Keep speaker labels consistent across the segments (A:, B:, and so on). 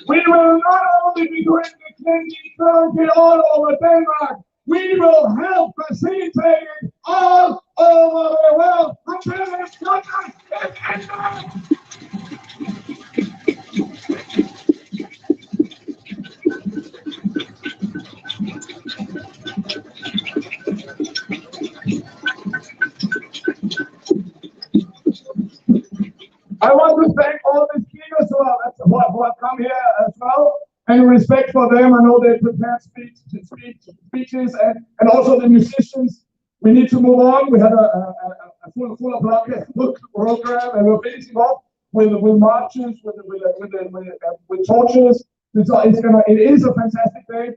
A: We will not only be doing the cleansing therapy all over Denmark, we will help facilitate it all over the world until this country is ended. I want to thank all the speakers who have come here as well, and respect for them. I know they prepared speeches and also the musicians. We need to move on. We have a full program, and we're finishing off with marches, with torches. It is a fantastic day.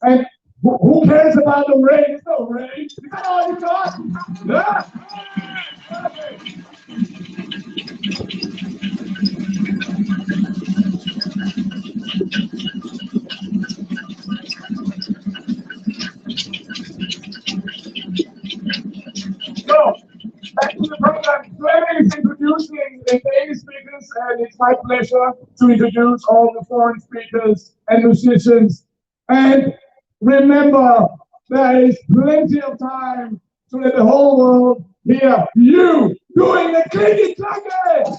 A: And who cares about the rain? It's no rain. Is that all you got? Yeah. So, back to the program. Fleming is introducing the Danish speakers, and it's my pleasure to introduce all the foreign speakers and musicians. And remember, there is plenty of time to let the whole world hear you doing the clicky clacky.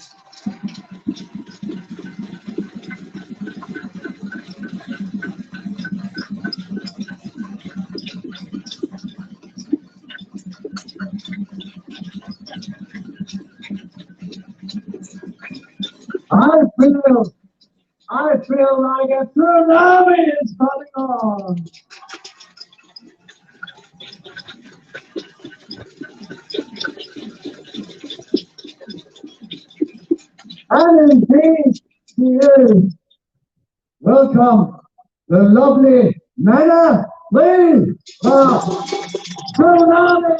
A: I feel like a tsunami is coming on. And indeed, she is. Welcome, the lovely Nana, please, tsunami.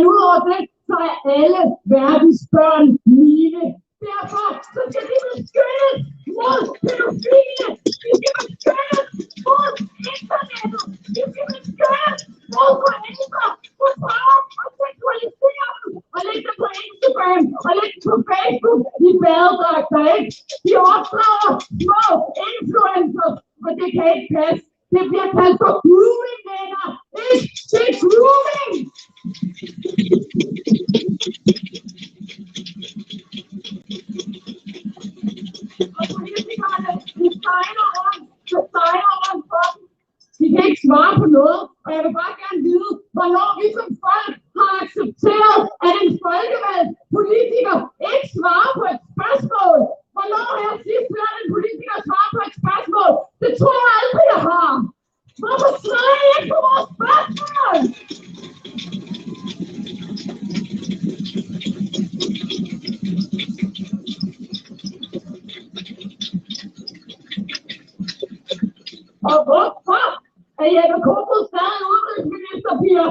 B: Men udover det, så er alle verdens børn mine. Derfor så skal de beskyttes mod pædofile. De skal beskyttes mod internettet. De skal beskyttes mod forældre, mod prøver og seksualisere dem. Og lægge dem på Instagram og lægge dem på Facebook i badedragter, ikke? De opdrager små influencers, og det kan ikke passe. Det bliver kaldt for grooming, venner. Ikke? Det er grooming! Og politikerne, de sejler rundt for dem. De kan ikke svare på noget, og jeg vil bare gerne vide, hvornår vi som folk har accepteret, at en folkevalgt politiker ikke svarer på et spørgsmål. Hvornår har jeg sidst hørt en politiker svare på et spørgsmål? Det tror jeg aldrig, jeg har. Hvorfor svarer I ikke på vores spørgsmål? Og hvorfor er Jeppe Kofod stadig udenrigsminister, Pia?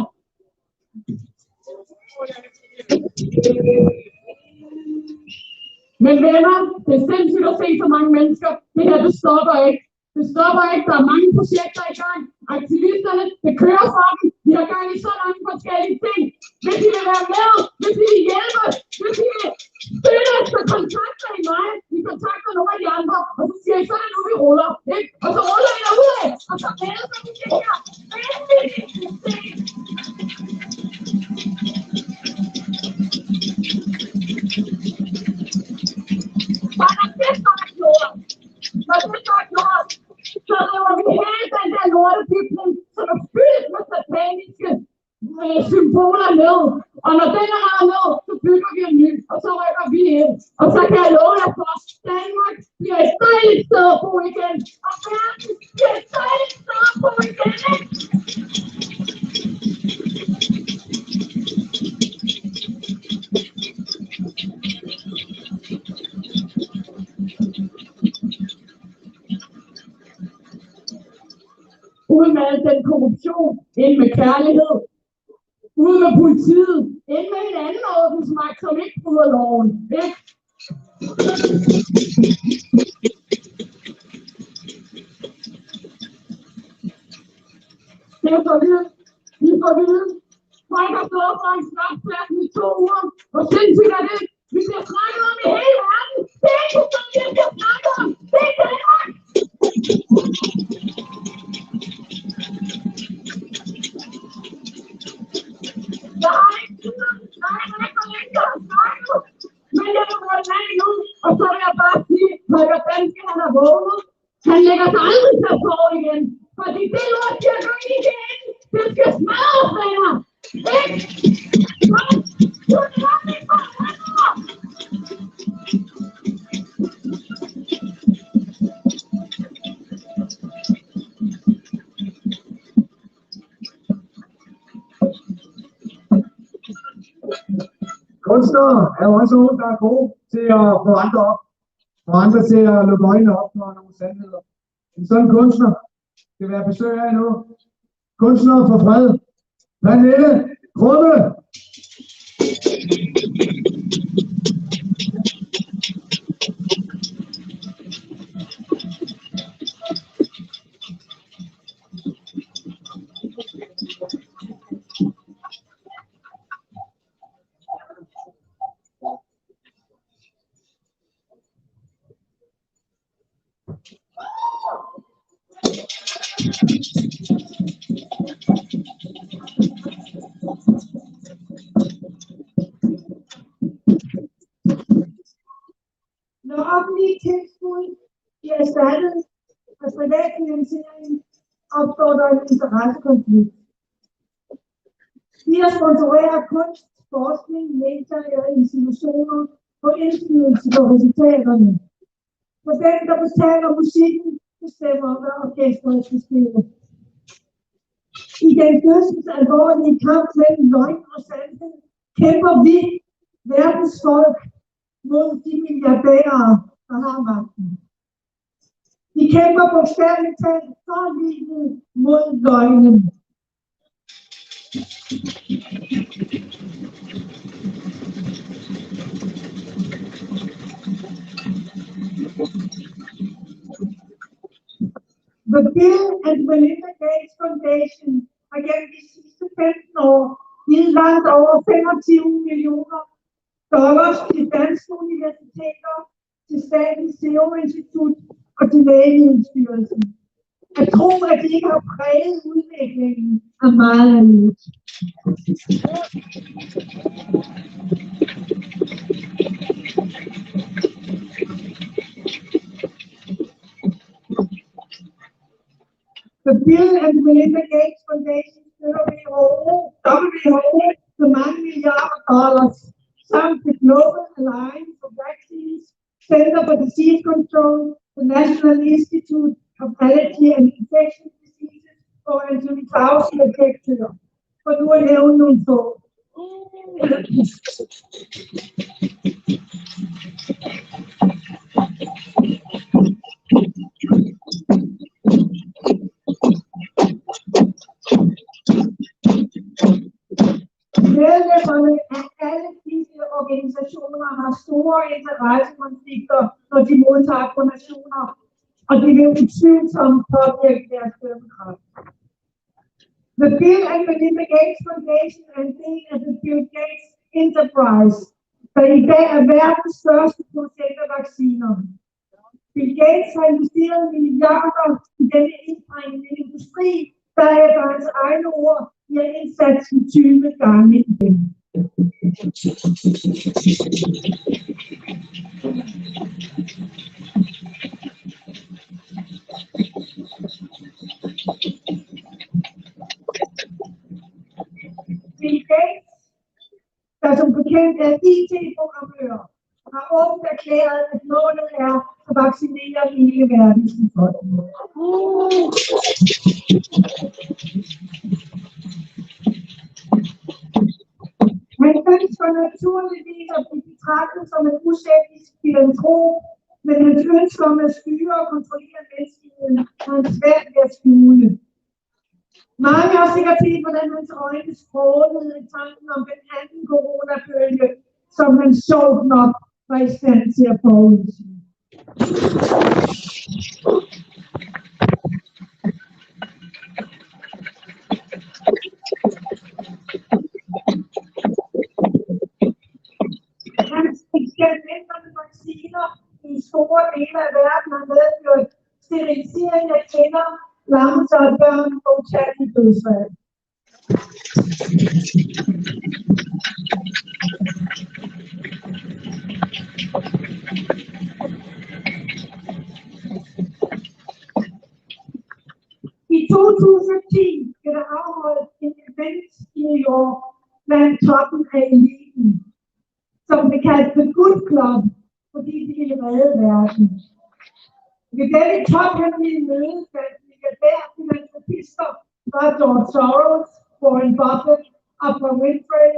B: Men venner, det er sindssygt at se så mange mennesker. Det her, det stopper ikke. Det stopper ikke. Der er mange projekter i gang. Aktivisterne, det kører for dem. De har gang i så mange forskellige ting. Hvis de vil være med, hvis de vil hjælpe, hvis de vil støtte, så kontakter I mig. Vi kontakter nogle af de andre, og så siger I, så er det nu, vi ruller. Ikke? Og så ruller I derudad, og så melder sig vi det her. Når det er gjort, så laver vi hele den der lortebygning, som er fyldt med sataniske symboler ned. Og når den er ned, så bygger vi en ny, og så rykker vi ind. Og så kan jeg love jer for, Danmark bliver et dejligt sted at bo igen. Og verden bliver et dejligt sted at bo igen, ikke? Uden med al den korruption, ind med kærlighed. Uden med politiet, ind med en anden ordensmagt, som ikke bryder loven. Ikke? Det er for vildt. Vi er for vildt. Folk har stået for en slagplads i 2 uger. Hvor sindssygt er det? Vi bliver snakket om i hele verden. Det er ikke sådan, vi bliver snakket om. Det er Danmark. Jeg har ikke tid. Nej, jeg er for længe at snakke. Men jeg vil gå i land nu. Og så vil jeg bare sige, Holger Danske, han er vågnet. Han lægger sig aldrig til at sove igen. Fordi det lort, jeg gør igen, det skal smadres, venner. Ikke? Kom, du er ikke for andre.
A: Kunstnere er også nogen, der er gode til at få andre op. Og andre til at lukke øjnene op for nogle sandheder. En sådan kunstner skal være besøg her nu. Kunstnere for fred. Pernille Gruppe.
B: Når offentlige tilskud bliver erstattet af privat finansiering, opstår der en interessekonflikt. De at sponsorere kunst, forskning, medier og institutioner får indflydelse på resultaterne. For dem, der betaler musikken, bestemmer, hvad orkestret skal spille. I den dødsens alvorlige kamp mellem løgn og sandhed kæmper vi, verdens folk, mod de milliardærer, der har magten. De kæmper bogstaveligt talt for livet mod løgnen. The Bill and Melinda Gates Foundation har gennem de sidste 15 år givet langt over 25 millioner dollars til danske universiteter, til Statens Serum Institut og til Lægemiddelstyrelsen. At tro, at de ikke har præget udviklingen er meget andet. The Bill and Melinda Gates Foundation støtter WHO med mange milliarder dollars, samt the Global Alliance for Vaccines, Center for Disease Control, the National Institute of Allergy and Infectious Diseases og Anthony Fauci og direktør. For nu at nævne nogle få. Medlemmerne af alle disse organisationer har store interessekonflikter, når de modtager donationer, og det vil utvivlsomt påvirke deres dømmekraft. The Bill and Melinda Gates Foundation er en del af the Bill Gates Enterprise, der i dag er verdens største producent af vacciner. Bill Gates har investeret milliarder i denne indbringende industri, der efter hans egne ord giver indsatsen 20 gange igen. Bill Gates, der som bekendt er IT-programmør, har åbent erklæret, at målet er at vaccinere hele verdens befolkning. Han ønsker naturligvis at blive betragtet som en uselvisk filantrop, men hans ønsker om at styre og kontrollere menneskeheden har han svært ved at skjule. Mange har sikkert set, hvordan hans øjne strålede i tanken om den anden coronabølge, som han sjovt nok var i stand til at forudsige. Hans eksperimenter med vacciner i store dele af verden har medført sterilisering af kvinder, lammelser af børn og utallige dødsfald. I 2010 blev der afholdt en event i New York blandt toppen af eliten, som blev kaldt The Good Club, fordi de ville redde verden. Ved denne tophemmelige møde fandt milliardærfilantropister fra George Soros, Warren Buffett, Oprah Winfrey,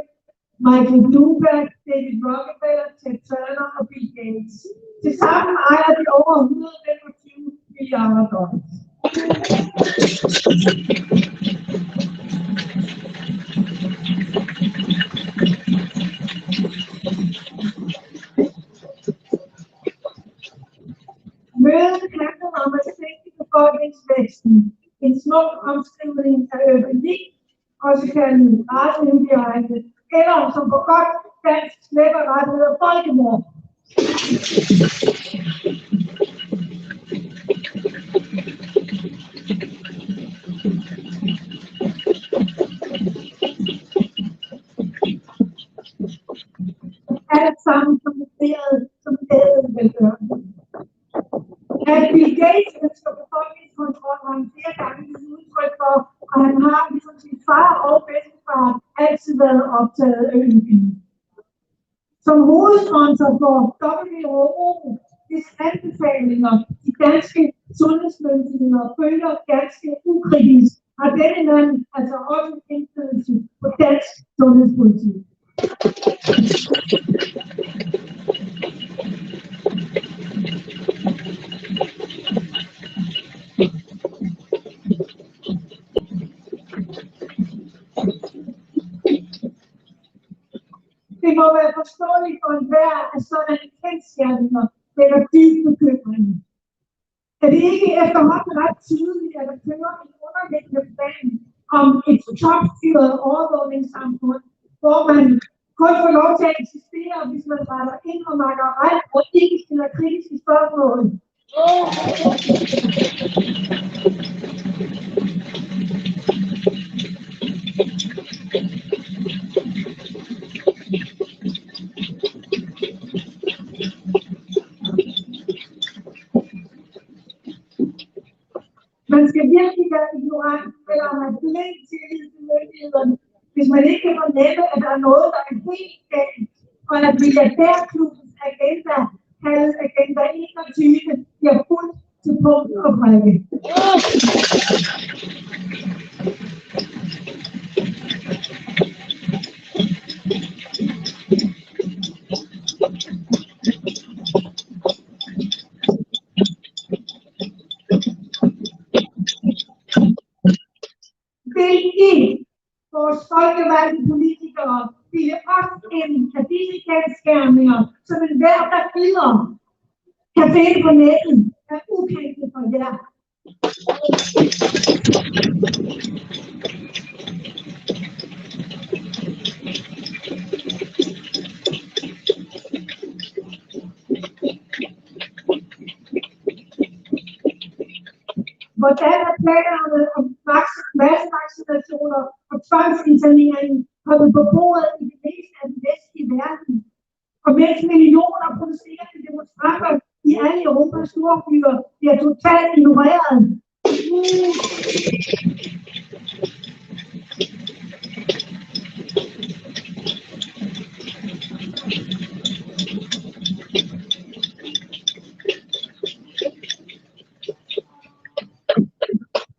B: Michael Bloomberg, David Rockefeller, Ted Turner og Bill Gates. Tilsammen ejer de over 125 milliarder dollars. Mødet handlede om at sænke befolkningsvæksten, en smuk omskrivning af økonomi, også kaldet racehygiejne, eller som på godt dansk slæberret hedder folkemord. Alt sammen kompliceret som ædelvelgørende. At Bill Gates ønsker befolkningskontrol har han flere gange givet udtryk for, og han har ligesom sin far og bedstefar altid været optaget af økonomi. Som hovedsponsor for WHO, hvis anbefalinger de danske sundhedsmyndigheder følger ganske ukritisk, har denne mand altså også indflydelse på dansk sundhedspolitik. Det må være forståeligt for enhver, at sådanne kendsgerninger vækker dyb bekymring. Er det ikke efterhånden ret tydeligt, at der kører en underliggende plan om et topstyret overvågningssamfund, hvor man kun får lov til at eksistere, hvis man retter ind og makker ret og ikke stiller kritiske spørgsmål? Man skal virkelig være ignorant, eller have blind tillid til myndighederne, hvis man ikke kan fornemme, at der er noget, der er helt galt, og at milliardærklubbens agenda, kaldet Agenda 21, bliver fuldt til punkt og prikke. Vil I, vores folkevalgte politikere, bilde os ind af disse kendsgerninger, som enhver, der gider, kan finde på nettet, er ukendte for jer? Hvordan er planerne om massevaccinationer og tvangsinternering kommet på bordet i det meste af den vestlige verden? Og mens millioner af protesterende demonstranter i alle Europas storbyer bliver totalt ignoreret.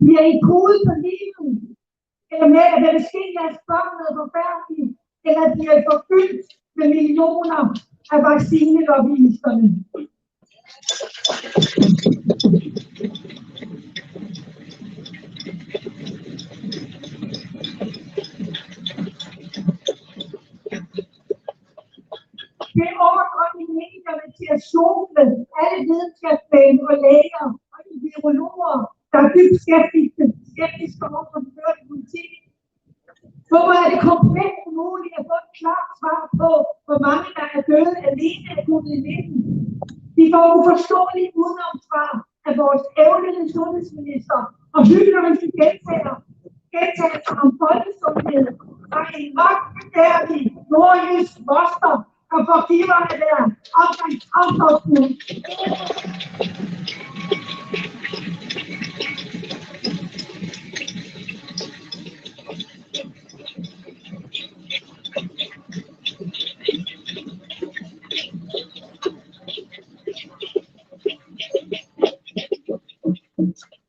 B: Bliver I truet på livet? Eller med, at det vil ske jeres børn noget forfærdeligt? Eller bliver I forfyldt med millioner af vaccinelobbyisterne? Det ordrer i medierne til at sjogle alle videnskabsmænd og læger og virologer, der er dybt skeptiske over for den førte politik. Hvorfor er det komplet umuligt at få et klart svar på, hvor mange der er døde alene af covid-19? Vi får uforståelige udenomsvar af vores evnede sundhedsminister og hykleriske gentagelser om folkesundhed og en magtbegærlig nordjysk moster, der får giverne der afdragsfuld.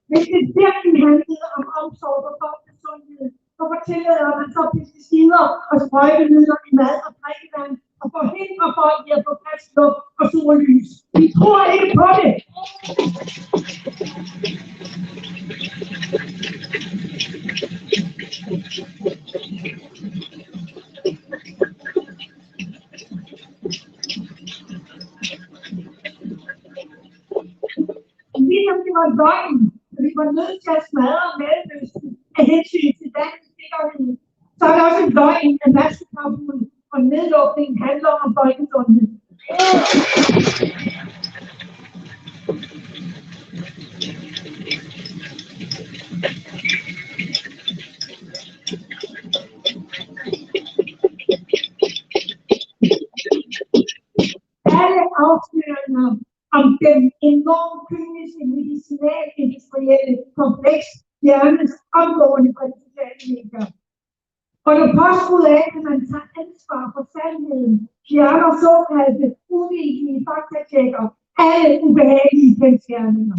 B: Hvis det virkelig handlede om omsorg for folkets sundhed, hvorfor tillader man så pesticider og sprøjtemidler i mad og drikkevand og forhindrer folk i at få frisk luft og sollys? Vi tror ikke på det! Ligesom det var løgn, at vi var nødt til at smadre Mellemøsten af hensyn til dansk sikkerhed, så er det også en løgn, at masseforbud og nedlukning handler om folkesundhed. Alle afsløringer om den enormt kyniske medicinalindustrielle kompleks fjernes omgående fra de sociale medier. Og når påskud af, at man tager ansvar for sandheden, fjerner såkaldte uvildige faktatjekker alle ubehagelige kendsgerninger.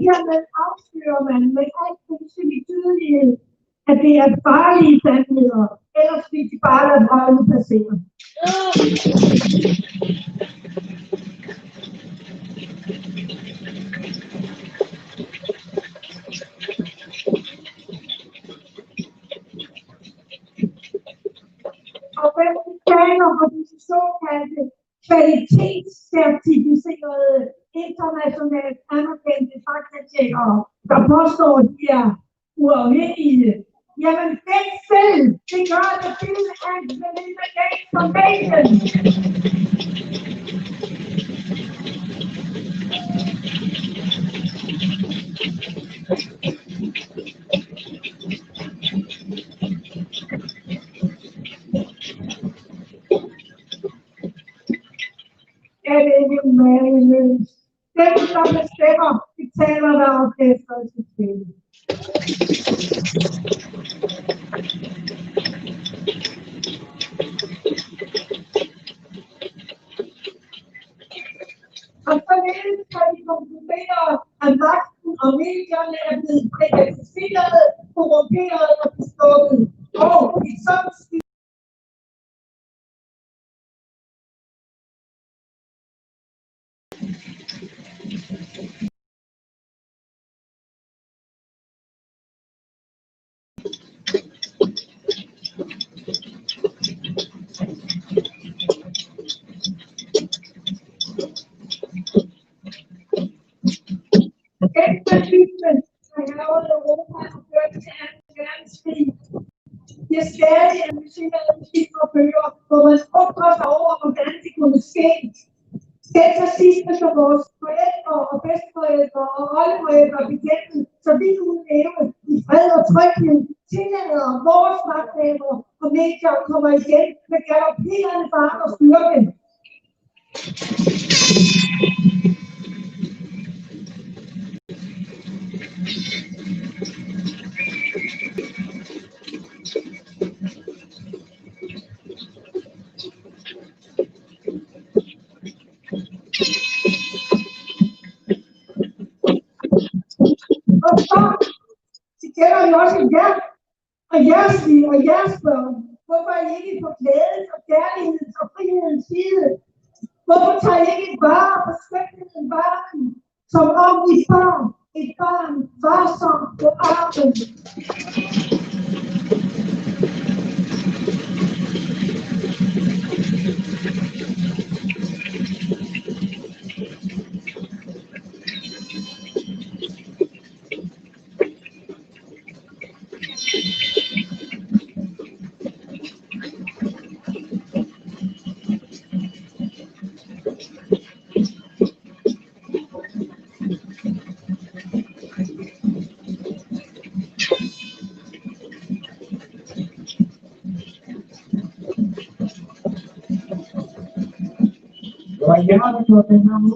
B: Hermed afslører man med alt fuldstændig tydelighed, at det er farlige sandheder, ellers vil de bare lade drømme passere. Og hvem planer for disse såkaldte kvalitetscertificerede internationalt anerkendte faktatjekkere, der påstår, at de er uafhængige? Jamen, den selv, det gør det til at Melinda Gates Foundation. Er det ikke mageløst? Dem, der bestemmer, betaler der orkestret til spil. Og således kan de konkludere, at magten og medierne er blevet privatiseret, korrumperet og bestukket. Og i sådan stil efterlignet har hærget Europa og ført til 2. verdenskrig. Det er stadig analyseret musik og bøger, hvor man undrer sig over, hvordan det kunne ske. Den fascisme, som vores forældre og bedsteforældre og oldeforældre bekæmpede, så vi kunne leve i fred og tryghed, tillader vores magthavere og medier kommer igen med galopperende fart og styrke. Og så gælder det også jer, og jeres liv og jeres børn. Hvorfor er I ikke på glædens og kærlighedens og frihedens side? Hvorfor tager I ikke vare på skønheden verden, som om I får et barn varsom på armen?
A: Vayamos lo tengamos.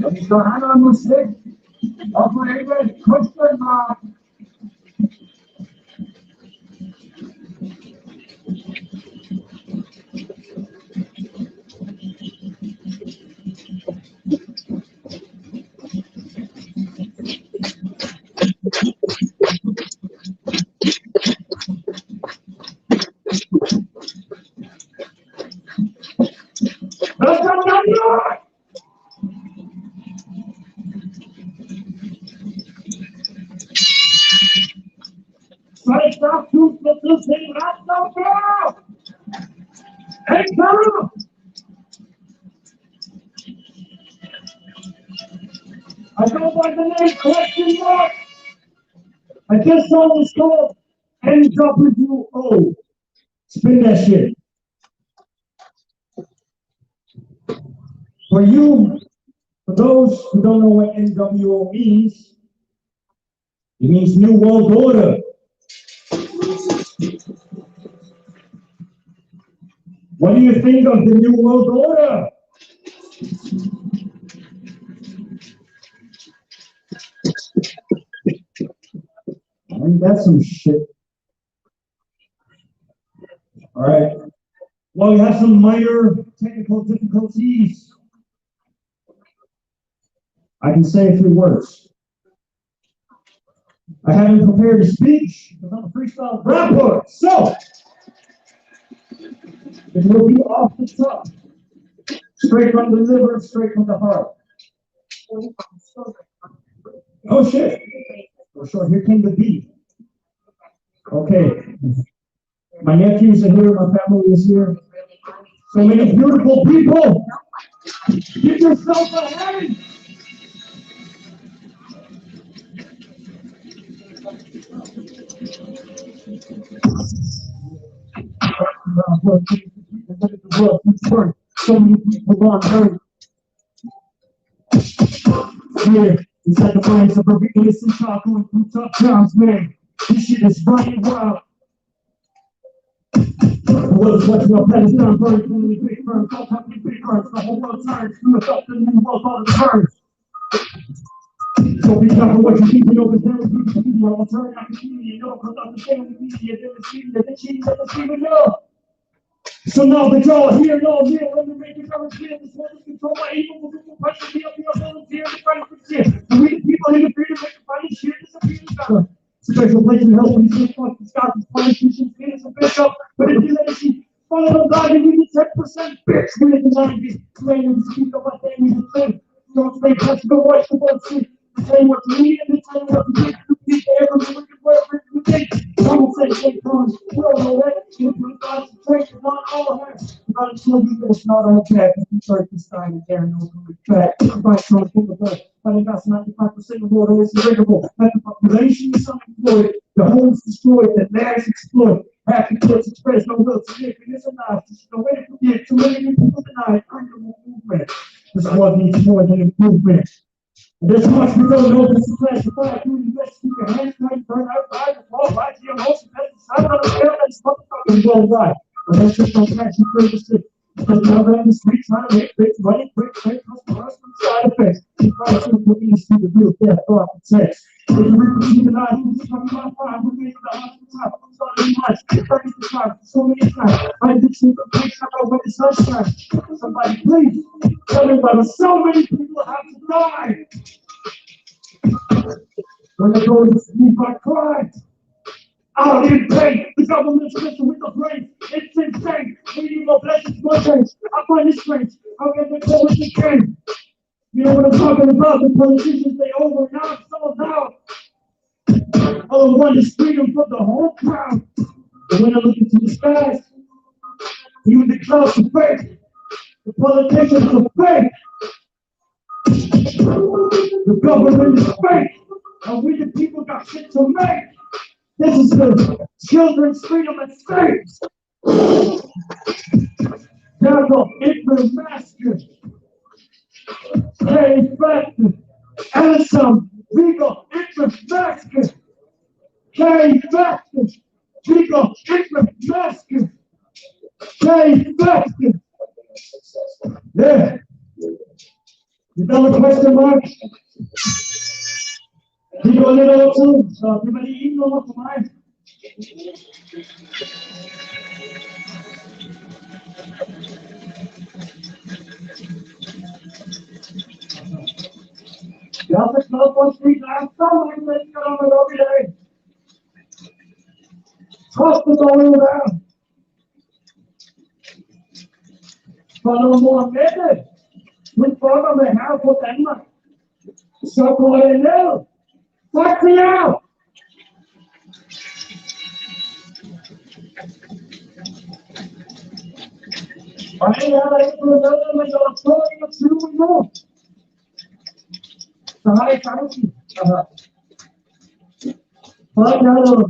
A: Og vi skal have noget musik, og for ikke kunsten var. Så stop tusind til resten af året! Hey, come! I go by the name question mark. I just saw this called NWO. Spin that shit. For those who don't know what NWO means, it means New World Order. What do you think of the New World Order? I mean, that's some shit. All right. Well, we have some minor technical difficulties. I can say a few words. I haven't prepared a speech, but I'm a freestyle rapper, so it will be off the top. Straight from the liver, straight from the heart. Oh shit. For sure, here came the beat. Okay. My nephews are here, my family is here. So many beautiful people. Give yourself a hand. So many people on earth. Yeah, inside the minds of every innocent child going through tough times, man. This shit is running wild. What's your place down, burn from the big burns, all time big burns, the whole world turns, through the up the new world, all the turns. So be careful what you keep, you know, because there will be people all turn out to you know, because I'm the same with media, they're the cheating, they're the cheating, they're the cheating, no. So now that y'all here, y'all here, let me make it very clear, this world is controlled by evil, will people pressure me up, be a volunteer, to fight for shit. We the people here to freedom, make the fighting shit, disappear together. Special place in hell when you see fuck the skies, these politicians, it's a bitch up, but if you let it see, follow the God, and you get 10%, bitch, we in the 90s, playing to speak about that music thing. Don't stay touch the voice of one shit. Tell you what you need and tell you what you need to do. Every wicked word you think. Someone say take comes. We don't know that. If you concentrate on all hands, I'm telling you that it's not okay. You start this time and there, no coming back. By trying to pull the blood. I think that's 95% of water is irrigable. That the population is unemployed. The homes destroyed. The lands exploited. Half the kids express no will to live. And it's a knife. There's no way to forget. Too many people deny freedom of movement. This world needs more than improvement. This much we don't know this is classified. You invest, keep your hands tight, burn out, ride, the fall, ride, GMOs, pesticide, on the scale, that's motherfucking worldwide. But that's just don't catch you for the shit. Because now they're in the streets trying to make big money, quick, customers from side effects. You probably should have put these to the real death thought and sex. If you read the human eye, who's coming on fire, who made the hospital, who's on the much, 30 times, so many times. I did see the place out when the sun shines. Somebody please tell me why so many people have to die. When they go to sleep, I cry. Out in pain, the government's messing with the brain. It's insane. We need more blessings, more change. I find it strange. How can they go with the game? You know what I'm talking about? The politicians, they over and out, sold out. All I want is freedom for the whole crowd. But when I look into the skies, even the clouds are fake. The politicians are fake. The government is fake. And we the people got shit to make. This is the children's freedom at stake. Devil, ignorant master. Hey, factor. Ellison, legal, ignorant master. Hey, factor. Legal, ignorant master. Hey, factor. Yeah. You done with question mark? You go a little too, so everybody eat no more tonight. You have to smell one street last summer and then you get on it every day. Trust is all around. For no more minute, we follow the house for Denmark. So go ahead and live. Fuck me out. I ain't had a problem with your story of two more. So I can't see. Fuck no.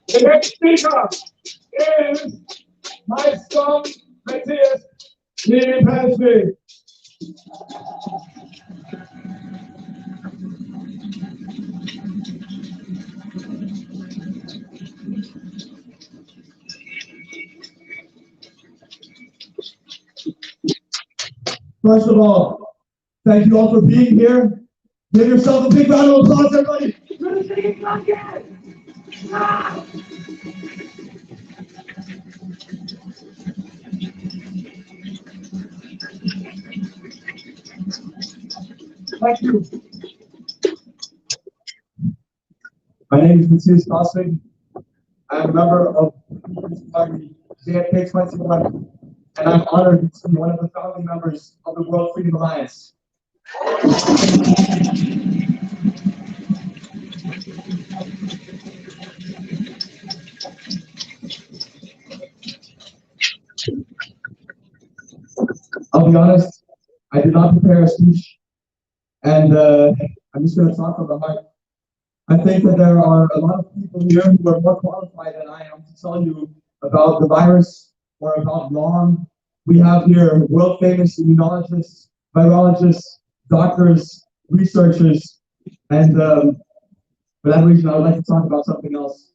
A: The next speaker is my son, Matthias Pasby. First of all, thank you all for being here. Give yourself a big round of applause, everybody. Thank you. My name is Matthias Gosling. I'm a member of the People's Party JFK 2011, and I'm honored to be one of the founding members of the World Freedom Alliance. I'll be honest, I did not prepare a speech, and I'm just going to talk from the heart. I think that there are a lot of people here who are more qualified than I am to tell you about the virus or about Long. We have here world-famous immunologists, virologists, doctors, researchers, and for that reason, I would like to talk about something else.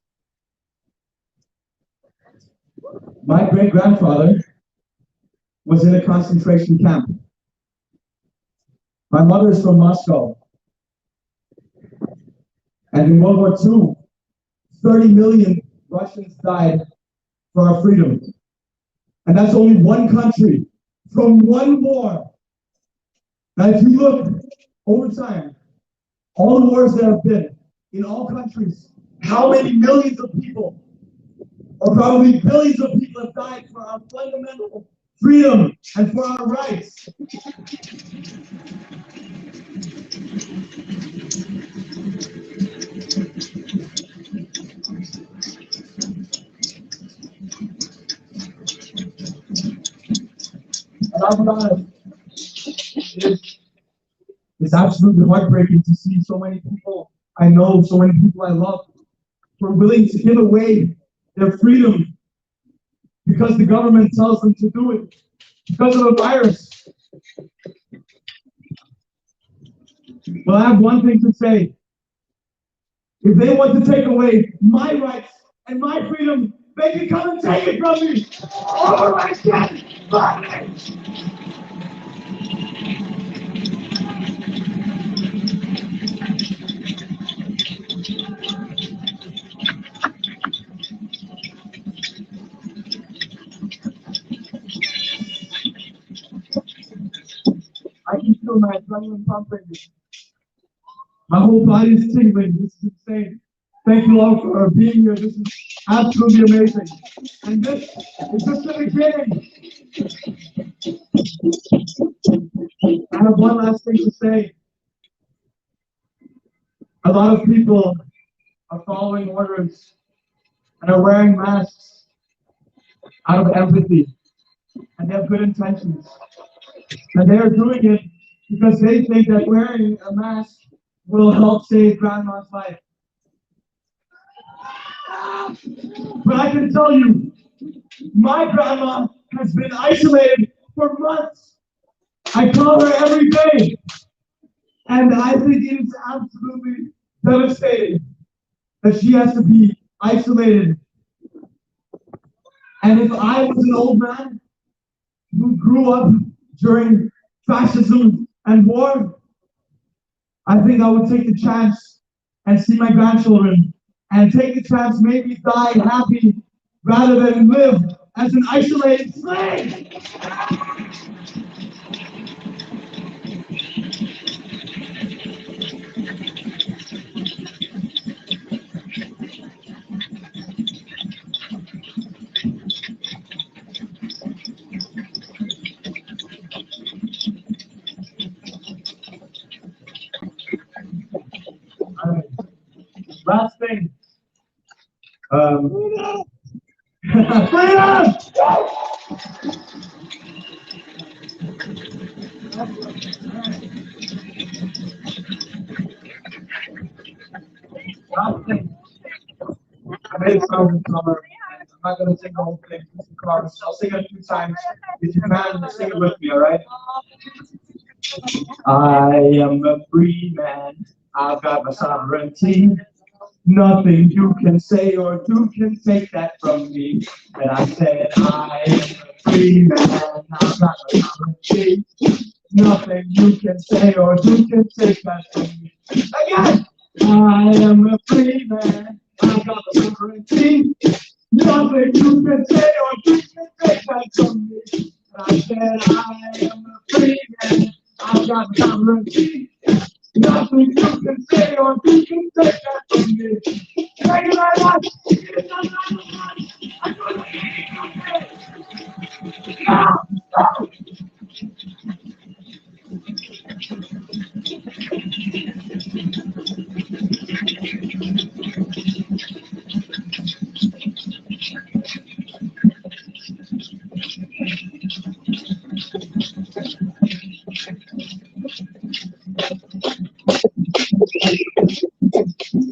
A: My great-grandfather was in a concentration camp. My mother is from Moscow. And in World War II, 30 million Russians died for our freedom. And that's only one country from one war. Now, if you look over time, all the wars that have been in all countries, how many millions of people, or probably billions of people, have died for our fundamental freedom and for our rights? And I'll be honest, it's absolutely heartbreaking to see so many people I know, so many people I love, who are willing to give away their freedom because the government tells them to do it, because of a virus. Well, I have one thing to say. If they want to take away my rights and my freedom, they can come and take it from me. Or I can't find it. I can feel my adrenaline pumping. My whole body is tingling. This is insane. Thank you all for being here. This is absolutely amazing. And this is just the beginning. I have one last thing to say. A lot of people are following orders and are wearing masks out of empathy. And they have good intentions. And they are doing it because they think that wearing a mask will help save grandma's life. But I can tell you, my grandma has been isolated for months. I call her every day. And I think it is absolutely devastating that she has to be isolated. And if I was an old man who grew up during fascism and war, I think I would take the chance and see my grandchildren and take the chance, maybe die happy rather than live as an isolated slave. Last thing. Freedom! Last thing. I made a song this summer. I'm not going to sing the whole thing. Just the chorus. I'll sing it a few times. If you can, sing it with me, all right? I am a free man. I've got my sovereignty. Nothing you can say or do can take that from me. And I said, I am a free man. I've got my sovereignty. Nothing you can say or do can take that from me. Again! I am a free man. I got the sovereignty. Nothing you can say or you can take that from me. I said I am a free man. I got the sovereignty. Nothing you can say or you can take that from me. Thank you very much.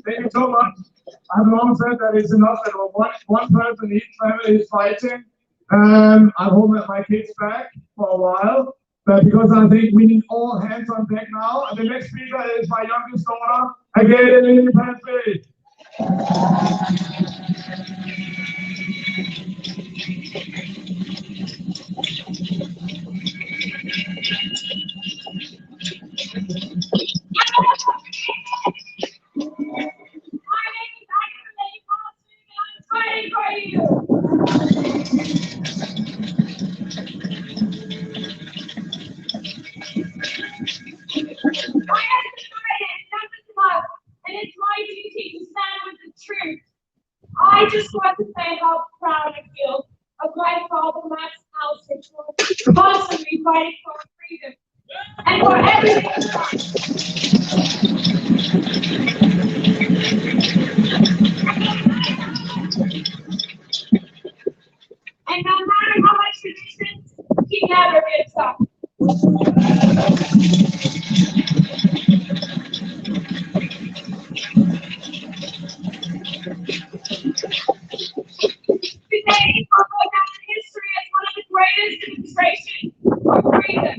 A: Thank you so much. I've long said that it's enough that one person in each family is fighting. I hold my kids back for a while, but because I think we need all hands on deck now. And the next speaker is my youngest daughter, again in Independence Day.
B: And it's my duty to stand with the truth. I just want to say how proud I feel of my father, Max Alsich, for constantly fighting for freedom and for everything. And no matter how much resistance, he never gives up. Today, we'll go down in history as one of the greatest demonstrations of freedom.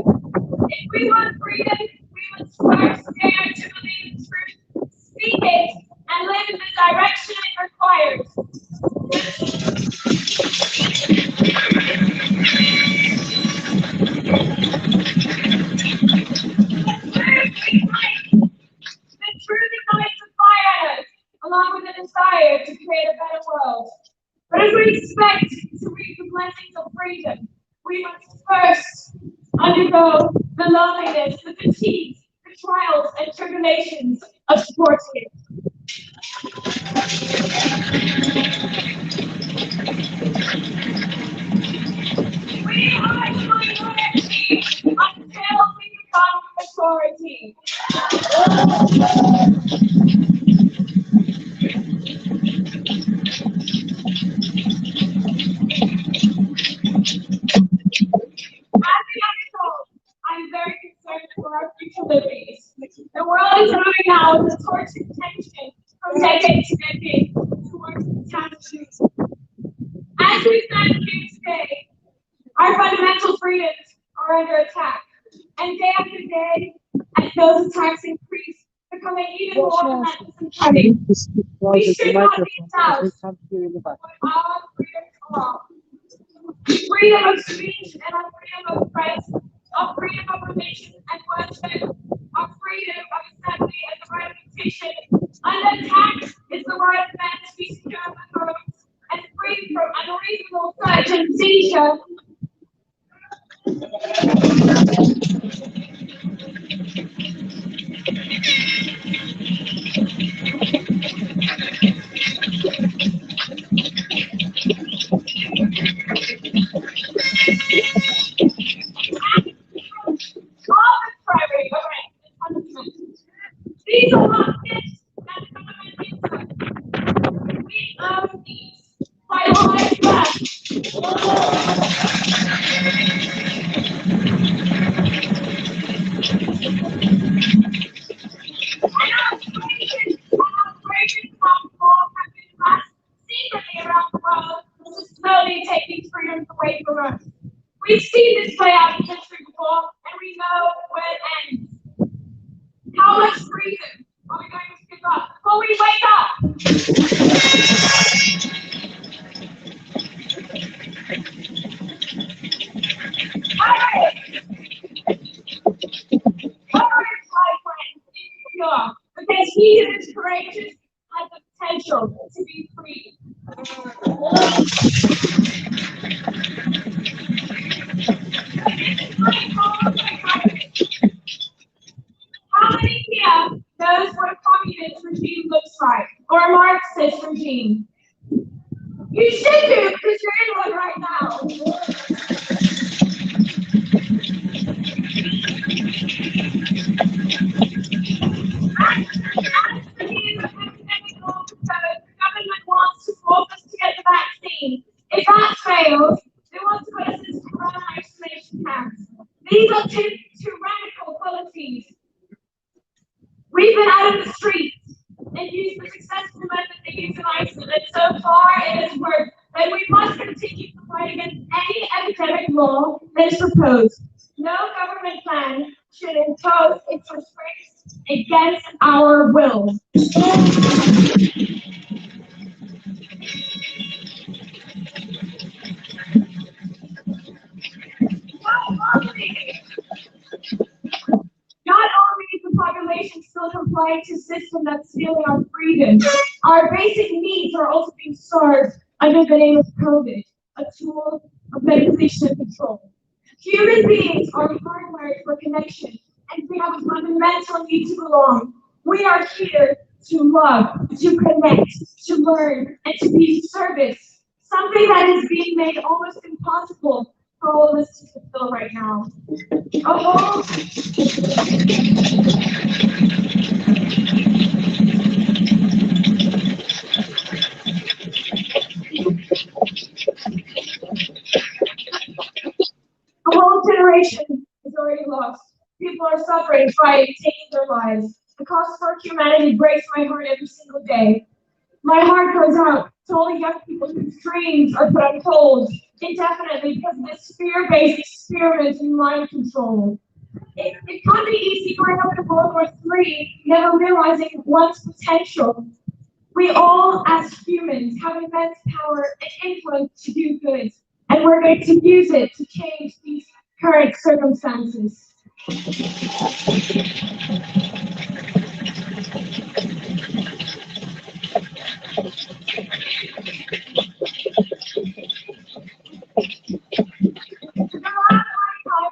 B: If we want freedom, we must first dare to believe the truth, speak it, and live in the direction it requires. The truth ignites a fire in us, along with a desire to create a better world. But if we expect to reap the blessings of freedom, we must first undergo the loneliness, the fatigues, the trials, and tribulations of supporting it. We are the minority until we become the majority. I'm very concerned for our future liberties. The world is moving now with a tortured tension from decade to decade towards catastrophe. As we stand here today, our fundamental freedoms are under attack. And day after day, as those attacks increase, becoming even more relentless and cunning, we should not be doubts what our freedoms are. Freedom of speech and our freedom of press, our freedom of religion and worship, our freedom of assembly and the right of petition. Under attack is the right of men to be secure in their homes and free from unreasonable search and seizure. Arbitrary arrests and punishments. These are not gifts and fundamental. We earn these by hard work. Secretly around the world, this is slowly taking freedoms away from us. We've seen this play out in history before, and we know where it ends. How much freedom are we going to give up before we wake up? Because he is
C: How many here knows what a communist regime looks like, or a Marxist regime? You should do, because you're in one right now. The government wants to force us to get the vaccine. If that fails, they want to put us into corona isolation camps. These are two radical policies. We've been out of the streets and used the successful method they use in Iceland, and so far it has worked. And we must continue to fight against any epidemic law that is proposed. No government plan should impose its restraints against our will. Not only is the population still complying to a system that's stealing our freedom, our basic needs are also being starved under the name of COVID, a tool of manipulation and control. Human beings are hardwired for connection, and we have a fundamental need to belong. We are here to love, to connect, to learn, and to be of service, something that is being made almost impossible for all of us to fulfill right now. A whole generation is already lost. People are suffering, fighting, taking their lives. The cost for humanity breaks my heart every single day. My heart goes out to all the young people whose dreams are put on hold indefinitely because of this fear-based experiment in mind control. It can't be easy growing up in World War III, never realizing one's potential. We all, as humans, have immense power and influence to do good, and we're going to use it to change these current circumstances.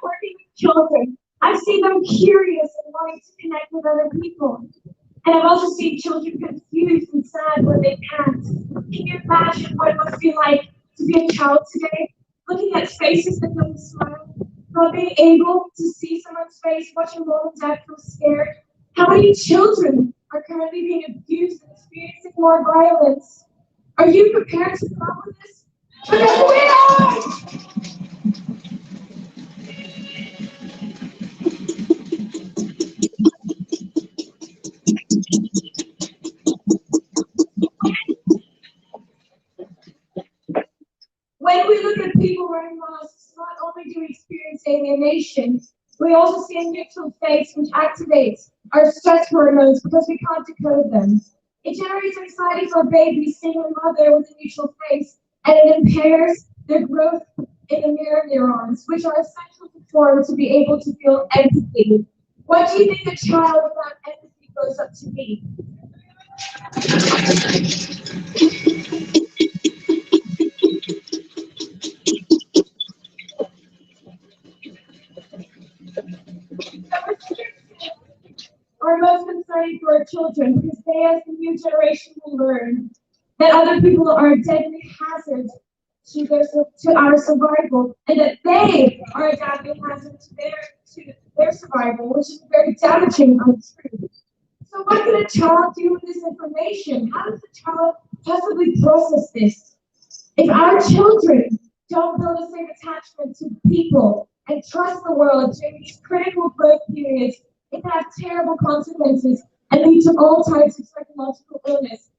C: Working with children, I've seen them curious and wanting to connect with other people. And I've also seen children confused and sad when they can't. Can you imagine what it must be like to be a child today? Looking at faces that don't smile, not being able to see someone's face, watching mom and dad feel scared. How many children are currently being abused and experiencing more violence? Are you prepared to come up with this? Because we are! When we look at people wearing masks, not only do we experience alienation, we also see a neutral face which activates our stress hormones because we can't decode them. It generates anxiety for babies seeing a mother with a neutral face, and it impairs their growth in the mirror neurons, which are essential to form to be able to feel empathy. What do you think a child without empathy grows up to be? Are most concerning for our children because they, as the new generation, will learn that other people are a deadly hazard to our survival, and that they are a deadly hazard to their survival, which is very damaging untruth. So what can a child do with this information? How does a child possibly process this? If our children don't build the same attachment to people and trust the world during these critical growth periods, it can have terrible consequences and lead to all types of psychological illness.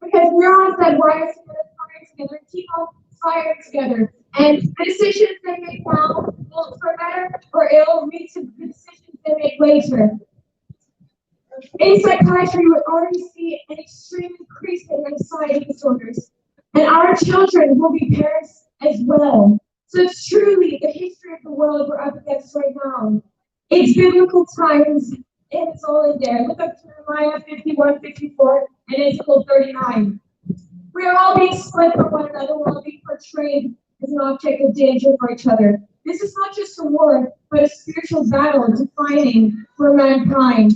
C: Because neurons that wire together fire together and keep on firing together. And the decisions they make now will, for better or ill, lead to the decisions they make later. In psychiatry, we already see an extreme increase in anxiety disorders. And our children will be parents as well. So it's truly the history of the world we're up against right now. It's biblical times, and it's all in there. Look up Jeremiah 51, 54, and Ezekiel 39. We are all being split from one another. We're all being portrayed as an object of danger for each other. This is not just a war, but a spiritual battle defining for mankind.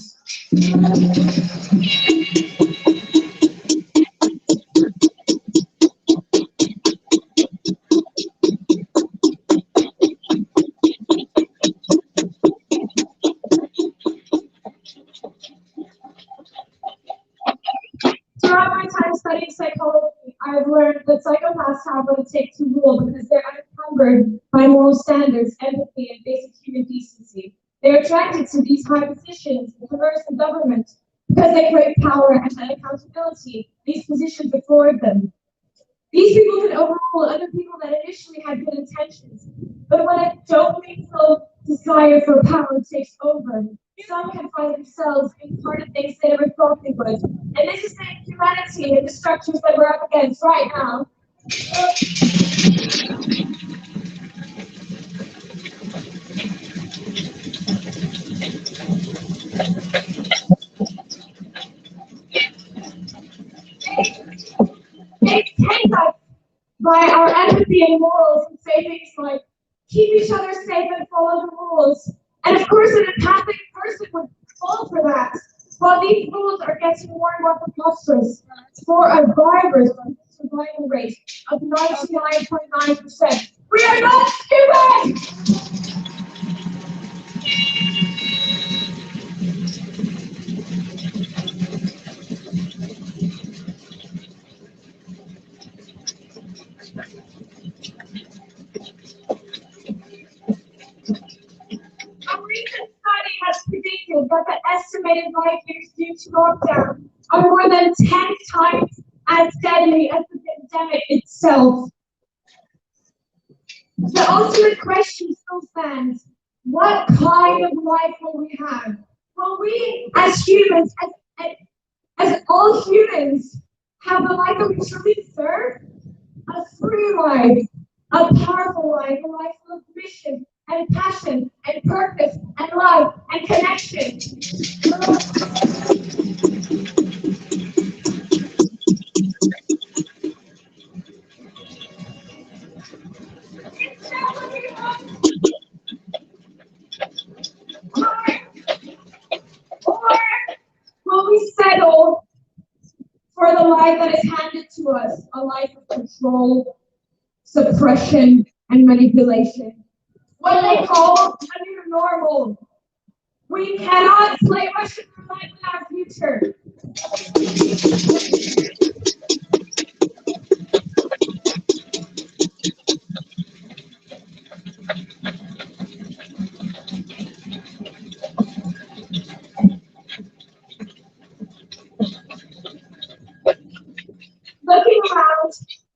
C: Throughout my time studying psychology, I've learned that psychopaths have what it takes to rule because they're unencumbered by moral standards, empathy, and basic human decency. They're attracted to these high positions in commerce and government because they crave power and accountability. These positions afford them. These people can overrule other people that initially had good intentions, but when a dopamine-filled desire for power takes over, some can find themselves in part of things they never thought they would. And this is the humanity and the structures that we're up against right now. They take us by our empathy and morals and say things like, keep each other safe and follow the rules. And of course, an empathic person would fall for that. But these rules are getting more and more preposterous for a virus survival rate of 99.9%. We are not stupid! A recent study has predicted that the estimated life years due to lockdown are more than 10 times as deadly as the pandemic itself. The ultimate question still stands: what kind of life will we have? Will we, as humans, as all humans, have a life that we truly deserve? A free life, a powerful life, a life full of mission and passion and purpose and love and connection. Or will we settle for the life that is handed to us, a life of control, suppression, and manipulation? What they call a new normal. We cannot play Russian roulette with our future. Looking around,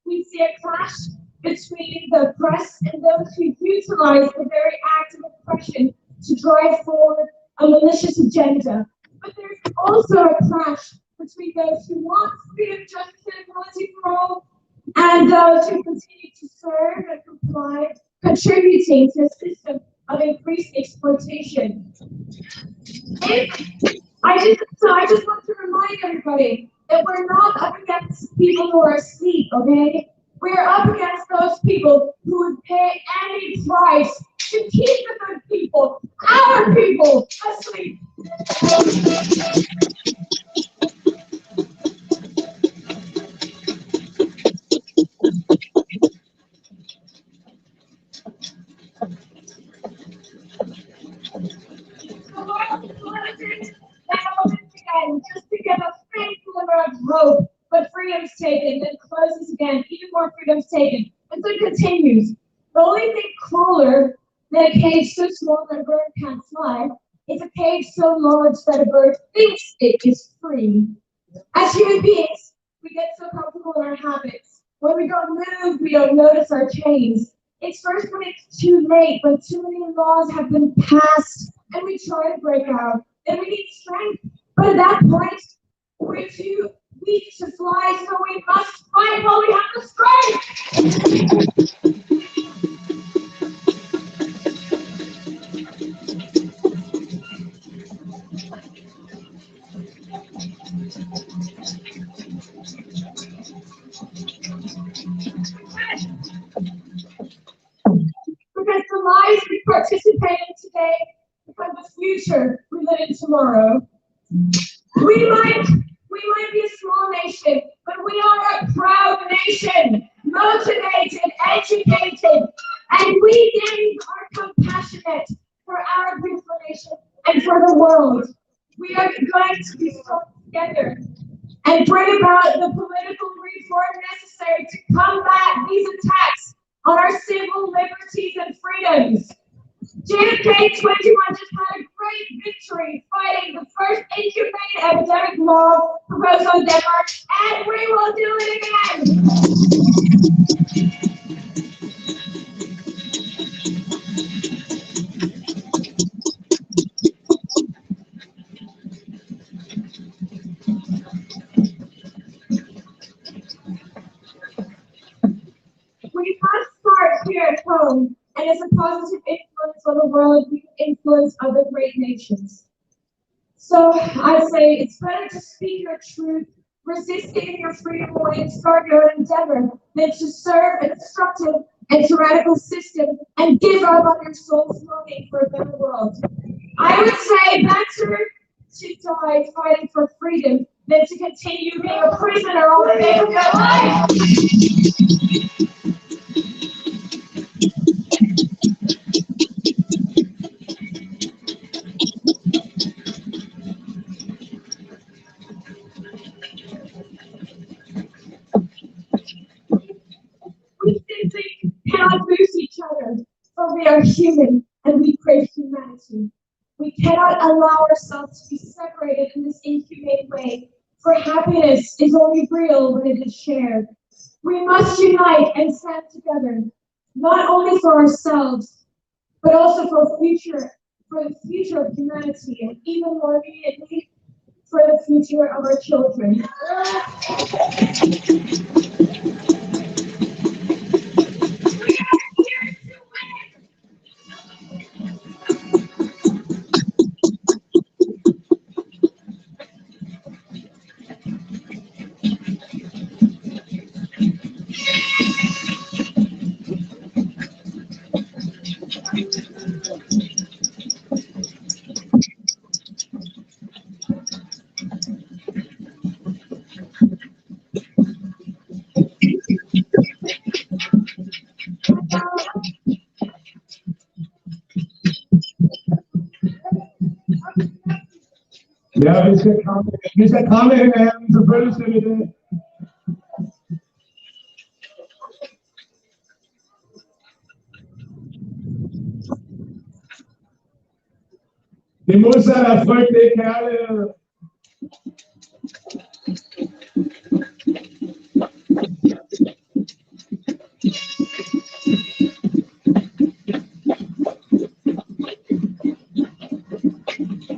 C: we see a clash between the press and those who utilize the very act of oppression to drive forward a malicious agenda. But there's also a clash between those who want freedom, justice, and equality for all, and those who continue to serve and comply, contributing to a system of increased exploitation. I just want to remind everybody that we're not up against people who are asleep, okay? We're up against those people who would pay any price to keep the good people, our people, asleep. The world closes now again, just to give a faint glimmer of hope, but freedom's taken, then closes again, even more freedom's taken, and so it continues. The only thing crueler than a cage so small that a bird can't fly is a cage so large that a bird thinks it is free. As human beings, we get so comfortable in our habits. When we don't move, we don't notice our chains. It's first when it's too late, when too many laws have been passed, and we try to break out, then we need strength. But at that point, we're too weak to fly, so we must fight while we have the strength. participate in today become the future we live in tomorrow. We might be a small nation, but we are a proud nation, motivated, educated, and we Danes are compassionate for our beautiful nation and for the world. We are going to be strong together and bring about the political reform necessary to combat these attacks on our civil liberties and freedoms. JFK 21 just had a great victory fighting the first inhumane epidemic law proposed on Denmark, and we will do it again. We must start here at home, and as a positive influence on the world, we can influence other great nations. So I say it's better to speak your truth, resist giving your freedom away, and start your own endeavor than to serve a destructive and tyrannical system and give up on your soul's longing for a better world. I would say better to die fighting for freedom than to continue being a prisoner all the days of your life. We simply cannot lose each other, for we are human and we crave humanity. We cannot allow ourselves to be separated in this inhumane way, for happiness is only real when it is shared. We must unite and stand together, not only for ourselves, but also for the future of humanity, and even more immediately, for the future of our children.
A: Ja, vi skal kramme hinanden, selvfølgelig skal vi det. Det modsatte af frygt, det er kærlighed.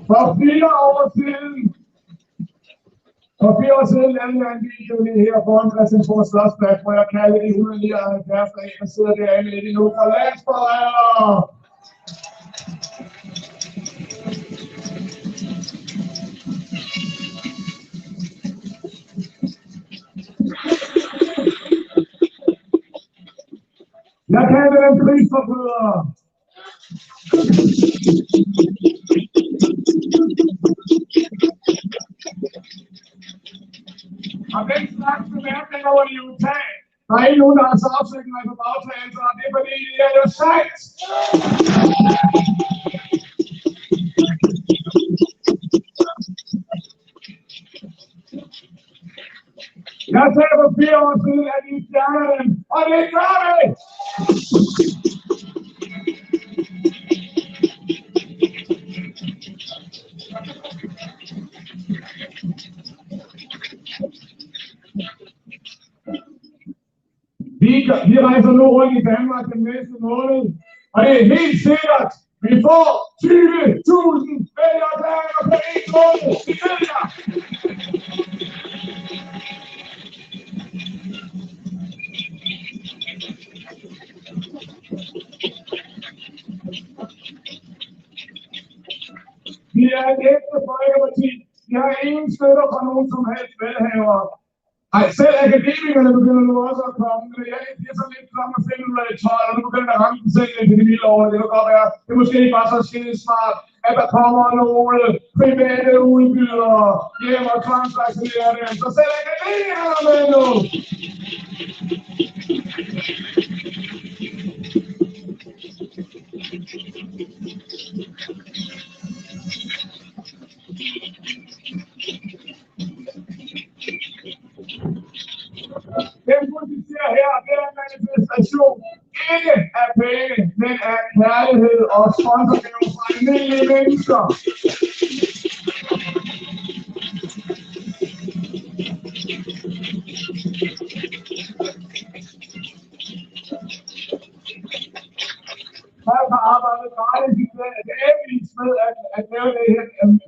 A: For 4 år siden lavede jeg en video lige her foran Christiansborg Slotsplads, hvor jeg kaldte de 179 der sidder derinde lidt endnu for landsforrædere. Jeg kaldte dem krigsforbrydere. Og den slags bemærkninger var de jo taget. Der er ikke nogen, der har sagsøgt mig på bagtagelser, og det er fordi, det er jo sandt. Jeg sagde for 4 år siden, at vi fjerner dem, og det gør vi! Vi rejser nu rundt i Danmark den næste måned, og det er helt sikkert, vi får 20.000 vælgererklæringer på 1 måned. Det ved jeg! Vi er et ægte folkeparti. Vi har ingen støtter fra nogen som helst velhavere. Ej, selv akademikerne begynder nu også at komme. Det er sådan lidt klokken 5:12, og nu begynder der at ramme den selv epidemilov, og det kan godt være, det er måske ikke bare så skide smart, at der kommer nogle private udbydere hjem og tvangsvaccinerer dem. Så selv akademikerne er med nu! Den politiserer her, det er en manifestation, ikke af penge, men af kærlighed og sponsorgave fra almindelige mennesker. Jeg har arbejdet gratis i dagevis med at lave det her,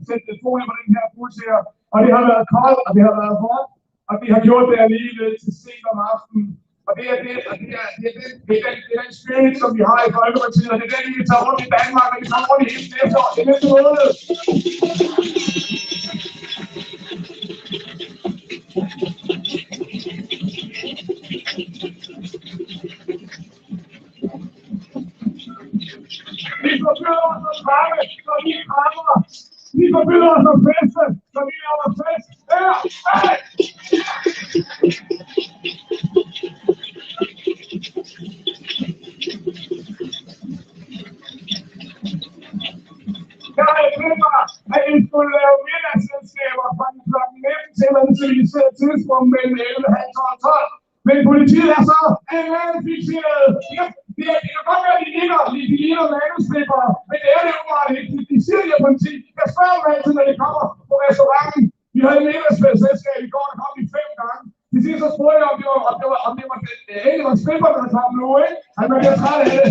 A: sætte telefoner på den her bus her, og det har været koldt, og det har været hårdt, og det har gjort det alligevel til sent om aftenen. Og det er den spirit, som vi har i Folkepartiet, og det er den, vi tager rundt i Danmark, og vi tager rundt i hele næste år, det næste måned. Vi forbyder os at trække, når vi krammer. Vi forbyder os at feste, når vi laver fest. Her! Hey! Jeg har tænkt mig, at I skulle lave middagsselskaber fra kl. 19 til et civiliseret tidspunkt mellem 11, halv 12 og 12. Men politiet er så fixeret. Det kan godt være, at de ligner manuskripter, men det er det jo meget ikke. De siger det politi. Jeg spørger dem altid, når de kommer på restauranten. Vi havde et middagsselskab i går, der kom de 5 gange. Til sidst så spurgte jeg, om det var stripperne, der kom nu, ikke? Han var lidt træt af det.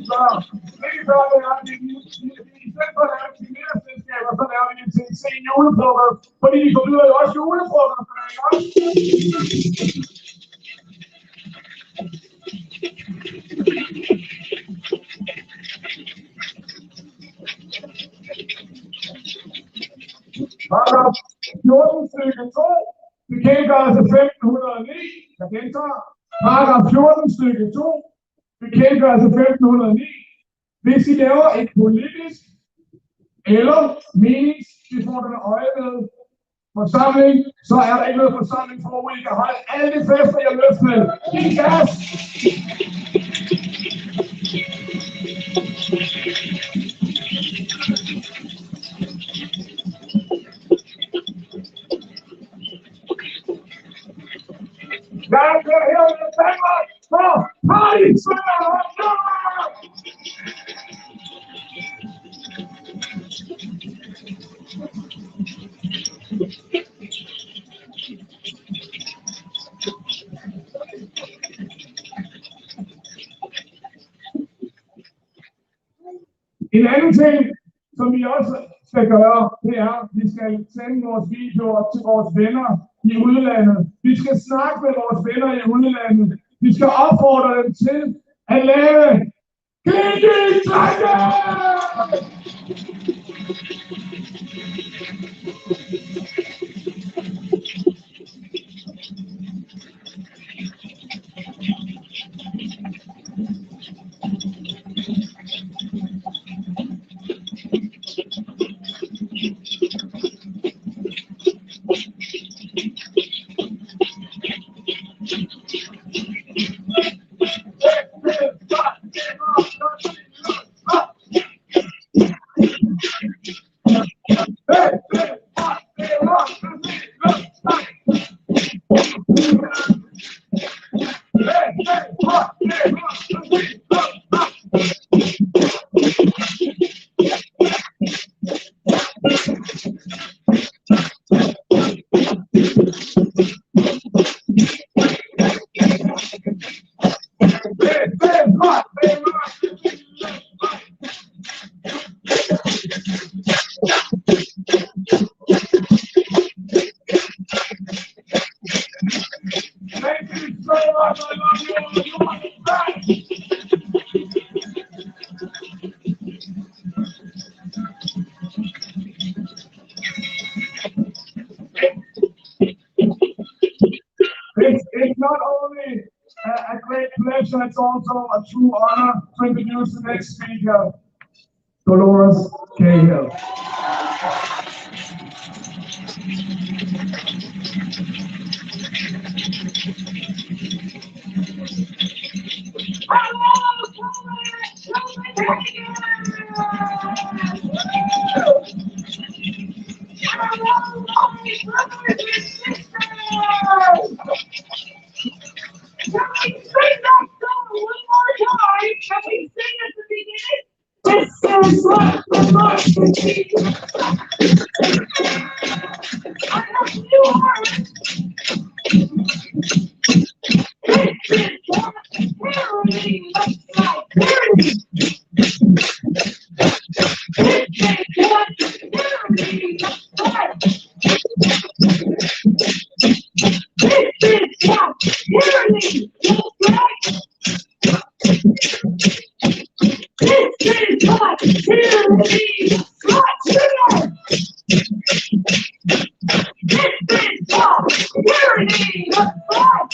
A: Så det vi gør, det er, at i stedet for at lave de middagsselskaber, så laver vi det til en sen julefrokost. Fordi vi forbyder jo også julefrokost, ikke også? Paragraf 14 stykke 2, bekendtgørelse 1509, jeg gentager. Paragraf 14 stykke 2, bekendtgørelse 1509. Hvis I laver et politisk eller meningsbefordrende øje med forsamling, så er der ikke noget forsamling, hvor I kan holde alle de fester, jeg har lyst med. Giv gas! Jeg er her i Danmark for party-svære! En anden ting, som vi også skal gøre, det er, at vi skal sende vores videoer til vores venner i udlandet. Vi skal snakke med vores venner i udlandet. Vi skal opfordre dem til at lave klinke-klanke! a great pleasure. It's also a true honor to introduce the next speaker, Dolores Cahill.
C: Can we sing that song one more time? Can we sing at the beginning? This is what the Lord is. I have new heart. This is what tyranny looks like. Tyranny. This is what tyranny looks like. This is what tyranny looks like. This is what tyranny looks like.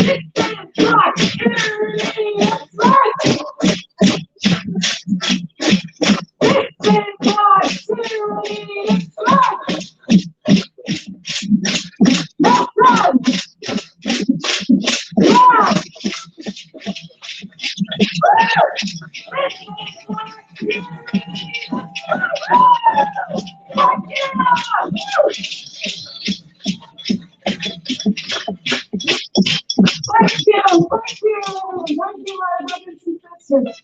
C: This is what tyranny looks like. This is what tyranny looks like. This is what tyranny looks like. That's right. Yeah. Thank you, my brothers and sisters.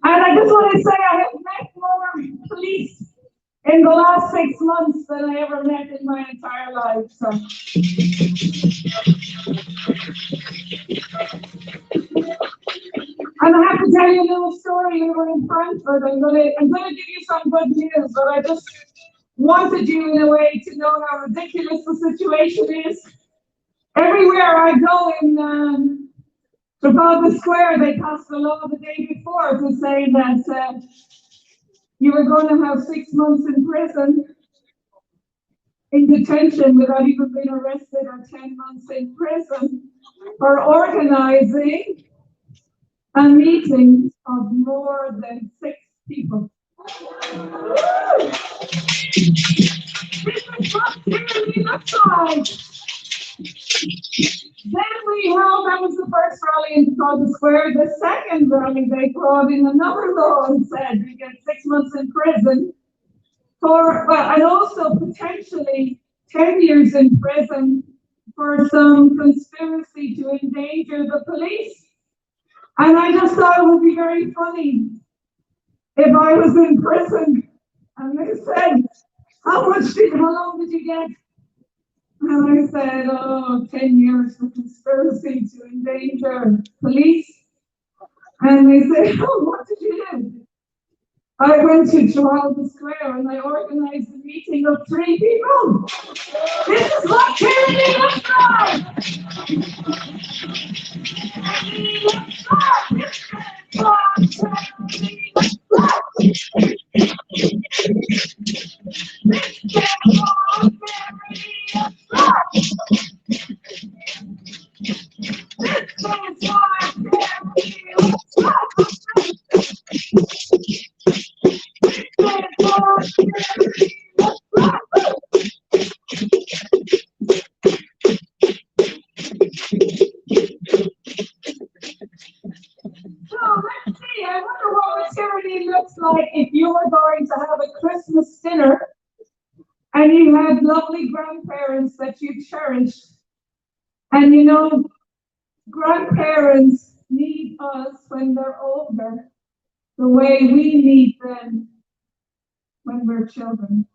C: And I just want to say I have met more police in the last 6 months than I ever met in my entire life. So. And I have to tell you a little story. We were in Frankfurt. I'm gonna give you some good news, but I just wanted you in a way to know how ridiculous the situation is. Everywhere I go in Trafalgar Square, they passed a law the day before to say that you were going to have 6 months in prison, in detention without even being arrested, or 10 months in prison for organizing a meeting of more than 6 people. This is what tyranny looks like. Then we held, that was the first rally in Trafalgar Square. The second rally, they brought in another law and said you get 6 months in prison for, and also potentially 10 years in prison for some conspiracy to endanger the police. And I just thought it would be very funny if I was in prison and they said, how long did you get? And I said, oh, 10 years for conspiracy to endanger police. And they said, oh, what did you do? I went to Trafalgar Square and I organized a meeting of 3 people. This is what tyranny looks like. Tyranny looks like. This is what tyranny looks like. This is what tyranny looks like. This is what tyranny looks like if you were going to have a Christmas dinner and you had lovely grandparents that you cherished. And you know, grandparents need us when they're older the way we need them when we're children.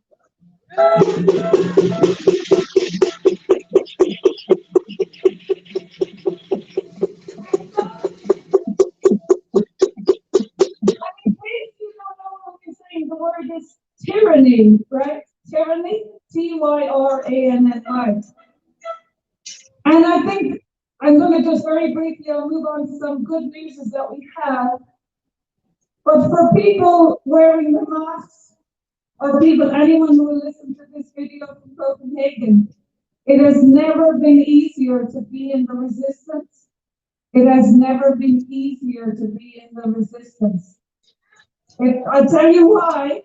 C: The word is tyranny, right? Tyranny, Tyrani. And I think I'm going to just very briefly, I'll move on to some good news that we have. But for people wearing the masks, or people, anyone who will listen to this video from Copenhagen,
B: It has never been easier to be in the resistance. It has never been easier to be in the resistance. I'll tell you why.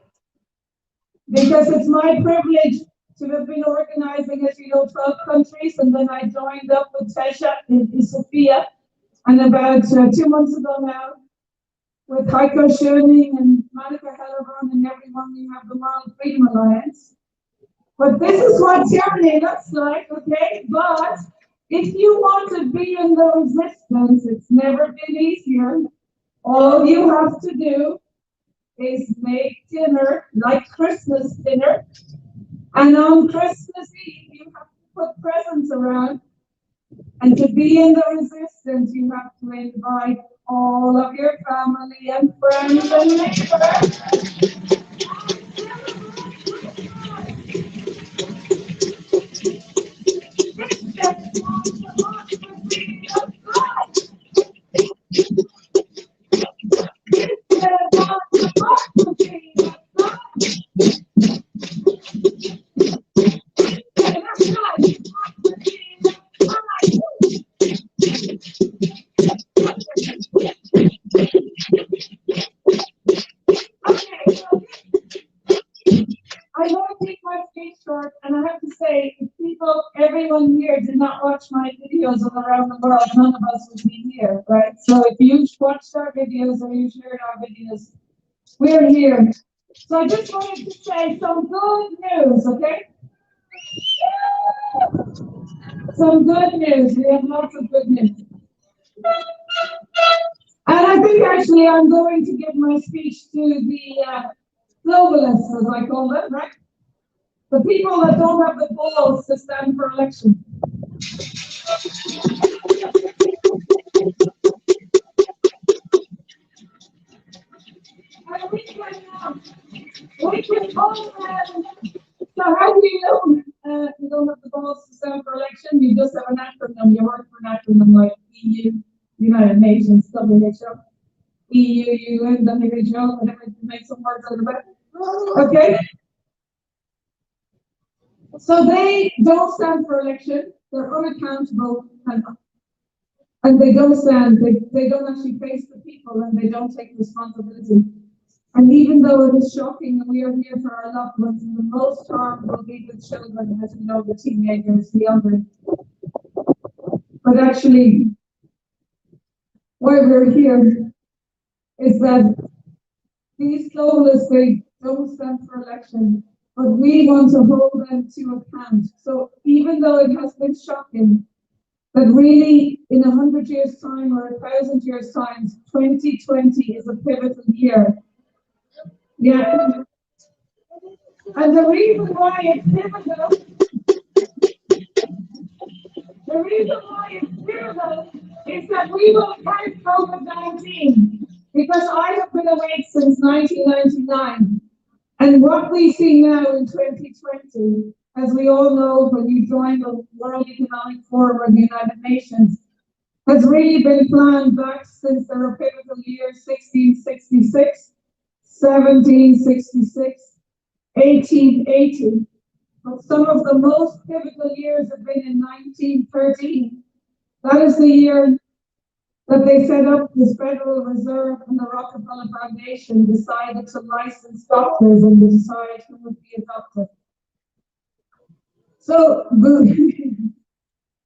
B: Because it's my privilege to have been organizing, as you know, 12 countries, and then I joined up with Tesha in Sofia, and about 2 months ago now, with Heiko Schöning and Monica Hellerbrunn and everyone, we have the World Freedom Alliance. But this is what tyranny looks like, okay? But if you want to be in the resistance, it's never been easier. All you have to do is make dinner, like Christmas dinner. And on Christmas Eve, you have to put presents around. And to be in the resistance, you have to invite all of your family and friends and neighbors. I want to take my speech short, and I have to say, if everyone here did not watch my videos all around the world, none of us would be here, right? So if you watched our videos or you shared our videos, we're here. So I just wanted to say some good news, okay? Some good news. We have lots of good news. And I think actually I'm going to give my speech to the globalists, as I call them, right? The people that don't have the balls to stand for election. And we can hold them. So how do you know you don't have the balls to stand for election? You just have an acronym. You work for an acronym like EU, United Nations, WHO, EU, UN, WHO, whatever, to make some words out of it. Okay? So they don't stand for election. They're unaccountable, and they don't stand. They don't actually face the people, and they don't take responsibility. And even though it is shocking, and we are here for our loved ones, and the most harm will be the children, as we know, the teenagers, the younger. But actually, why we're here is that these globalists, they don't stand for election, but we want to hold them to account. So even though it has been shocking, that really in 100 years' time or 1,000 years' time, 2020 is a pivotal year. Yeah. And the reason why it's pivotal, is that we will fight COVID-19. Because I have been awake since 1999. And what we see now in 2020, as we all know, when you join the World Economic Forum or the United Nations, has really been planned back since there were pivotal years 1666, 1766, 1880. But some of the most pivotal years have been in 1913. That is the year that they set up this Federal Reserve, and the Rockefeller Foundation decided to license doctors and to decide who would be a doctor. So,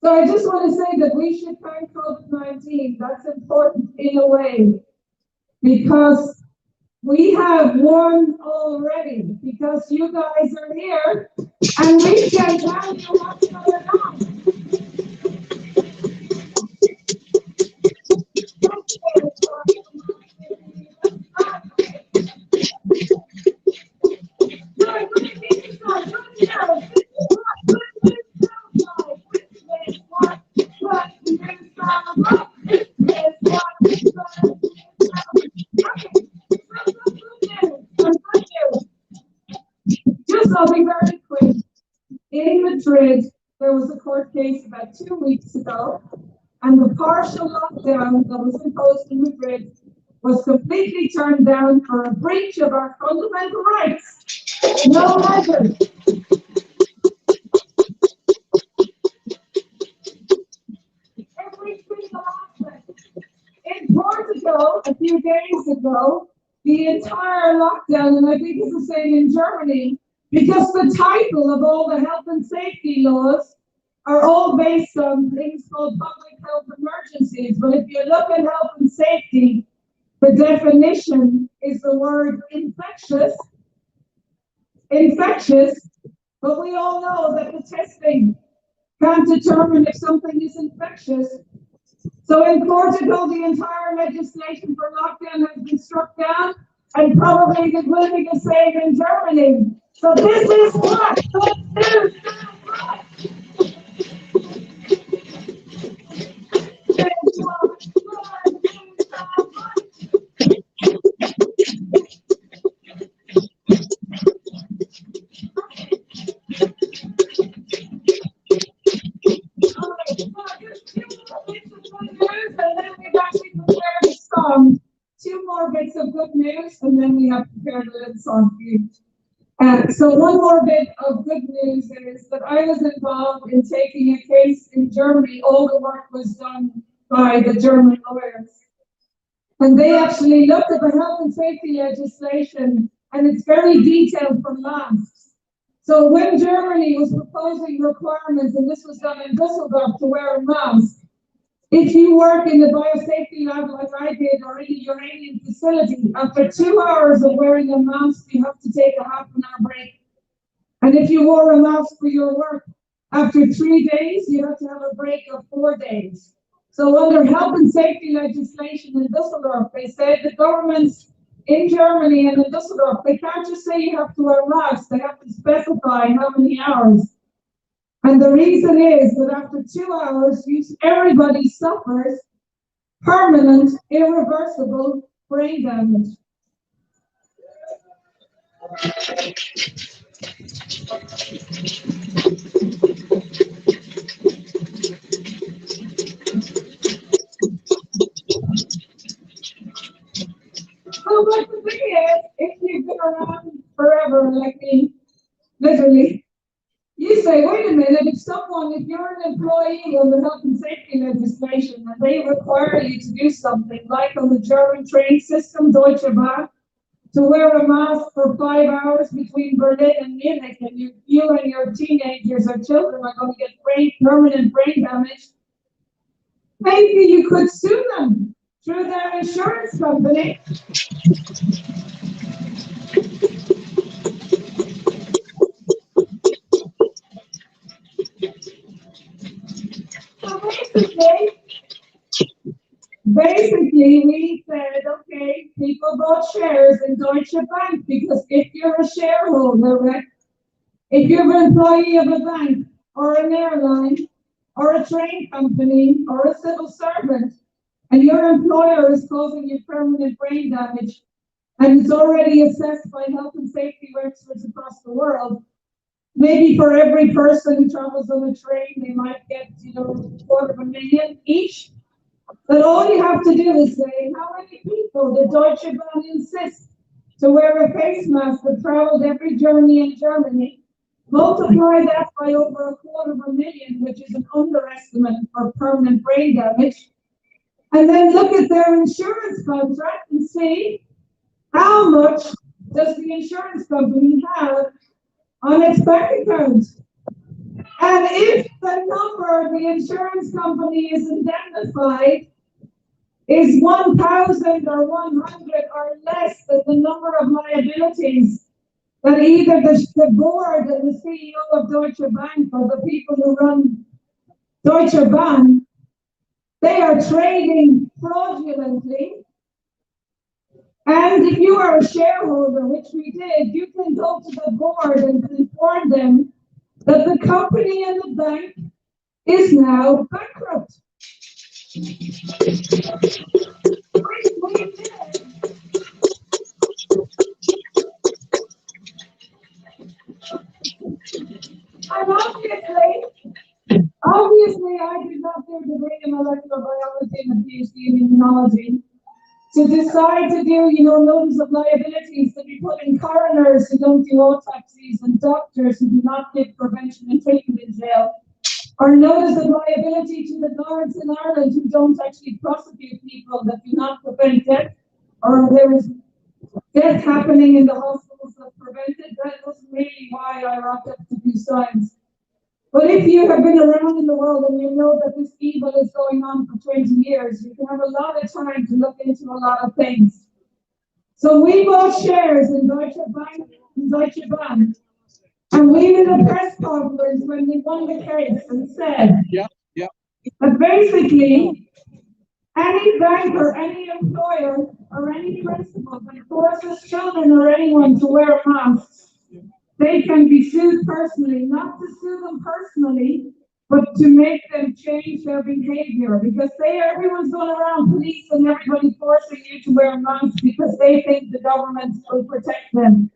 B: so I just want to say that we should thank COVID-19. That's important in a way, because we have won already, because you guys are here, and we can tell you what's going on. Just I'll be very quick. In Madrid, there was a court case about 2 weeks ago, and the partial lockdown that was imposed in Madrid was completely turned down for a breach of our fundamental rights. No measures.
C: a few days ago, the entire lockdown, and I think it's the same in Germany, because the title of all the health and safety laws are all based on things called public health emergencies. But if you look at health and safety, the definition is the word infectious, but we all know that the testing can't determine if something is infectious. So in Portugal, the entire legislation for lockdown has been struck down, and probably it will be the same in Germany. So this is what good two more bits of good news, and then we have prepared a little song for you. So one more bit of good news is that I was involved in taking a case in Germany. All the work was done by the German lawyers. And they actually looked at the health and safety legislation, and it's very detailed for masks. So when Germany was proposing requirements, and this was done in Düsseldorf, to wear a mask, if you work in the biosafety lab like I did, or in a uranium facility, after 2 hours of wearing a mask, you have to take a half-an-hour break. And if you wore a mask for your work, after 3 days, you have to have a break of 4 days. So under health and safety legislation in Düsseldorf, they said the governments in Germany and in Düsseldorf, they can't just say you have to wear masks, they have to specify how many hours. And the reason is that after 2 hours, everybody suffers permanent, irreversible brain damage. So what the thing is, if you've been around forever, like me, literally, you say, wait a minute, if you're an employee of the health and safety legislation and they require you to do something, like on the German train system, Deutsche Bahn, to wear a mask for 5 hours between Berlin and Munich, and you and your teenagers or children are going to get permanent brain damage, maybe you could sue them through their insurance company. So basically, we said, okay, people bought shares in Deutsche Bank, because if you're a shareholder, right, if you're an employee of a bank or an airline or a train company or a civil servant, and your employer is causing you permanent brain damage, and it's already assessed by health and safety experts across the world, maybe for every person who travels on a train, they might get, $250,000 each. But all you have to do is say, how many people did Deutsche Bahn insist to wear a face mask that traveled every journey in Germany? Multiply that by over 250,000, which is an underestimate for permanent brain damage. And then look at their insurance contract and see how much does the insurance company have on its bank account. And if the number the insurance company is indemnified is 1,000 or 100 or less than the number of liabilities that either the board and the CEO of Deutsche Bank or the people who run Deutsche Bahn, they are trading fraudulently. And if you are a shareholder, which we did, you can go to the board and inform them that the company and the bank is now bankrupt. And obviously, I did not do a degree in molecular biology and a PhD in immunology to decide to do, notice of liabilities to be put in coroners who don't do autopsies and doctors who do not give prevention and treatment in jail. or notice of liability to the guards in Ireland who don't actually prosecute people that do not prevent death, or there is death happening in the hospitals that prevent it. That was really why I rocked up to do science. But if you have been around in the world and you know that this evil is going on for 20 years, you can have a lot of time to look into a lot of things. So we bought shares in Deutsche Bank, and we did a press conference when we won the case and said that basically any banker, any employer, or any principal that forces children or anyone to wear masks, they can be sued personally, not to sue them personally, but to make them change their behavior, because everyone's going around police and everybody forcing you to wear masks because they think the government will protect them.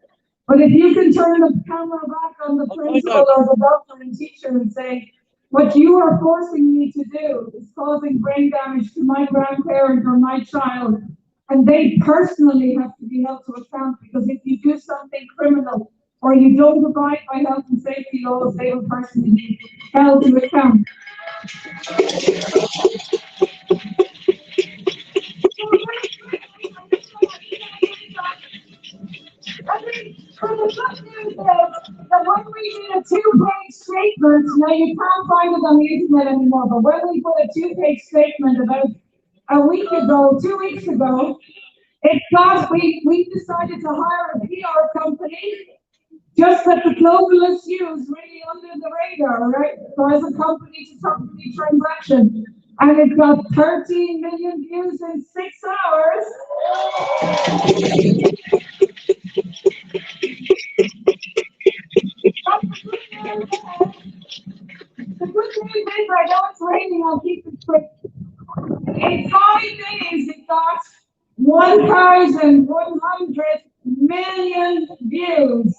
C: But if you can turn the camera back on the principal or the doctor and teacher and say, what you are forcing me to do is causing brain damage to my grandparent or my child, and they personally have to be held to account, because if you do something criminal or you don't abide by health and safety laws, they will personally be held to account. So the good news is that when we did a two-page statement, now you can't find it on the internet anymore, but when we put a two-page statement about a week ago, 2 weeks ago, we decided to hire a PR company, just that the globalists use, really under the radar, right? So as a company-to-company transaction. And it got 13 million views in 6 hours. The good news is, I know it's raining, I'll keep it quick. In 5 days, it got 1,100 million views.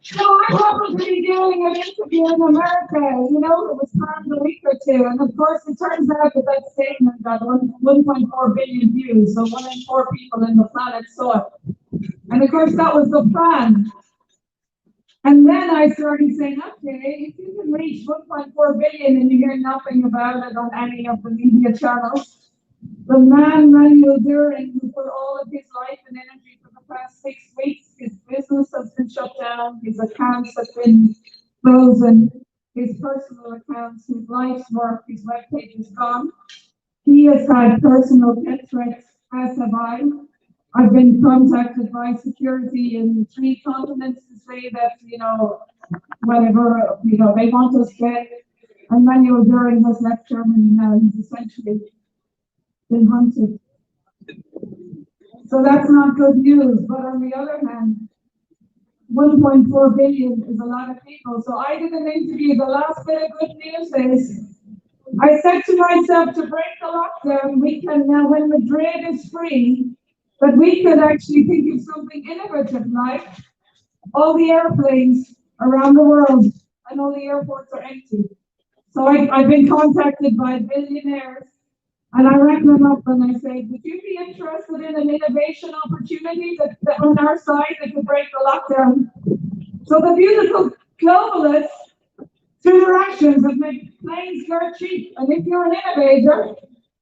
C: So I'm probably doing an interview in America, you know, it was planned a week or two, and of course it turns out that statement got 1.4 billion views, so 1 in 4 people in the planet saw it. And of course that was the plan. And then I started saying, okay, if you can reach 1.4 billion and you hear nothing about it on any of the media channels, the man Manuel During, who put all of his life and energy for the past 6 weeks, his business has been shut down, his accounts have been frozen, his personal accounts, his life's work, his webpage is gone. He has had personal death threats, as have I. I've been contacted by security in 3 continents to say that, you know, whatever, you know, they want us dead. And Manuel During has left Germany now. He's essentially been hunted. So that's not good news. But on the other hand, 1.4 billion is a lot of people. So I did an interview. The last bit of good news is, I said to myself, to break the lockdown, we can now, when Madrid is free, that we could actually think of something innovative, like all the airplanes around the world and all the airports are empty. So I've been contacted by billionaires, and I rang them up and I say, would you be interested in an innovation opportunity that on our side that could break the lockdown? So the beautiful globalists, through their actions, have made planes dirt cheap. And if you're an innovator,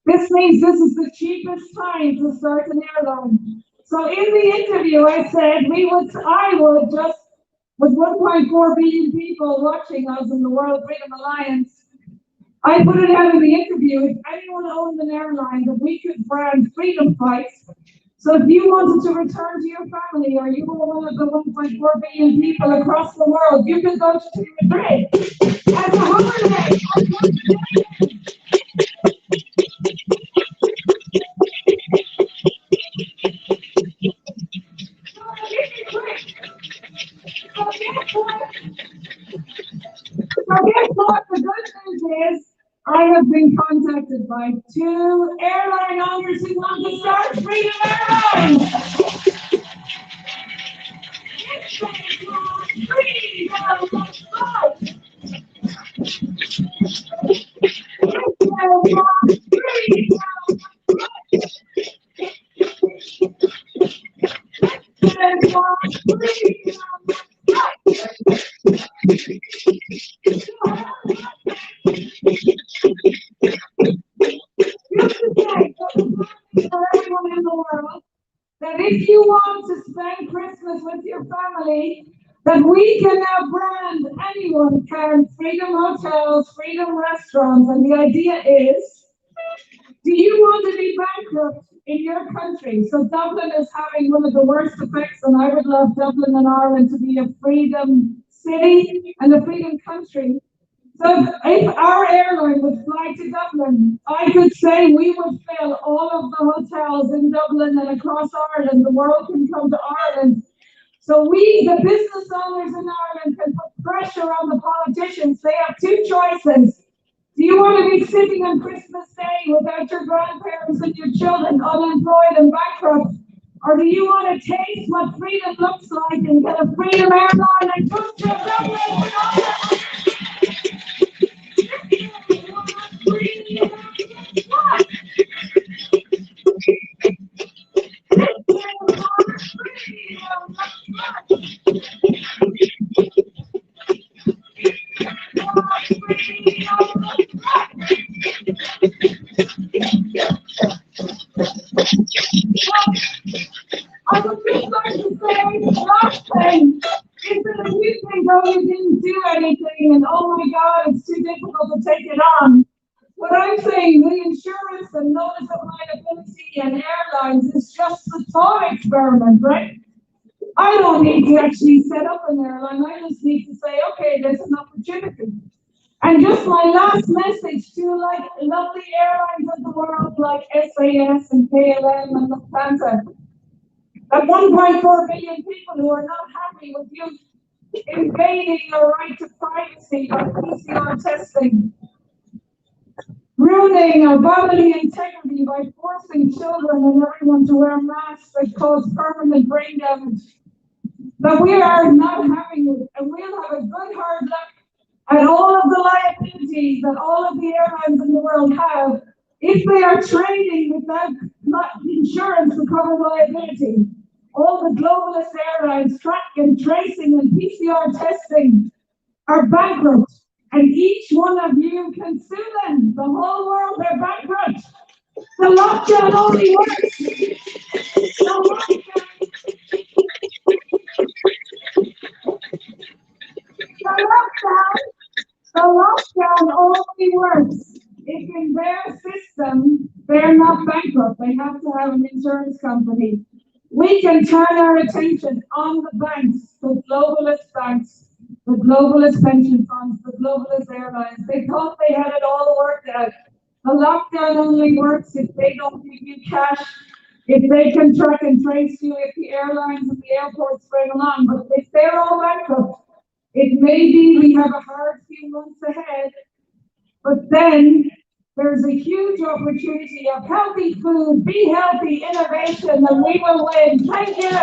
C: this means this is the cheapest time to start an airline. So in the interview, I said with 1.4 billion people watching us in the World Freedom Alliance, I put it out in the interview, if anyone owned an airline, that we could brand freedom fights. So if you wanted to return to your family, or you were one of the 1.4 billion people across the world, you can go to Madrid as a holiday. So guess
B: what the good news is, I have been contacted by 2 airline owners who want to start Freedom Airlines. For everyone in the world, that if you want to spend Christmas with your family, that we can now brand anyone can Freedom Hotels, Freedom Restaurants, and the idea is, do you want to be bankrupt in your country? So Dublin is having one of the worst effects, and I would love Dublin and Ireland to be a freedom city and a freedom country. So if our airline would fly to Dublin, I could say we would fill all of the hotels in Dublin and across Ireland. The world can come to Ireland. So we, the business owners in Ireland, can put pressure on the politicians. They have 2 choices. Do you want to be sitting on Christmas Day without your grandparents and your children unemployed and bankrupt? Or do you want to taste what freedom looks like and get a Freedom Airline and go to Dublin with all that? I would just like to say, last thing, instead of you think, oh, you didn't do anything, and oh my God, it's too difficult to take it on. What I'm saying, the insurance and notice of liability and airlines is just a thought experiment, right? I don't need to actually set up an airline. I just need to say, okay, there's an opportunity. And just my last message to like lovely airlines of the world like SAS and KLM and Lufthansa. That 1.4 billion people who are not happy with you invading your right to privacy by PCR testing, ruining our bodily integrity by forcing children and everyone to wear masks that cause permanent brain damage, that we are not having it, and we'll have a good hard look at all of the liabilities that all of the airlines in the world have if they are trading without insurance to cover liability. All the globalist airlines, track and tracing and PCR testing are bankrupt, and each one of you can sue them. The whole world are bankrupt. The lockdown only works. The lockdown only works if in their system they're not bankrupt. They have to have an insurance company. We can turn our attention on the banks, the globalist banks, the globalist pension funds, the globalist airlines. They thought they had it all worked out. The lockdown only works if they don't give you cash, if they can track and trace you, if the airlines and the airports bring along. But if they're all bankrupt, it may be we have a hard few months ahead, but then there's a huge opportunity of healthy food, be healthy, innovation, and we will win. Thank you.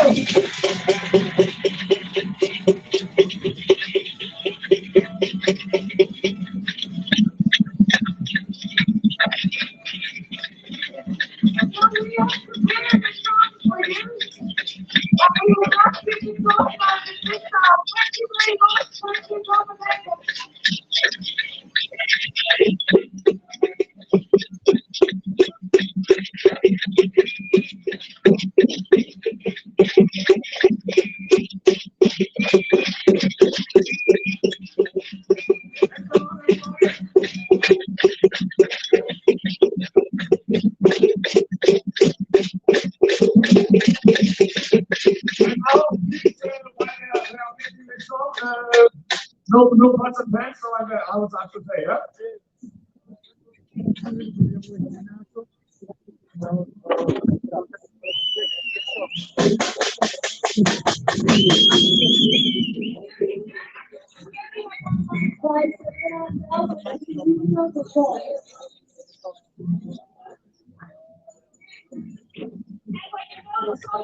A: No pots and pans, so I was have to say, yeah?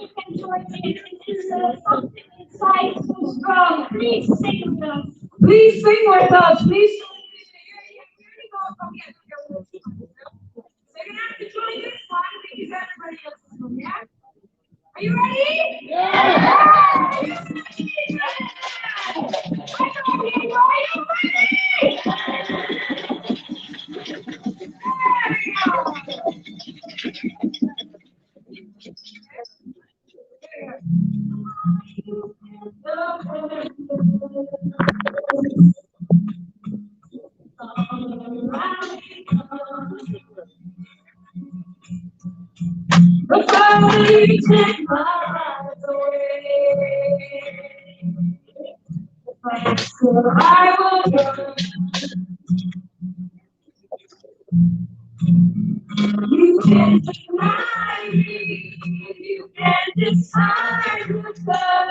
C: you can join me. It's something inside so strong. Please sing with us. Please sing with us. Please. So you're gonna have to join this one because everybody else is doing, yeah? Are you ready? Yeah! Nobody take my eyes away. So I will go. You can deny me. You can decide to turn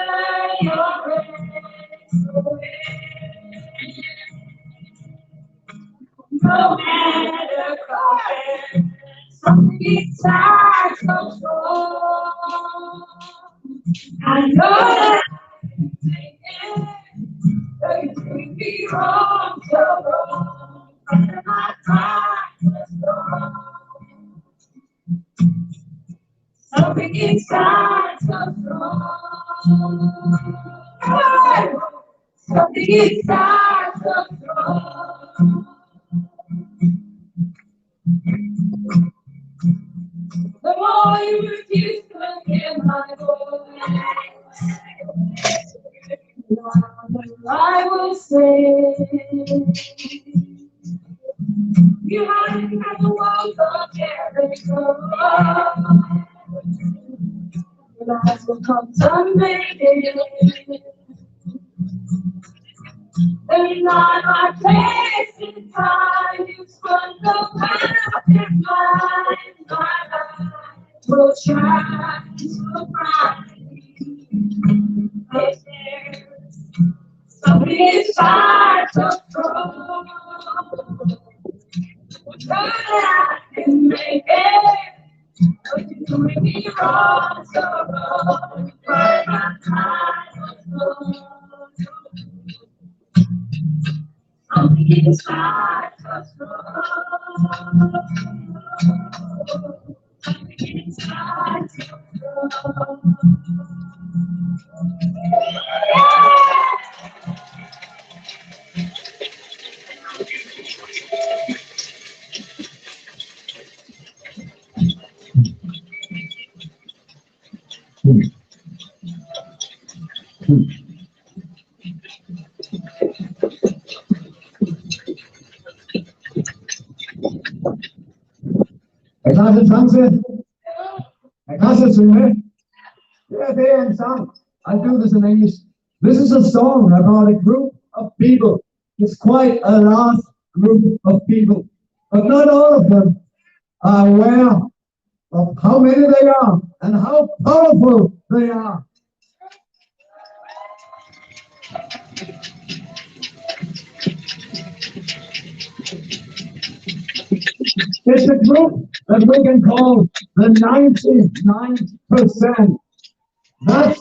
C: your grace away. No matter what, something inside so strong. I know that I can take it, but you treat me wrong, so wrong. Under my time was wrong. Something inside so strong. Something inside so strong. The more you refuse to hear my voice, I will say, you haven't had the walls of Jericho. Your lies will come someday. There's not my place in time. You spun the past in mind. My life will try to find me. Something inside so strong. God, I can make it. But you're doing me wrong, so wrong. But my time was wrong. Something inside so strong. Something inside so strong.
A: I can't sing. I can't sing. Yeah, they and song. I do this in English. This is a song about a group of people. It's quite a large group of people, but not all of them are aware of how many they are and how powerful they are. It's a group that we can call the 99%. That's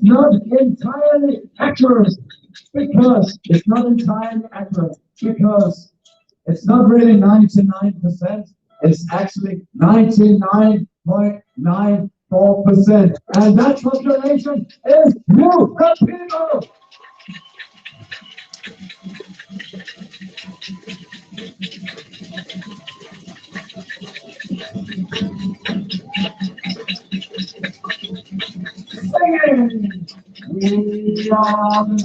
A: not entirely accurate because it's not entirely accurate because it's not really 99%. It's actually 99.94%. And that population is you, the people. Singing, we are the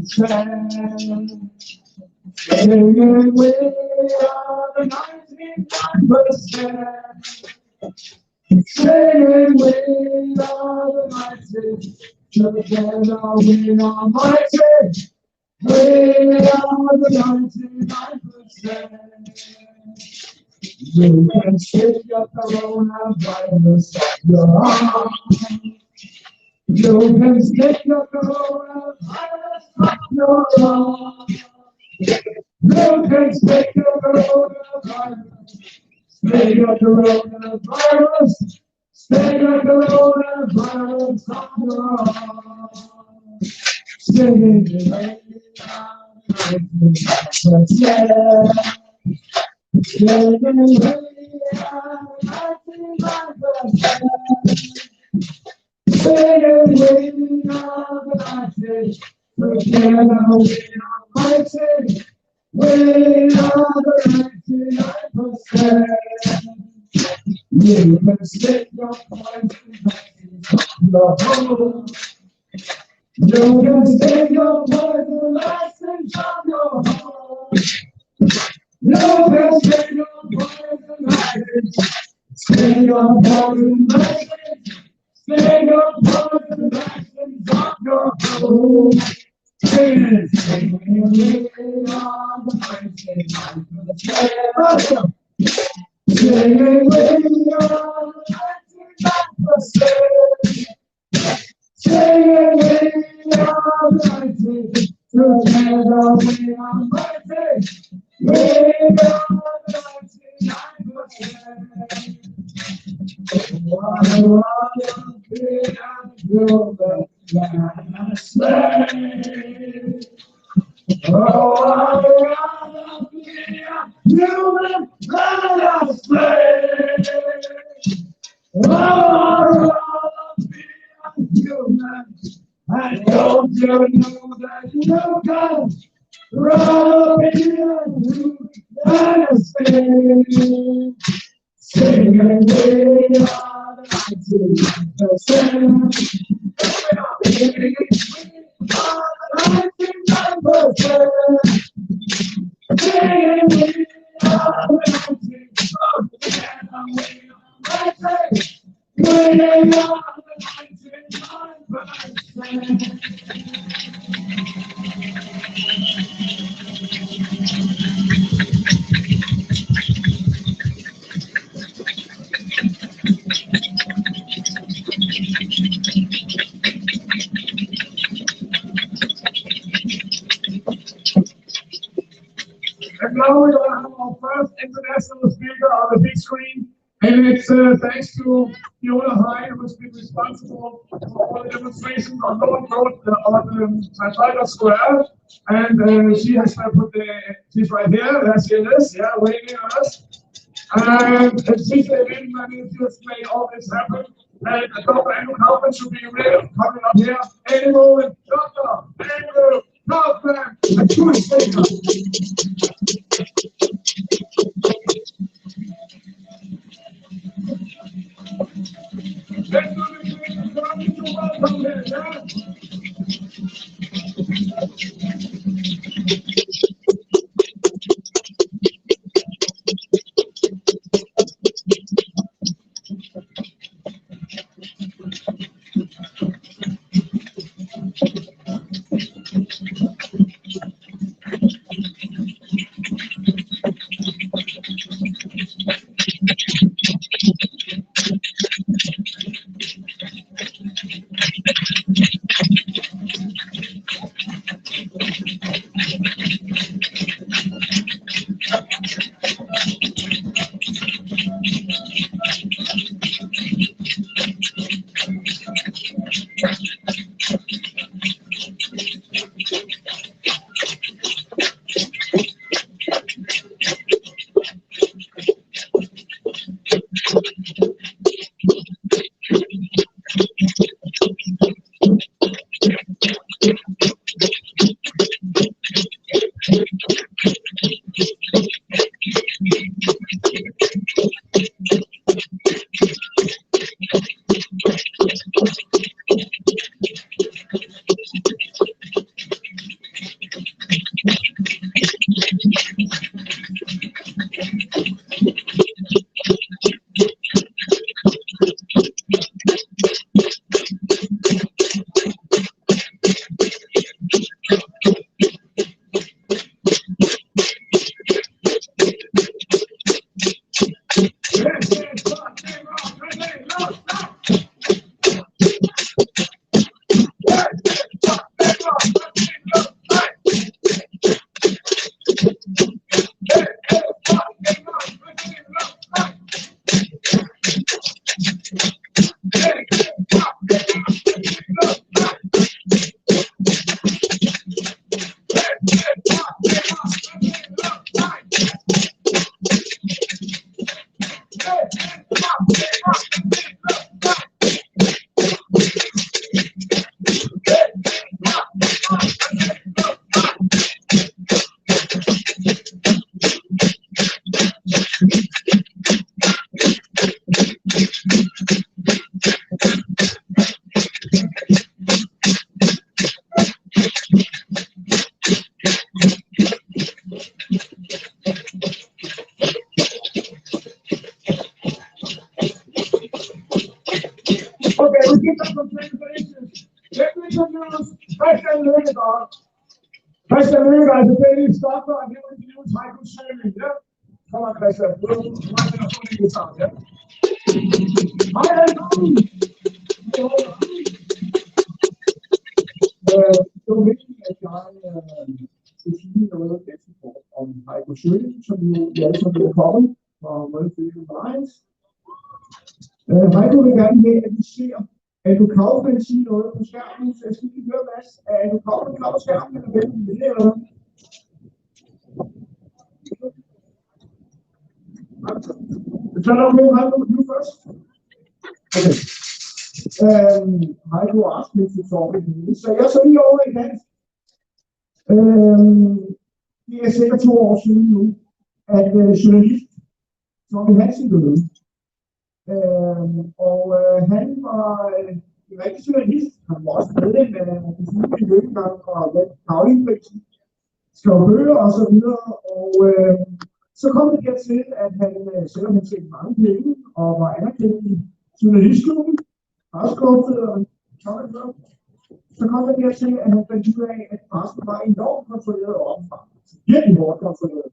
A: 99%. Singing, we are the 99%. Singing, we are the mighty. Together we are mighty. We are the 99%. You can shake your coronavirus off your arm. You can stick your coronavirus up your lungs. You can stick your coronavirus. Stick your coronavirus. Stick your coronavirus up your lungs. Singing the you can stick your point in the hole. You can stick your poison license on your home. You can stick your poison license. Stick your poison license. Stick your poison license on your home. Sing on the license. Singing with your license. Singing with your license. Together we are mighty. We are I don't you know that you can run in the singing we are the same. And now we're going to have our first international speaker on the big screen. And it's thanks to Fiona Hyde, who's been responsible for all the demonstrations on North Road on Trafalgar Square. And she has put she's right here, there she is, yeah, waving at us. And she's the event manager to explain all this happen. And Dr. Andrew Kaufman should be ready, coming up here. Any moment, Dr. Andrew Kaufman, a true speaker. introduce Christian Løkkegaard. Christian Løkkegaard is a Danish doctor and he will introduce hypothermia. Yeah? Come on, Christian. We'll put this out, yeah? Hej, det var vigtigt, at jeg skulle sige noget ganske kort om hypothermia, som vi alle sammen er kommet fra Mødefødte Minds. Heiko vil gerne have, at vi ser, at du kan sige noget på skærmen, så jeg skal lige høre, Mads, at du kan på skærmen, eller hvem vil det, eller hvad? Så er der med Heiko nu først. Okay. Heiko asked me to talk with you. Så jeg så lige over i dag. Det er cirka 2 år siden nu, at journalist Tommy Hansen døde. Han var en rigtig journalist. Han var også medlem af en Løkkegaard fra Copenhagen, skrev bøger og så videre. Så kom det dertil, at han, selvom han tjente mange penge og var anerkendt i journalistklubben, så kom det dertil, at han fandt ud af, at pressen var enormt kontrolleret og omfang. Virkelig hårdt kontrolleret.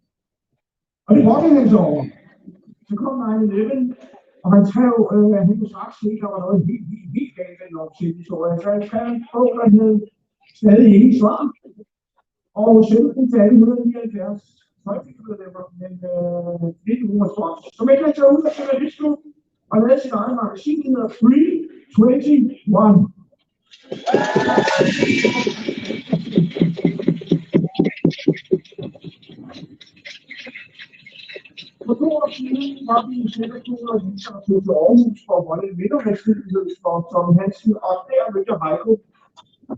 A: Og det brokkede han så over. Så kom 9/11, og han skrev, at han kunne straks se, at der var noget helt galt med den opsætningshistorie. Så han skrev en bog, der hed Stadig ingen svar. Og selv til 1879 folketingsmedlemmer, men lidt urestrømt. Så meldte han sig ud af journalistklubben og lavede sit eget magasin, der hedder 321. For 2 år siden var vi i cirka 200 aviser, der tog til Aarhus for at holde en midtervægtshyldhed for Tommy Hansen, og der mødte Heiko.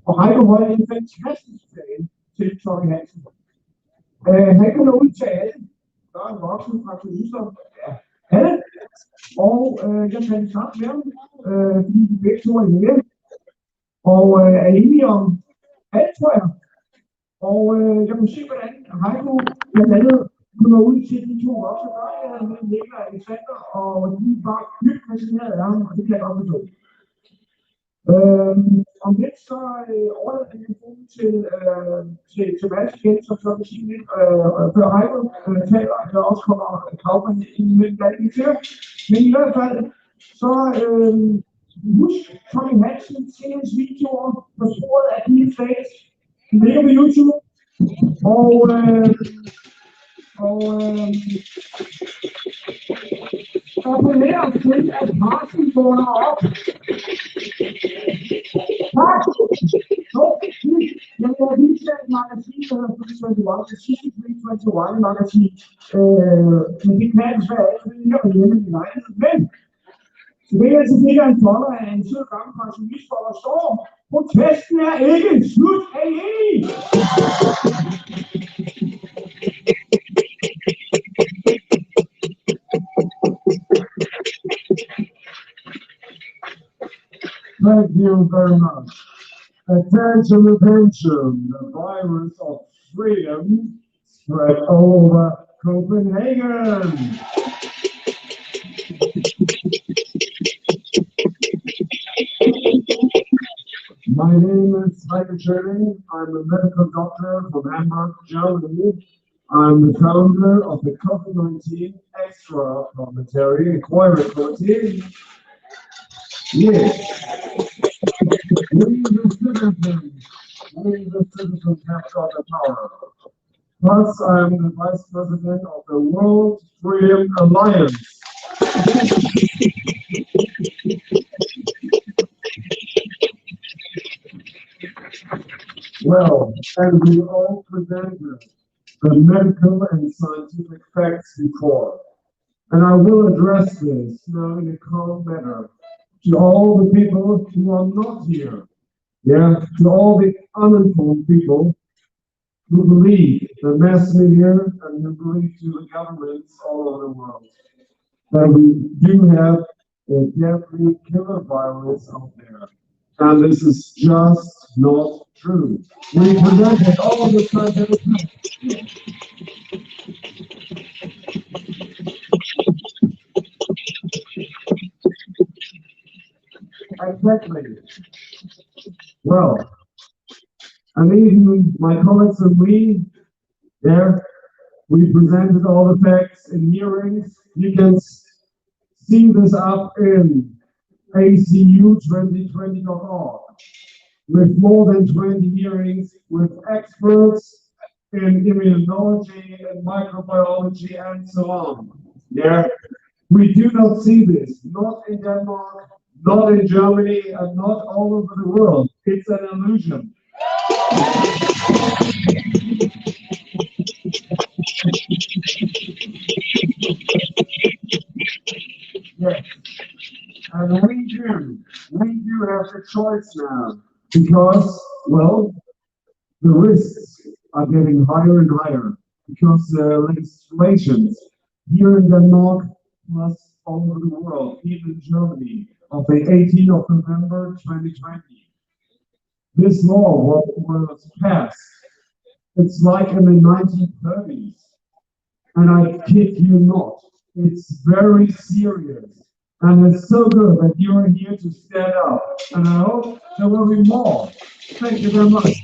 A: Og Heiko holdt en fantastisk tale til Tommy Hansen. Han kunne nå ud til alle, der er en voksen pensionister, alle. Og jeg talte snart med ham, fordi de begge to er læger, og er enige om alt, tror jeg. Og jeg kunne se, hvordan Heiko blandt andet kunne nå ud til de 2 voksne børn, Mikkel og Alexander, og de var dybt fascinerede af ham, og det kan jeg godt forstå. Om lidt så overlader jeg mikrofonen til Mads igen, som så vil sige lidt, før Heiko taler, der også kommer Copenhagen ind med blandt til. Men i hvert fald, så husk Tommy Hansen til hans videoer på sporet af dine fans. De ligger på YouTube. Appellerer til, at Martin vågner op. Tak! Jeg vil vise et magasin, der hedder 321, det sidste 321 magasin. Men det kan desværre ikke, fordi jeg er hjemme i lejligheden. Men så vil jeg altså ikke en toller af en sød gammel pensionist, hvor der står, protesten er ikke slut, er I enige? Thank you very much. Attention, attention. The virus of freedom spread over Copenhagen. My name is Heiko Schöning. I'm a medical doctor from Hamburg, Germany. I'm the founder of the COVID-19 Extra Parliamentary Inquiry Committee. Yes. We the citizens have got the power. Plus, I'm the vice president of the World Freedom Alliance. Well, and we all presented the medical and scientific facts before. And I will address this now in a calm manner to all the people who are not here. Yeah, to all the uninformed people who believe the mass media and who believe to the governments all over the world that we do have a deadly killer virus out there. And this is just not true. We presented all the scientific exactly. Well, And even my colleagues and we, there, we presented all the facts in hearings. You can see this up in acu2020.org with more than 20 hearings with experts in immunology and microbiology and so on. Yeah, we do not see this, not in Denmark, not in Germany, and not all over the world. It's an illusion. Yes, and we do have the choice now because, well, the risks are getting higher and higher because the legislations here in Denmark, plus all over the world, even in Germany, of the 18th of November 2020. This law was passed. It's like in the 1930s. And I kid you not, it's very serious. And it's so good that you're here to stand up. And I hope there will be more. Thank you very much.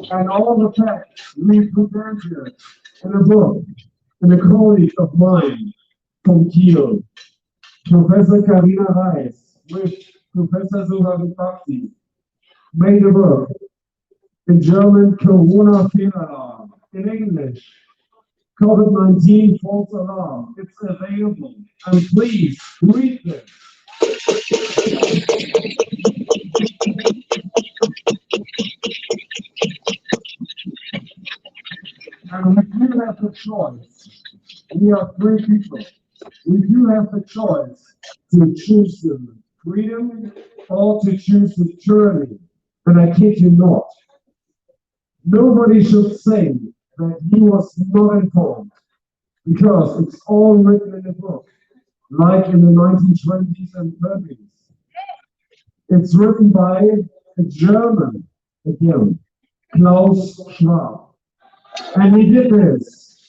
A: And all the facts we present here in a book, and a colleague of mine from Kiel, Professor Karina Reis, with Professor Suhari Bakti, made a book in German, Corona Fehlalarm, in English, COVID-19 false alarm. It's available, and please read this. And we do have the choice. We are free people. We do have the choice to choose the freedom or to choose the tyranny. And I kid you not. Nobody should say that he was not informed, because it's all written in the book, like in the 1920s and 30s. It's written by a German, again, Klaus Schwab. And he did this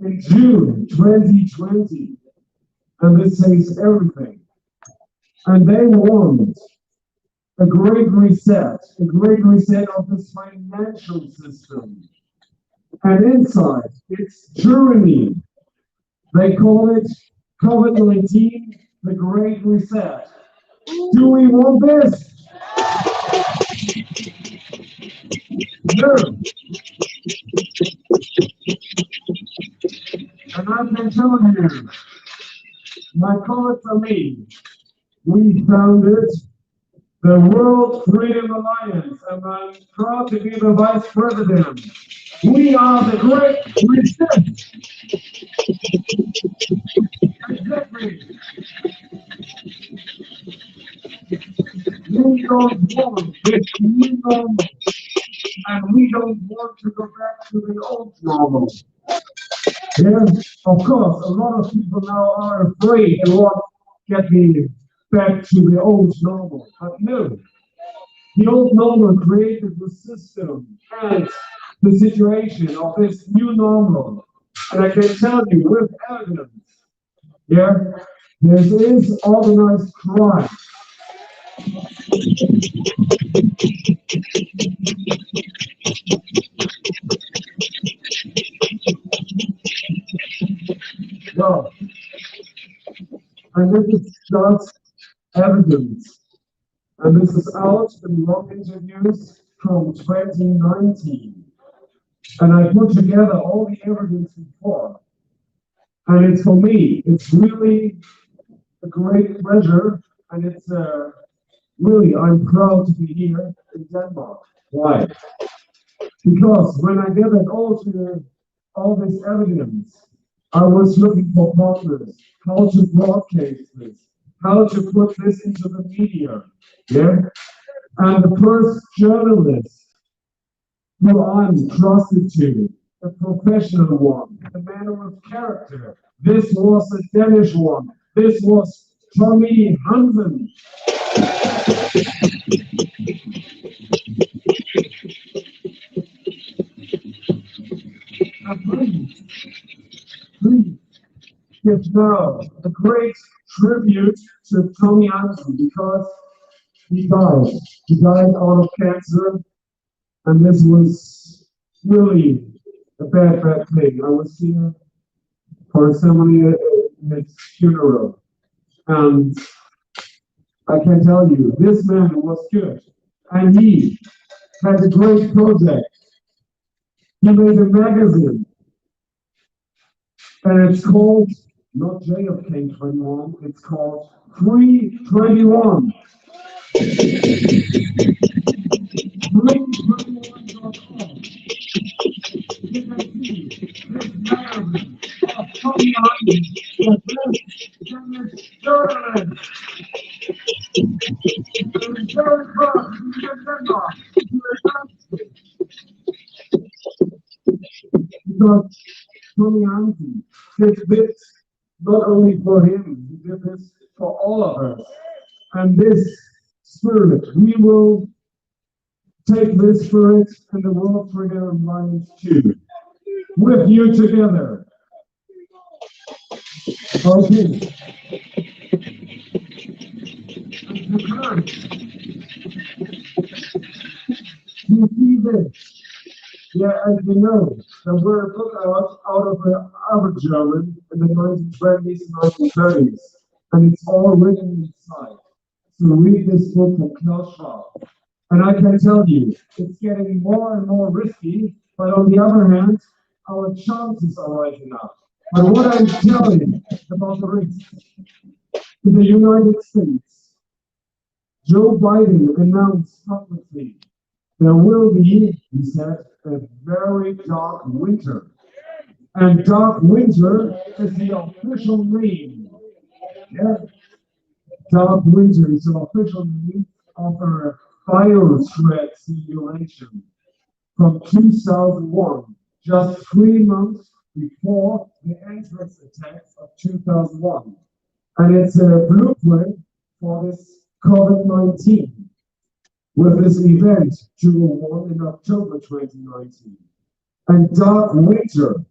A: in June 2020. And this says everything. And they want a great reset of this financial system. And inside, it's tyranny. They call it COVID-19, the Great Reset. Do we want this? No. And I can tell you, my colleagues and me, we founded the World Freedom Alliance, and I'm proud to be the vice president. We are the Great Reset. Exactly. We don't want this new normal, and we don't want to go back to the old normal. Yeah, of course, a lot of people now are afraid and want to get me back to the old normal. But no, the old normal created the system and the situation of this new normal. And I can tell you with evidence, yeah, there is organized crime. Well, and this is just evidence. And this is out in long interviews from 2019. And I put together all the evidence before. And it's for me, it's really a great pleasure. And it's really, I'm proud to be here in Denmark. Why? Because when I gathered all this evidence, I was looking for partners, how to broadcast this, how to put this into the media. Yeah? And the first journalist who I'm trusted to, a professional one, a man with character, this was a Danish one. This was Tommy Hansen. And please, give now a great tribute to Tony Anderson because he died. He died out of cancer, and this was really a bad thing. I was here for a ceremony at his funeral, and I can tell you, this man was good, and he had a great project. He made a magazine, and it's called not JFK 21, it's called Free 21. Free21.com. You can see this magazine of Tony Anderson, the best Jewish journalist. And very proud to be a member of the country. Because Tony Anderson did this not only for him, he did this for all of us. And this spirit, we will take this spirit and the World Trigger Alliance too, with you together. Okay. You see this? Yeah, as you know, there were a book out of the other German in the 1920s and 1930s, and it's all written inside. So read this book from Klaus Schwab. And I can tell you, it's getting more and more risky, but on the other hand, our chances are rising up. But what I'm telling about the risks, in the United States, Joe Biden announced publicly there will be, he said, a very dark winter. And dark winter is the official name. Yeah. Dark winter is the official name of a biothreat simulation from 2001, just 3 months before the anthrax attacks of 2001. And it's a blueprint for this COVID-19. With this event, 201 in October 2019. And dark winter,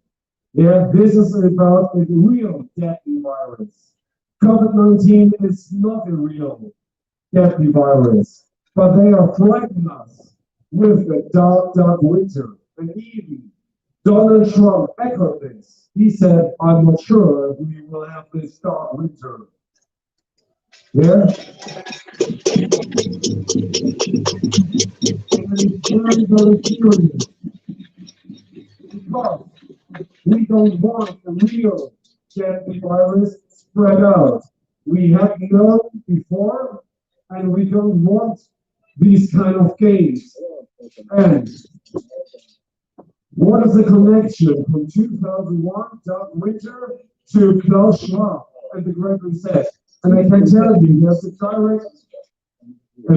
A: yeah, this is about a real deadly virus. COVID-19 is not a real deadly virus, but they are frightening us with the dark winter. And even Donald Trump echoed this. He said, I'm not sure if we will have this dark winter. Yeah? And it's very, very serious. Because we don't want the real deadly virus spread out. We have known before, and we don't want these kind of games. And what is the connection from 2001, dark winter, to Klaus Schwab and the Great Reset? And I can tell you, there's a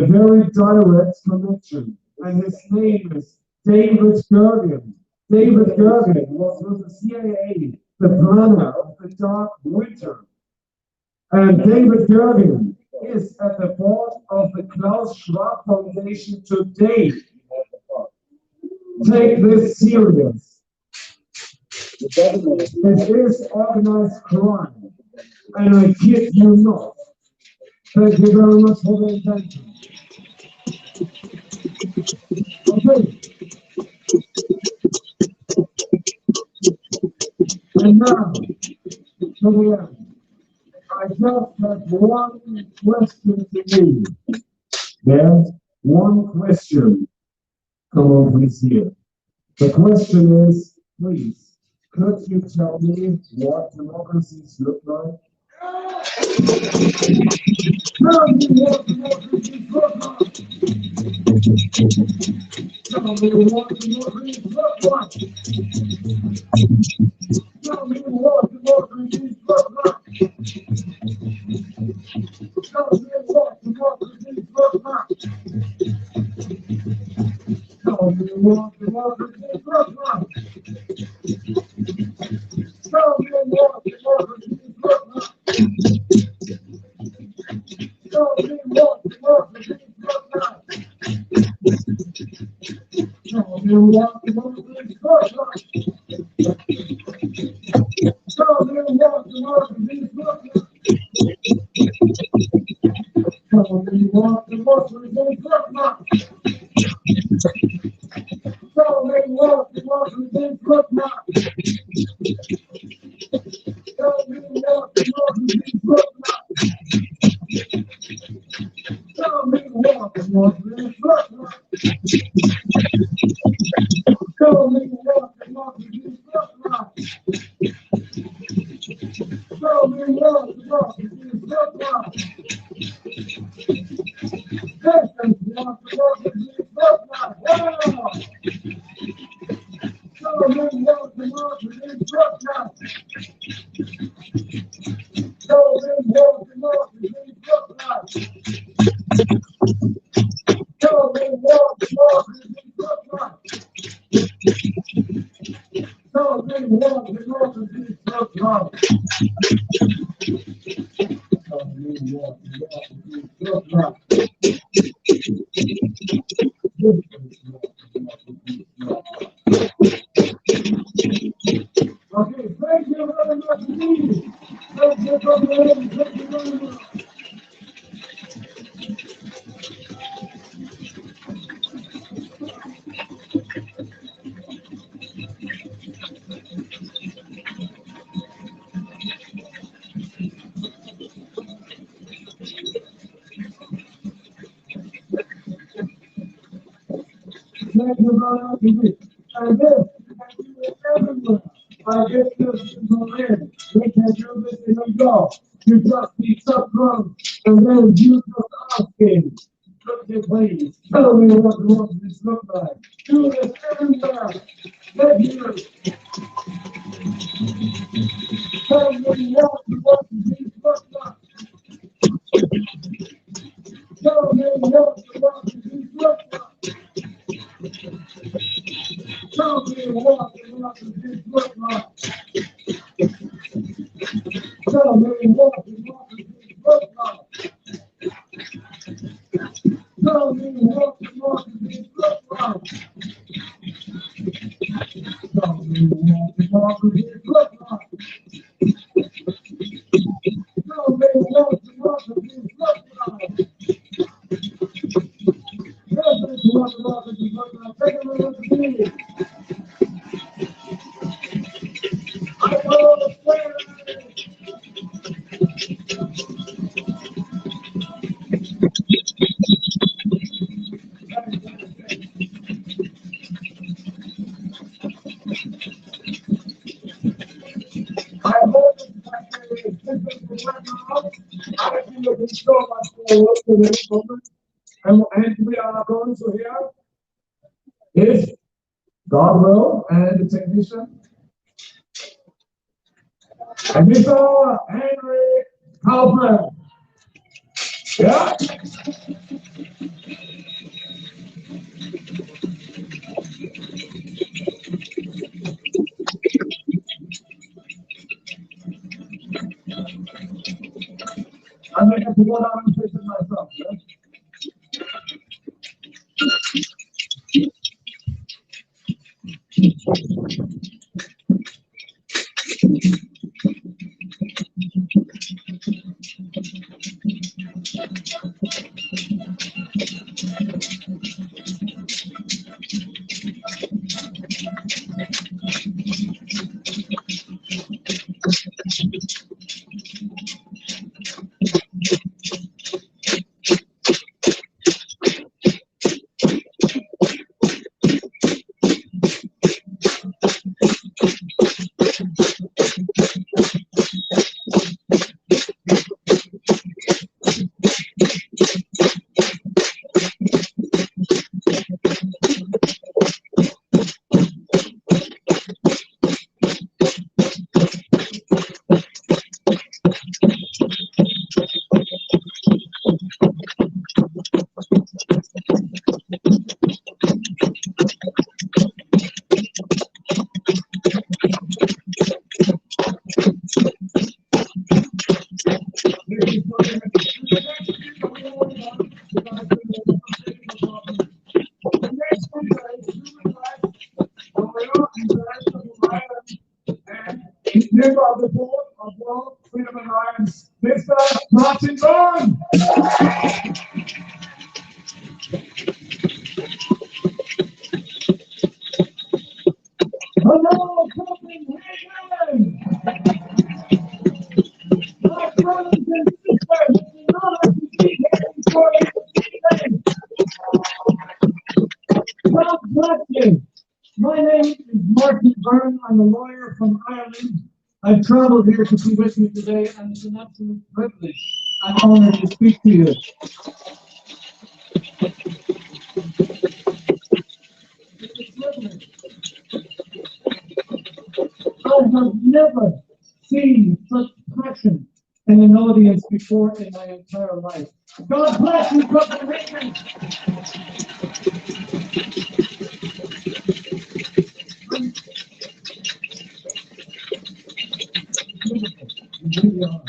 A: very direct connection. And his name is David Gergen. David Gergen was with the CIA, the planner of the dark winter. And David Gergen is at the board of the Klaus Schwab Foundation today. Take this serious. It is organized crime. And I kid you not. Thank you very much for the attention. Okay. And now, to the end. I just have one question to you. Yeah? One question. Come on, please, here. The question is, please, could you tell me what democracies look like? Tell me what democracies look like. Tell me what democracies look like. Tell me what democracies look like. Tell me what democracies look like. Tell me what democracies look like. Tell me what democracies look like. Tell me what democracies look like. Tell me what democracies look like. Tell me what democracies walk with his foot now. So they walk with his foot now. So they walk with his foot now. So they walk with his foot now. So they walk with his foot now. So they walk with his foot now. Okay, thank you very much indeed. Thank you very much. Thank you very much indeed. And this, thank you everyone. I guess this is the end. We can do this in a go. You just be so drunk, and then you just asking. Look at please. Tell me what this look like. Do this everywhere. Let you. Tell me what this look like. Tell me what this look like. Tell me what this look like. Tell me what this look like. Tell me what this look like. Tell me what this look like. Tell me what this look like. This is what this look like. Take a look at me. I know the plan. I hope this is right now. I think looking so much forward to this moment. And we are going to hear, if God will, and the technician, and Mr. Henry Kaufman. Yeah? I'm going to go down and fix it myself. Yeah? Member of the board of World Freedom Alliance, Mr. Martin Bond. brothers and sisters, it's an honor to be here before you today. God bless you. My name is Martin Byrne. I'm a lawyer from Ireland. I've traveled here to be with you today, and it's an absolute privilege and honor to speak to you. I have never seen such passion in an audience before in my entire life. God bless you, Copenhagen. You really are.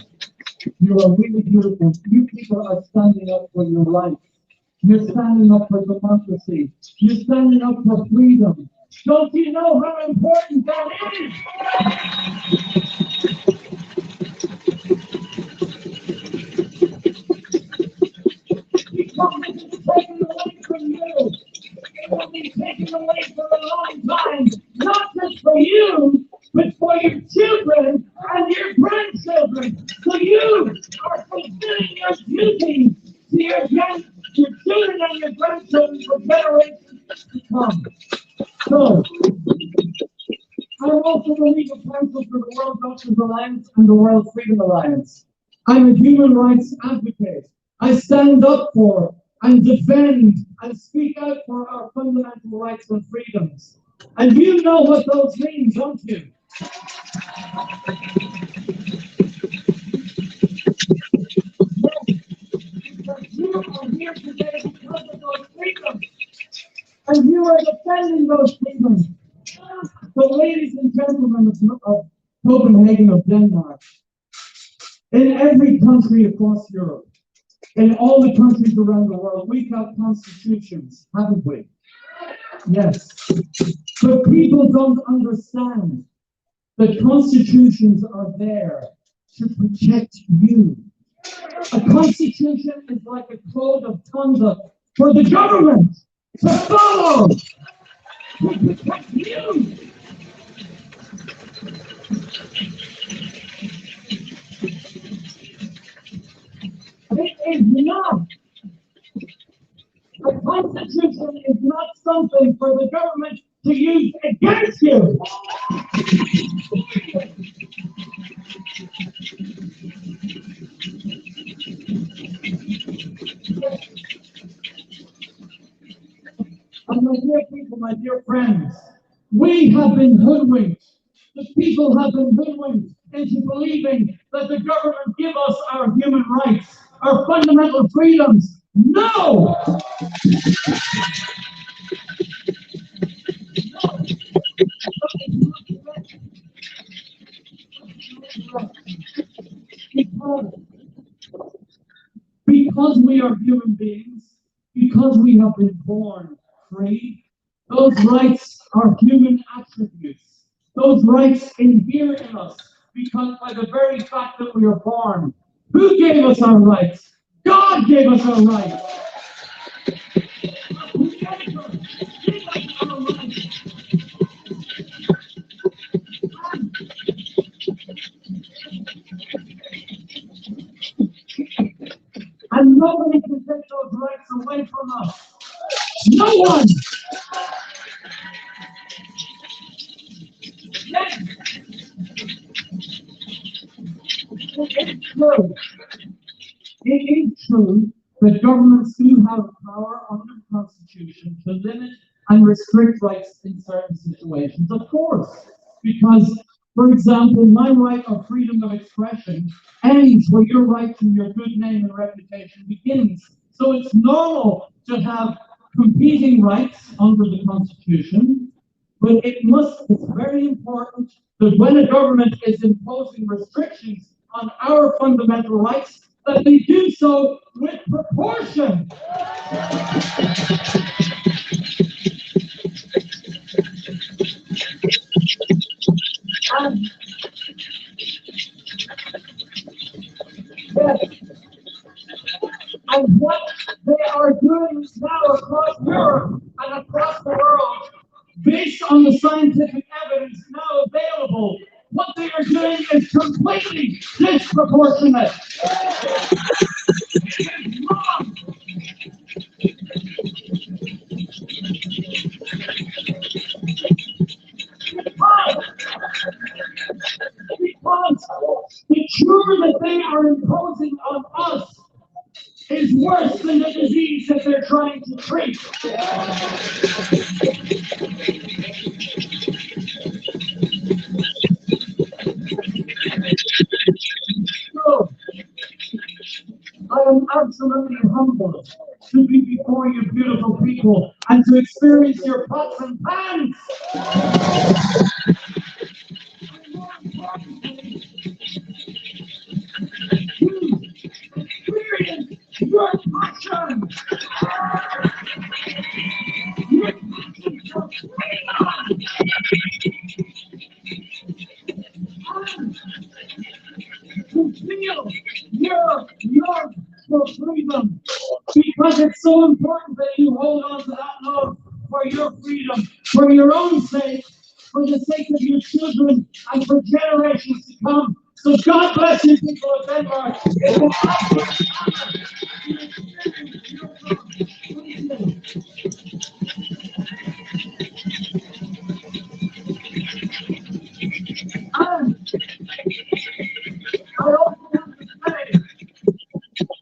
A: You are really beautiful. You people are standing up for your rights. You're standing up for democracy. You're standing up for freedom. Don't you know how important that is? Because it's taken away from you. It will be taken away for a long time. Not just for you, but for your children and your grandchildren. So you are fulfilling your duty to your children and your grandchildren for generations to come. So, I'm also the legal counsel for the World Justice Alliance and the World Freedom Alliance. I'm a human rights advocate. I stand up for and defend and speak out for our fundamental rights and freedoms. And you know what those mean, don't you? You are here today because of those freedoms. And you are defending those freedoms. So, ladies and gentlemen of Copenhagen, of Denmark, in every country across Europe, in all the countries around the world, we've got constitutions, haven't we? Yes. But people don't understand that constitutions are there to protect you. A constitution is like a code of conduct for the government to follow, to protect you. It is not. A constitution is not something for the government to use against you. And my dear people, my dear friends, we have been hoodwinked. The people have been hoodwinked into believing that the government give us our human rights, our fundamental freedoms. No! Because we are human beings, because we have been born free, those rights are human attributes. Those rights inhere in us because by the very fact that we are born. Who gave us our rights? God gave us our rights. And nobody can take those rights away from us. No one. Yes. It is true. It is true that governments do have power under the Constitution to limit and restrict rights in certain situations, of course, because, for example, my right of freedom of expression ends where your right to your good name and reputation begins. So it's normal to have competing rights under the Constitution, but it's very important that when a government is imposing restrictions on our fundamental rights, that they do so with proportion. And, yes, and what they are doing now across Europe and across the world, based on the scientific evidence now available, what they are doing is is completely disproportionate. It is wrong. Because the cure that they are imposing on us is worse than the disease that they're trying to treat. So, I am absolutely humbled to be before you beautiful people and to experience your pots and pans. Experience your passion. Your passion for freedom. To feel your love for freedom. Because it's so important that you hold on to that love for your freedom, for your own sake, for the sake of your children, and for generations to come. So God bless you, people of Denmark. It's an absolute honor to experience your love. And I also want to say,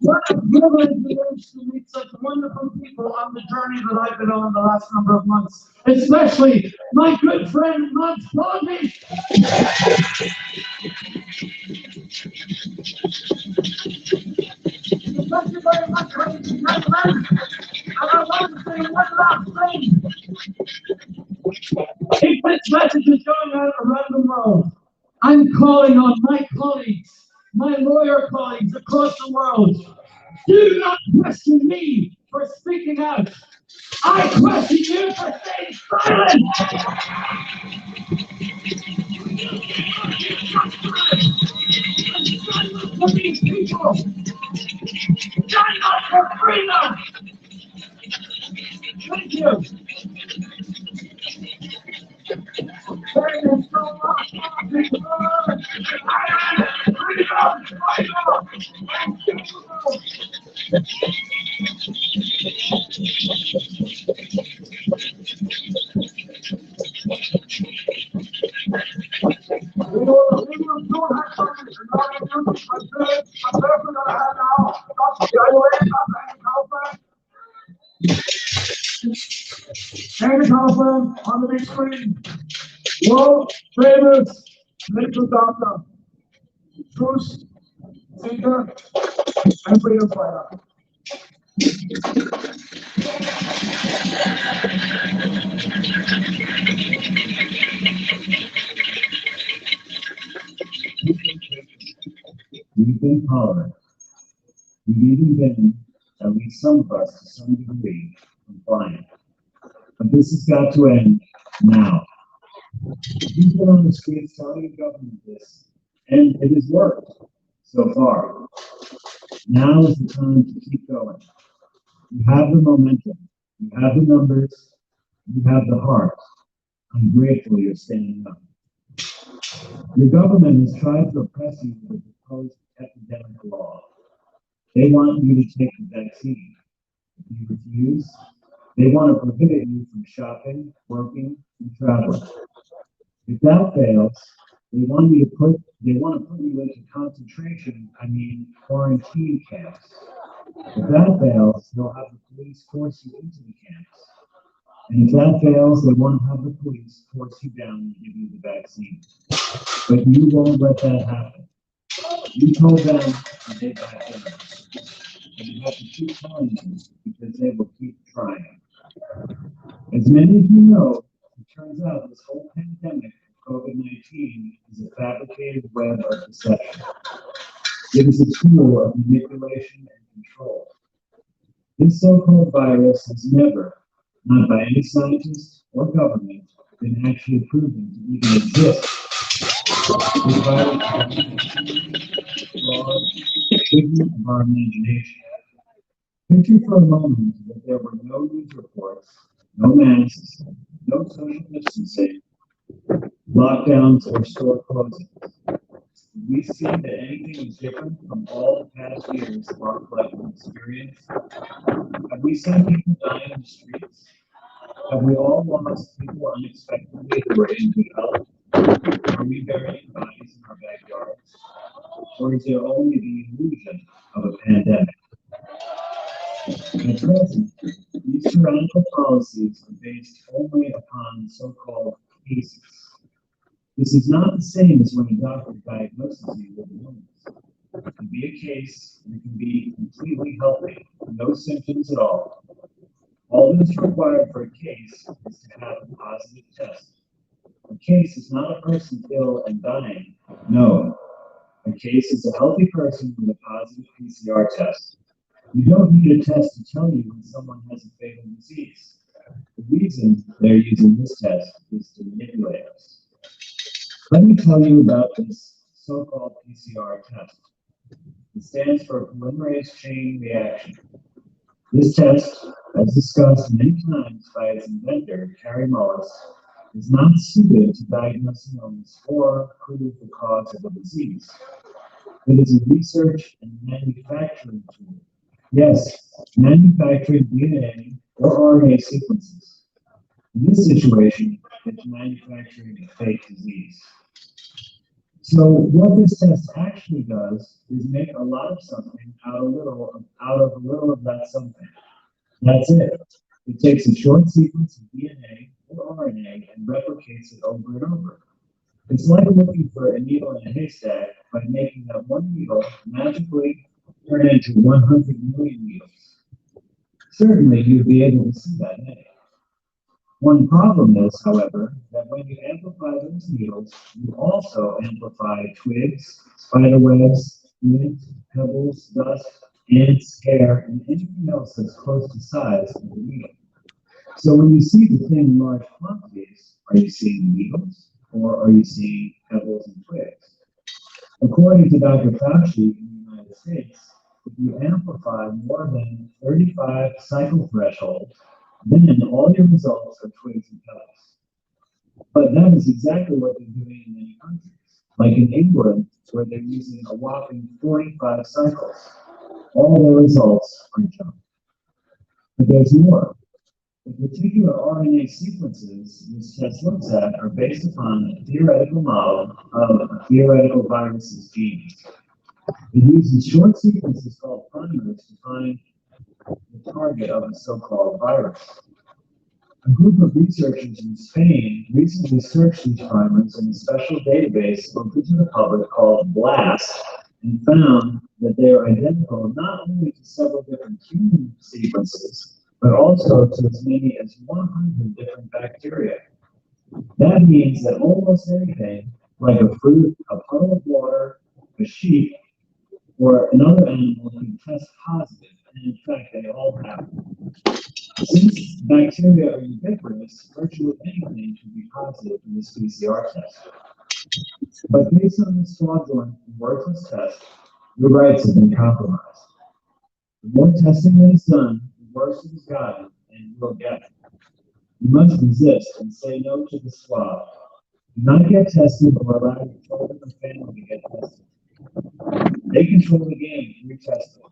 A: what a privilege it is to meet such wonderful people on the journey that I've been on the last number of months, especially my good friend, Max Bobby. Thank you very much, ladies and gentlemen. And I want to say one last thing. If this message is going out around the world, I'm calling on my colleagues, my lawyer colleagues across the world. Do not question me for speaking out. I question you for staying silent. Stand up for these people. Stand up for freedom. Thank you. And the telephone on the big screen. World famous medical doctor, truth seeker, and freedom fighter. We've been tolerant. We've even been, at least some of us, to some degree, compliant. But this has got to end now. People on the streets telling the government this, and it has worked so far. Now is the time to keep going. You have the momentum, you have the numbers, you have the heart. I'm grateful you're standing up. Your government has tried to oppress you with the proposed epidemic law. They want you to take the vaccine. If you refuse, they want to prohibit you from shopping, working, and traveling. If that fails, they want to put you into quarantine camps. If that fails, they'll have the police force you into the camps. And if that fails, they want to have the police force you down and give you the vaccine. But you won't let that happen. You told them, and they backed down. And you have to keep telling them because they will keep trying. As many of you know, it turns out this whole pandemic of COVID-19 is a fabricated web of deception. It is a tool of manipulation and control. This so-called virus has never, not by any scientist or government, been actually proven to even exist. This virus is broad, figment of our imagination. Picture for a moment that there were no news reports, no masks, no social distancing, lockdowns, or store closings.
D: we see that anything is different from all the past years of our collective experience? Have we seen people die in the streets? Have we all lost people unexpectedly who were in good health? Are we burying bodies in our backyards? Or is it only the illusion of a pandemic? At present, these tyrannical policies are based only upon so-called cases. This is not the same as when a doctor diagnoses you with an illness. It can be a case, and it can be completely healthy, no symptoms at all. All that is required for a case is to have a positive test. A case is not a person ill and dying. No. A case is a healthy person with a positive PCR test. You don't need a test to tell you when someone has a fatal disease. The reason they're using this test is to manipulate us. Let me tell you about this so-called PCR test. It stands for polymerase chain reaction. This test, as discussed many times by its inventor, Carrie Mullis, is not suited to diagnose an illness or prove the cause of a disease. It is a research and manufacturing tool. Yes, manufacturing DNA or RNA sequences. In this situation, it's manufacturing a fake disease. So what this test actually does is make a lot of something out of a little of that something. That's it. It takes a short sequence of DNA or RNA and replicates it over and over. It's like looking for a needle in a haystack by making that one needle magically turn into 100 million needles. Certainly, you'd be able to see that in it. One problem is, however, that when you amplify those needles, you also amplify twigs, spider webs, lint, pebbles, dust, ants, hair, and anything else that's close to size of the needle. So when you see the thing in large quantities, are you seeing needles or are you seeing pebbles and twigs? According to Dr. Fauci in the United States, if you amplify more than 35 cycle thresholds, then all your results are twigs and pebbles. But that is exactly what they're doing in many countries, like in England, where they're using a whopping 45 cycles. All their results are junk. But there's more. The particular RNA sequences this test looks at are based upon a theoretical model of a theoretical virus's genes. It uses short sequences called primers to find the target of a so-called virus. A group of researchers in Spain recently searched these primers in a special database open to the public called BLAST and found that they are identical not only to several different human sequences, but also to as many as 100 different bacteria. That means that almost anything, like a fruit, a puddle of water, a sheep, or another animal can test positive, and in fact they all have. Since bacteria are ubiquitous, virtually anything can be positive in this PCR test. But based on this fraudulent and worthless test, your rights have been compromised. The more testing that is done, the worse it has gotten, and you will get it. You must resist and say no to the swab. Do not get tested or allow your children or family to get tested. They control the game through testing.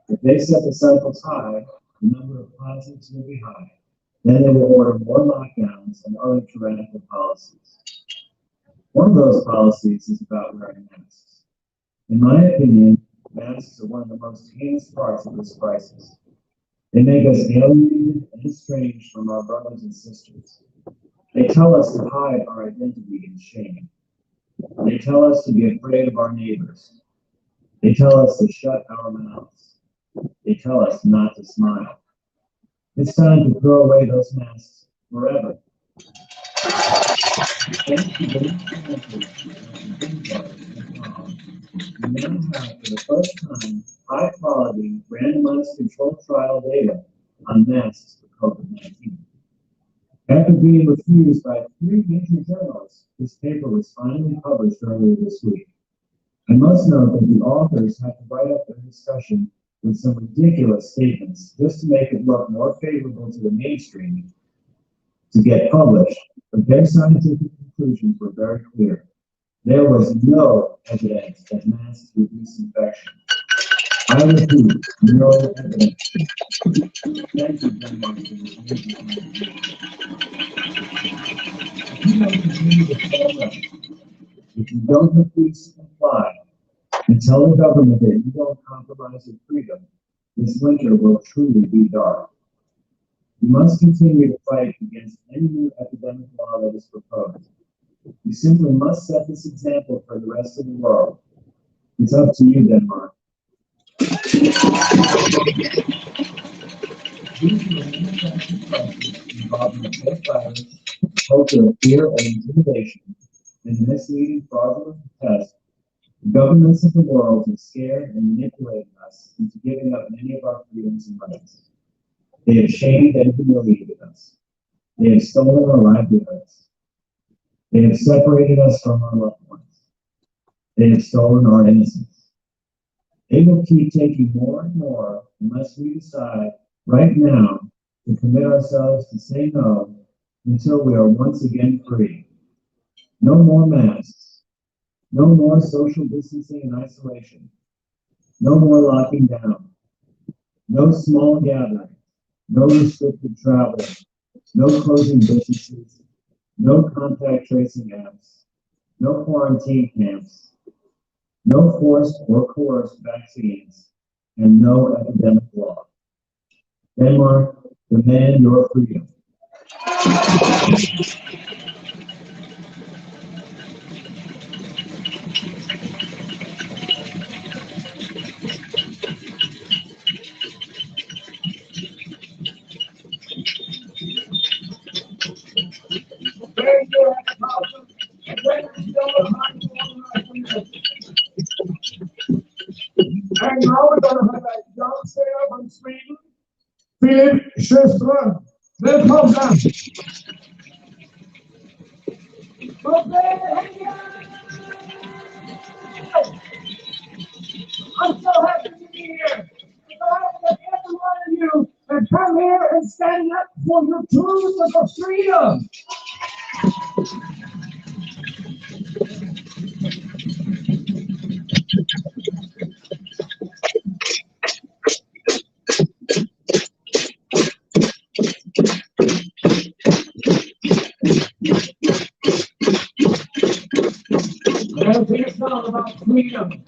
D: If they set the cycles high, the number of positives will be high. Then they will order more lockdowns and other tyrannical policies. One of those policies is about wearing masks. In my opinion, masks are one of the most heinous parts of this crisis. They make us alienated and estranged from our brothers and sisters. They tell us to hide our identity in shame. They tell us to be afraid of our neighbors. They tell us to shut our mouths. They tell us not to smile. It's time to throw away those masks forever. Thanks to those we now have, for the first time, high-quality, randomized controlled trial data on masks for COVID-19. After being refused by 3 major journals, this paper was finally published earlier this week. I must note that the authors have to write up their discussion with some ridiculous statements just to make it look more favorable to the mainstream to get published, but their scientific conclusions were very clear. There was no evidence that masks reduce infection. I repeat, no evidence. Thank you, Denmark, for this amazing If you don't agree with all that, if you don't refuse to comply, and tell the government that you don't compromise your freedom, this winter will truly be dark. You must continue to fight against any new epidemic law that is proposed. You simply must set this example for the rest of the world. It's up to you, Denmark. These are manufactured crises involving a fake virus, culture of fear and intimidation, and misleading fraudulent tests. The governments of the world have scared and manipulated us into giving up many of our freedoms and rights. They have shamed and humiliated us. They have stolen our livelihoods. They have separated us from our loved ones. They have stolen our innocence. They will keep taking more and more unless we decide right now to commit ourselves to say no until we are once again free. No more masks. No more social distancing and isolation. No more locking down. No small gathering. No restricted travel. No closing businesses. No contact tracing apps. No quarantine camps. No forced or coerced vaccines. And no epidemic law. Denmark, demand your freedom.
A: Thank you. And now we're going to have a young sailor from Sweden, Philip Sjöström. Welcome. I'm so happy to be here. Because that every one of you have come here and stand up for your truth and for freedom. There's a song about freedom.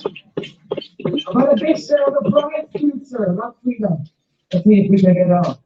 A: About a picture of a bright future, about freedom. Let's see if we can get it out.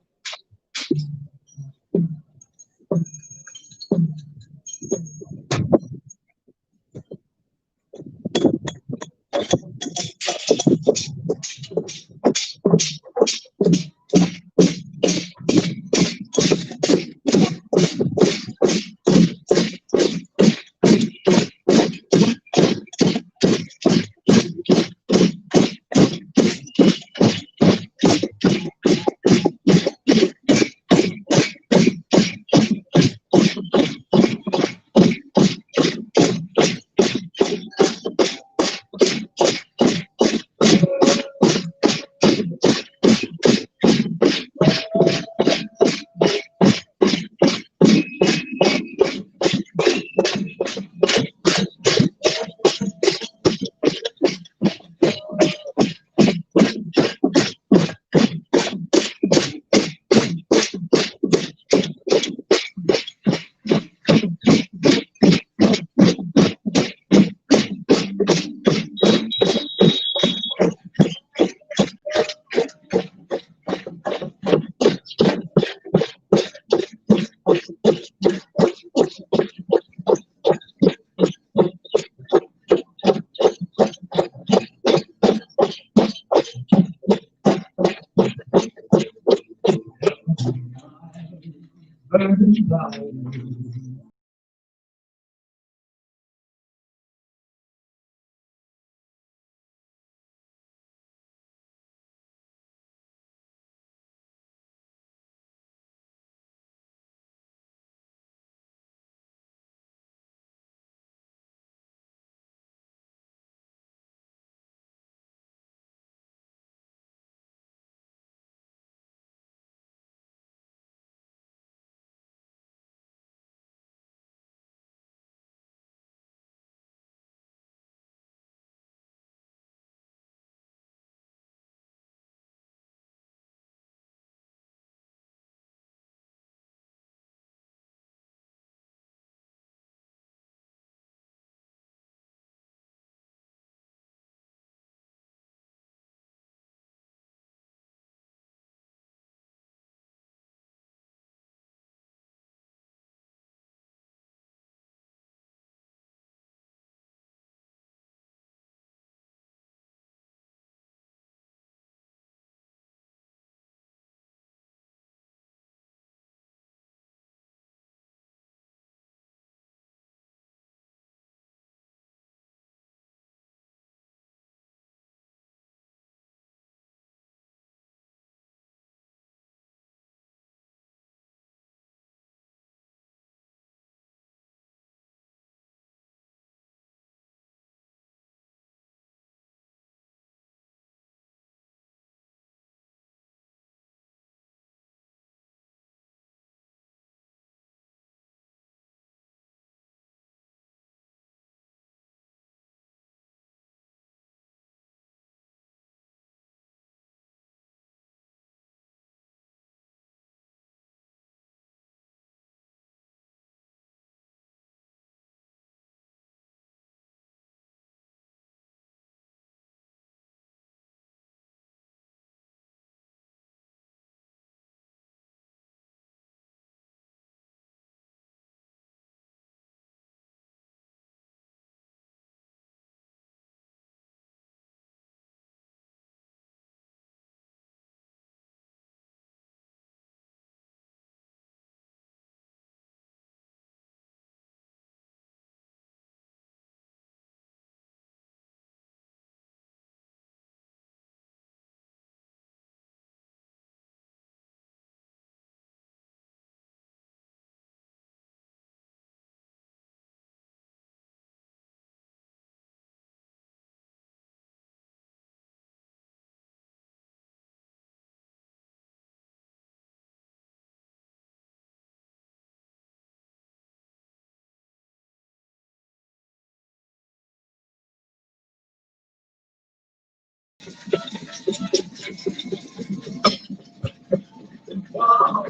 A: Wow.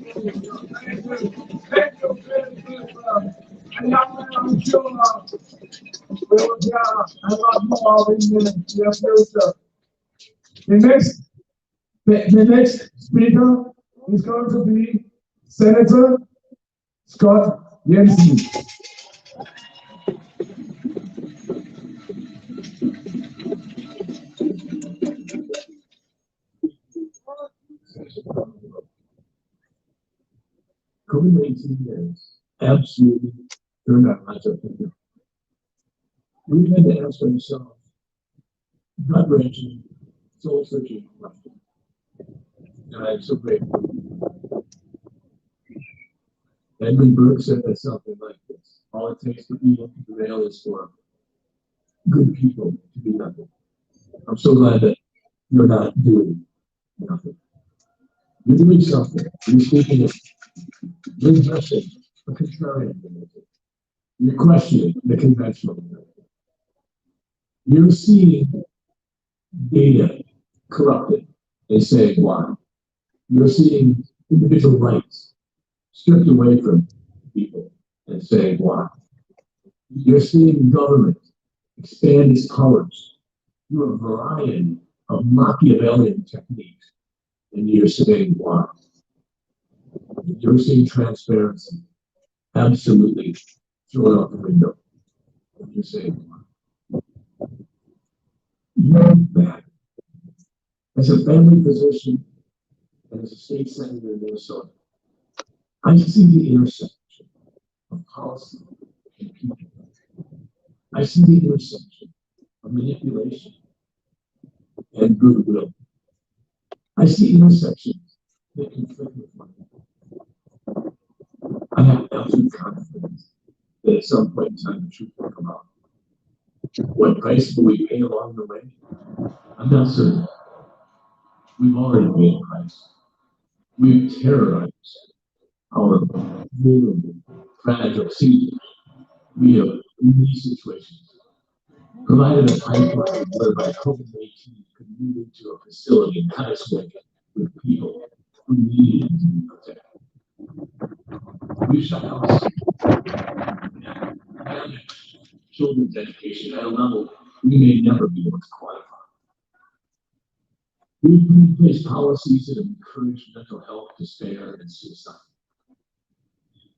A: Thank you. And I'm sure we will be a lot more in the future. The next speaker is going to be Senator Scott Jensen. COVID-19 is absolutely turned our lives upside down. We've had to ask ourselves gut-wrenching, soul-searching questions. And I'm so grateful. Edmund Burke said that something like this: all it takes for evil to prevail is for good people to do nothing. I'm so glad that you're not doing nothing. You're doing something. You're speaking it. You're addressing a contrarian narrative. You're questioning the conventional narrative. You're seeing data corrupted and saying why. You're seeing individual rights stripped away from people and saying why. You're seeing government expand its powers through a variety of Machiavellian techniques, and you're saying why. You're seeing transparency absolutely thrown out the window, and you're saying why. You're back. As a family physician and as a state senator in Minnesota, I see the intersection of policy and people. I see the intersection of manipulation and goodwill. I see intersections that conflict with one another. I have absolute confidence that at some point in time the truth will come out. What price will we pay along the way? I'm not certain. We've already paid a price. We've terrorized our vulnerable, fragile seniors. We have, in these situations, provided a pipeline whereby COVID-19 could move into a facility and cut its way with people who needed to be protected. We shut house children's education at a level we may never be able to quantify. We've put in place policies that have encouraged mental health despair and suicide.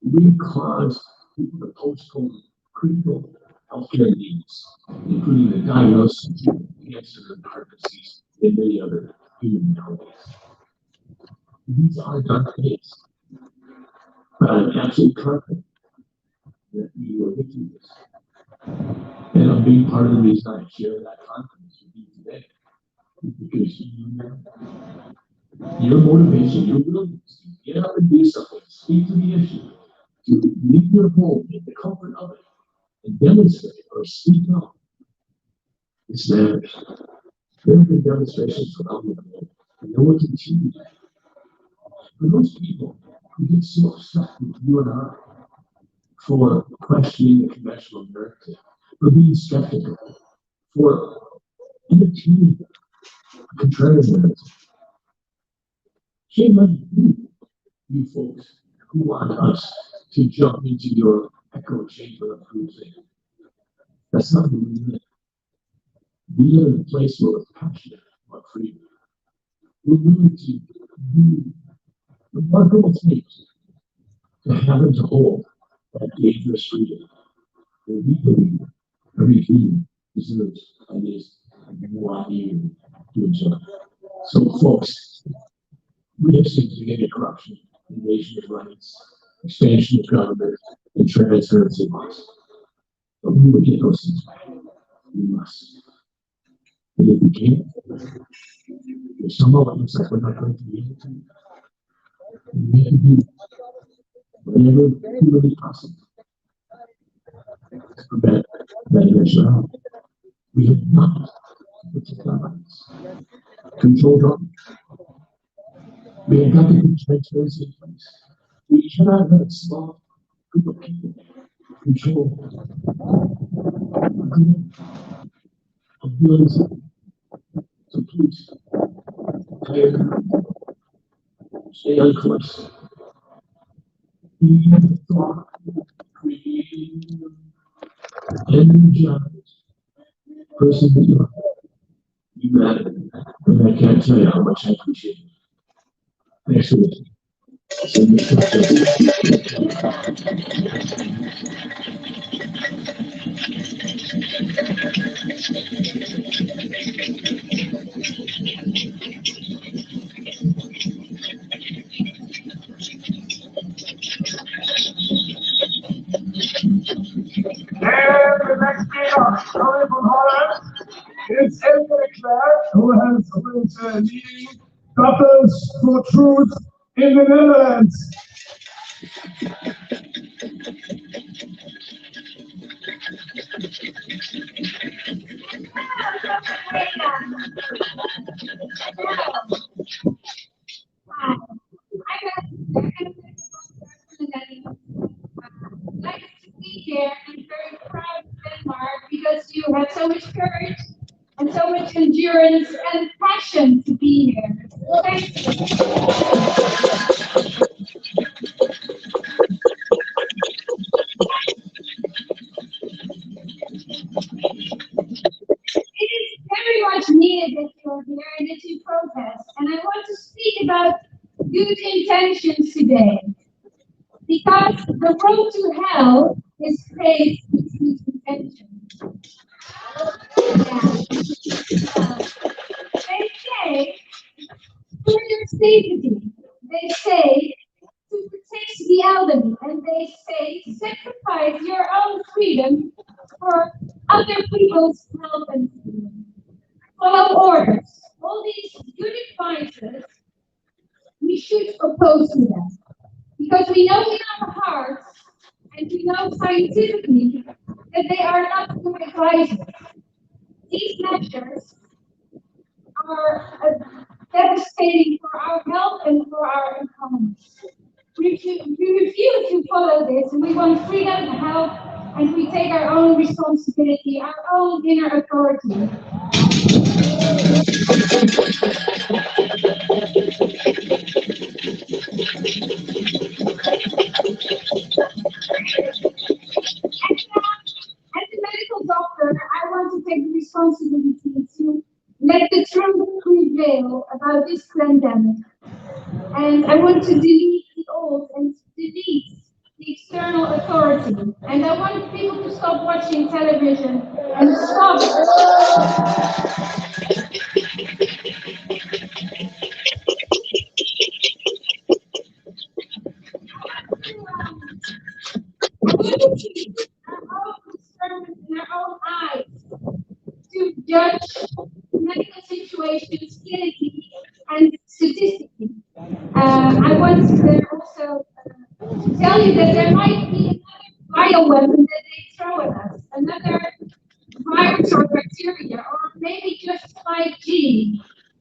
A: We've caused people to postpone critical healthcare needs, including the diagnosis of cancer and heart disease and many other human maladies. These are dark days, but I'm absolutely confident that we will get through this. And a big part of the reason I share that confidence with you today is because your motivation, your willingness to get up and do something, speak to the issue, to leave your home in the comfort of it, and demonstrate or speak up. This matters. There have been demonstrations around the world, and there will continue. For those people who get so upset with you and I for questioning the conventional narrative, for being skeptical, for entertaining a contrarian narrative, shame on you folks who want us to jump into your echo chamber of cruising. That's not who we live. We live in a place where we're passionate about freedom. We're willing to do remarkable things to have and to hold that dangerous freedom that we believe every human deserves and is want you to enjoy. So, folks, we have seen significant corruption, invasion of rights, expansion of government, and transparency laws. But we will get those things back. We must. And if we can't, if somehow it looks like we're not going to be able to, we have to do whatever humanly possible to prevent that eventuality. We have not to protect our rights. Control government. We have got to put transparency in place. We cannot let a small group of people control a group of billions
E: food, stay on course. Be thoughtful, creative, energized person that you are. You matter, and I can't tell you how much I appreciate it. Thanks for listening. Send me
A: And the next speaker coming from Holland is Claire, who has been leading Couples for Truth in the Netherlands.
C: Nice to be here and very proud of Denmark because you have so much courage and so much endurance and passion to be here. Thank you. It is very much needed that you are here and that you protest. And I want to speak about good intentions today. Because the road to hell is paved with good intentions. They say, for your safety, they say, to protect the elderly, and they say, sacrifice your own freedom for other people's health and freedom. Follow orders. All these good advices, we should oppose to them. Because we know in our hearts, and we know scientifically, that they are not good advices. These measures are devastating for our health and for our economy. We refuse to follow this, and we want freedom, health, and we take our own responsibility, our own inner authority. As a medical doctor, I want to take the responsibility to let the truth prevail about this pandemic. And I want to delete the old and delete the external authority. And I want people to stop watching television and stop. Our own discernment in our own eyes to judge medical situations clinically and statistically. I want to also tell you that there might be another bioweapon that they throw at us, another virus or bacteria, or maybe just 5G.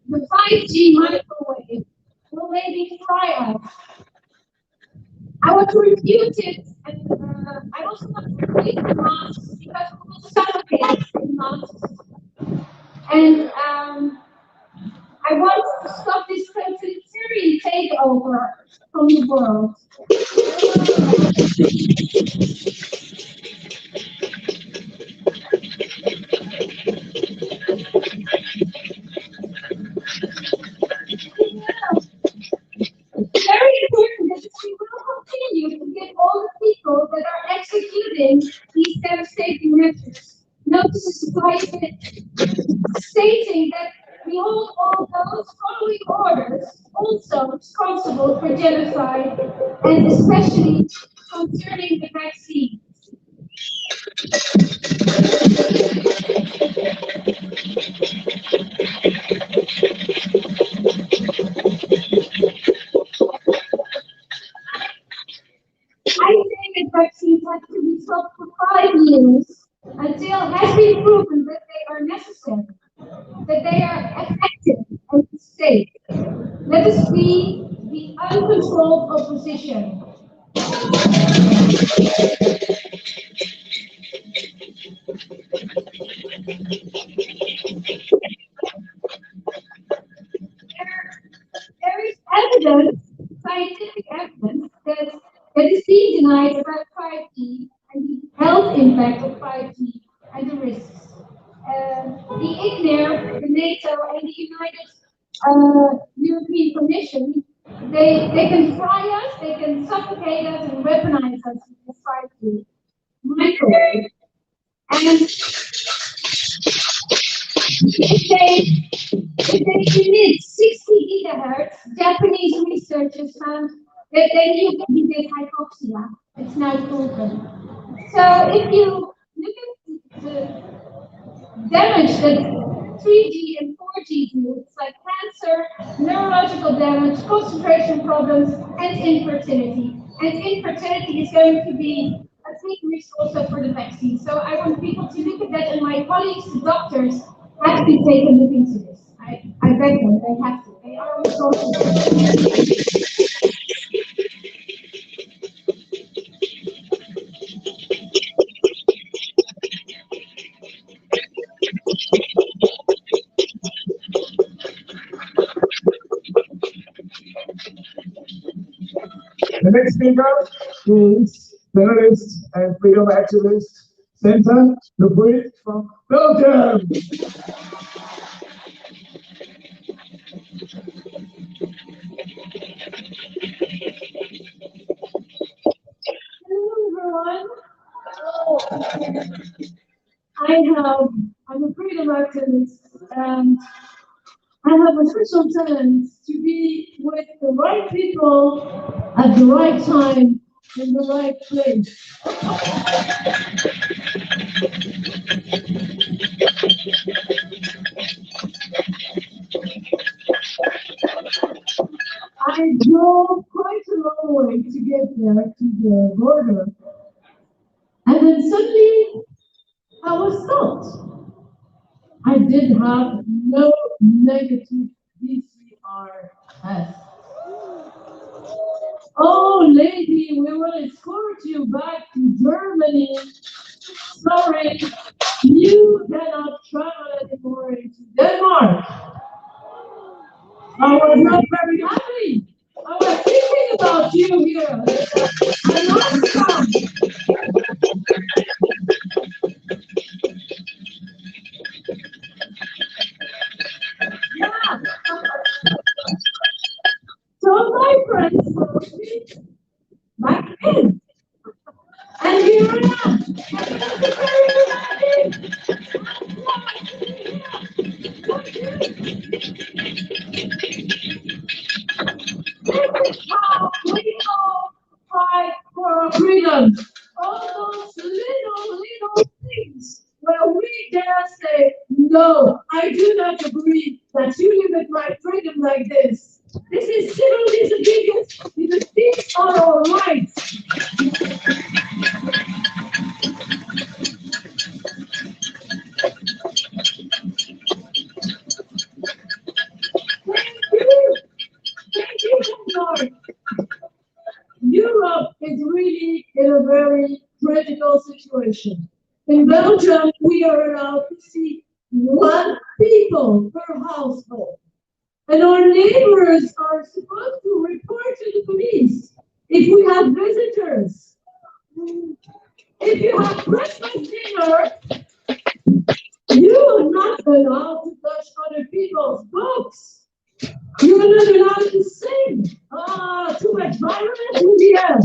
C: The 5G microwave will maybe fry us. I want to refute it, and I also want to refute the masks because we will suffocate in masks. And I want to stop this totalitarian takeover from the world. Very important that we will continue to give all the people that are executing these devastating measures notices by stating that we hold all those following orders also responsible for genocide, and especially concerning the vaccine. I think that vaccines have to be stopped for 5 years until it has been proven that they are necessary, that they are effective and safe. Let us be the uncontrolled opposition. scientific evidence that is being denied about 5G and the health impact of 5G and the risks. The ICNIR, the NATO, and the United European Commission, they can fry us, they can suffocate us, and weaponize us with 5G microwave. And if they emit 60 gigahertz, Japanese researchers found that they knew they did hypoxia. It's now proven. So if you look at the damage that 3G and 4G do, it's like cancer, neurological damage, concentration problems, and infertility. And infertility is going to be a big risk also for the vaccine. So I want people to look at that, and my colleagues, the doctors, have to take a look into this. I beg them, they have to. They are responsible.
A: The next speaker is journalist and freedom activist Center Lebrit from Belgium.
B: Hello, everyone. I'm a freedom activist, and I have a special talent to be with the right people at the right time in the right place. I drove quite a long way to get there to the border, and then suddenly I was stopped. I did have no negative PCR test. Oh, lady, we will escort you back to Germany. Sorry, you cannot travel anymore into Denmark. I was not very happy. I was thinking about you here. I lost some. Yeah. So my friends told me back in. And here I am. This is how we all fight for our freedom. All those little things where we dare say, no, I do not agree that you limit my freedom like this. This is civil disobedience because these are our rights. Thank you, Lord. Europe is really in a very critical situation. In Belgium, we are allowed to see 1 people per household. And our neighbors are supposed to report to the police if we have visitors. If you have Christmas dinner, you are not allowed to touch other people's books. You are not allowed to sing. Too much violence in the air.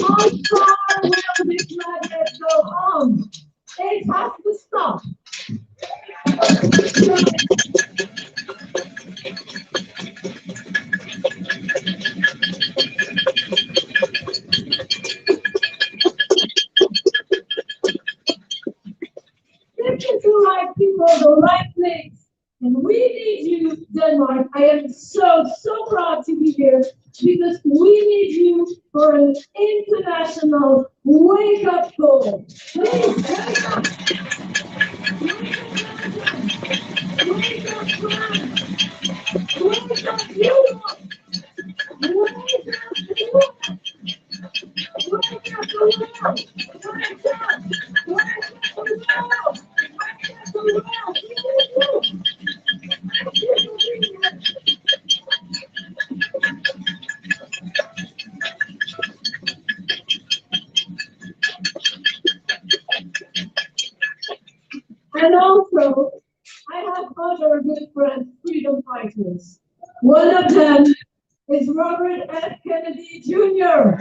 B: How far will this madness go on? It has to stop. This is the right people, the right place. And we need you, Denmark. I am so proud to be here because we need you for an international wake-up call. Please, wake up! Wake up, France! Wake up, Europe! Wake up, Europe! Wake up, the world! Wake up! Wake up, the world! Wake up, the world!
C: And also, I have other good friends, freedom fighters. One of them is Robert F. Kennedy Jr.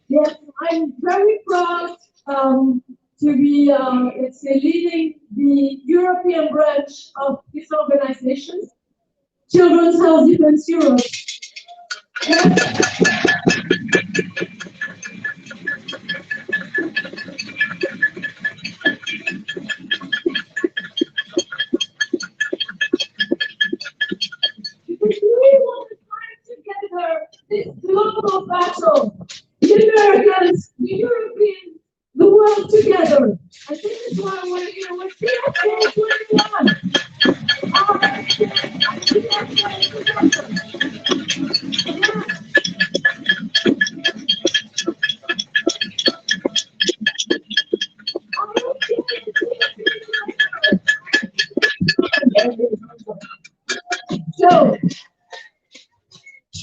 C: Yes, I'm very proud to be, let's say, leading the European branch of this organization, Children's Health Defense Europe. Because we want to fight together this global battle. The Americans, the Europeans, the world together. And this is why we're here with CSA 21. So,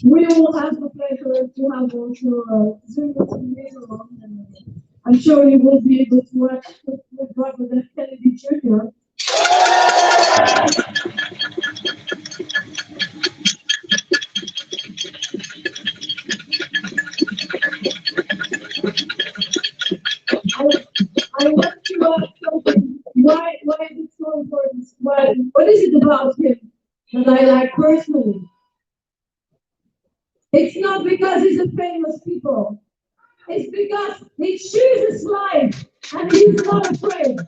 C: we will have the pleasure to have also Zoom meeting later on, and I'm sure you will be able to watch with Robert F. Kennedy Jr. I want to ask something. Why is it so important? What is it about him that I like personally? It's not because he's a famous people. It's because he chooses life and he's not afraid.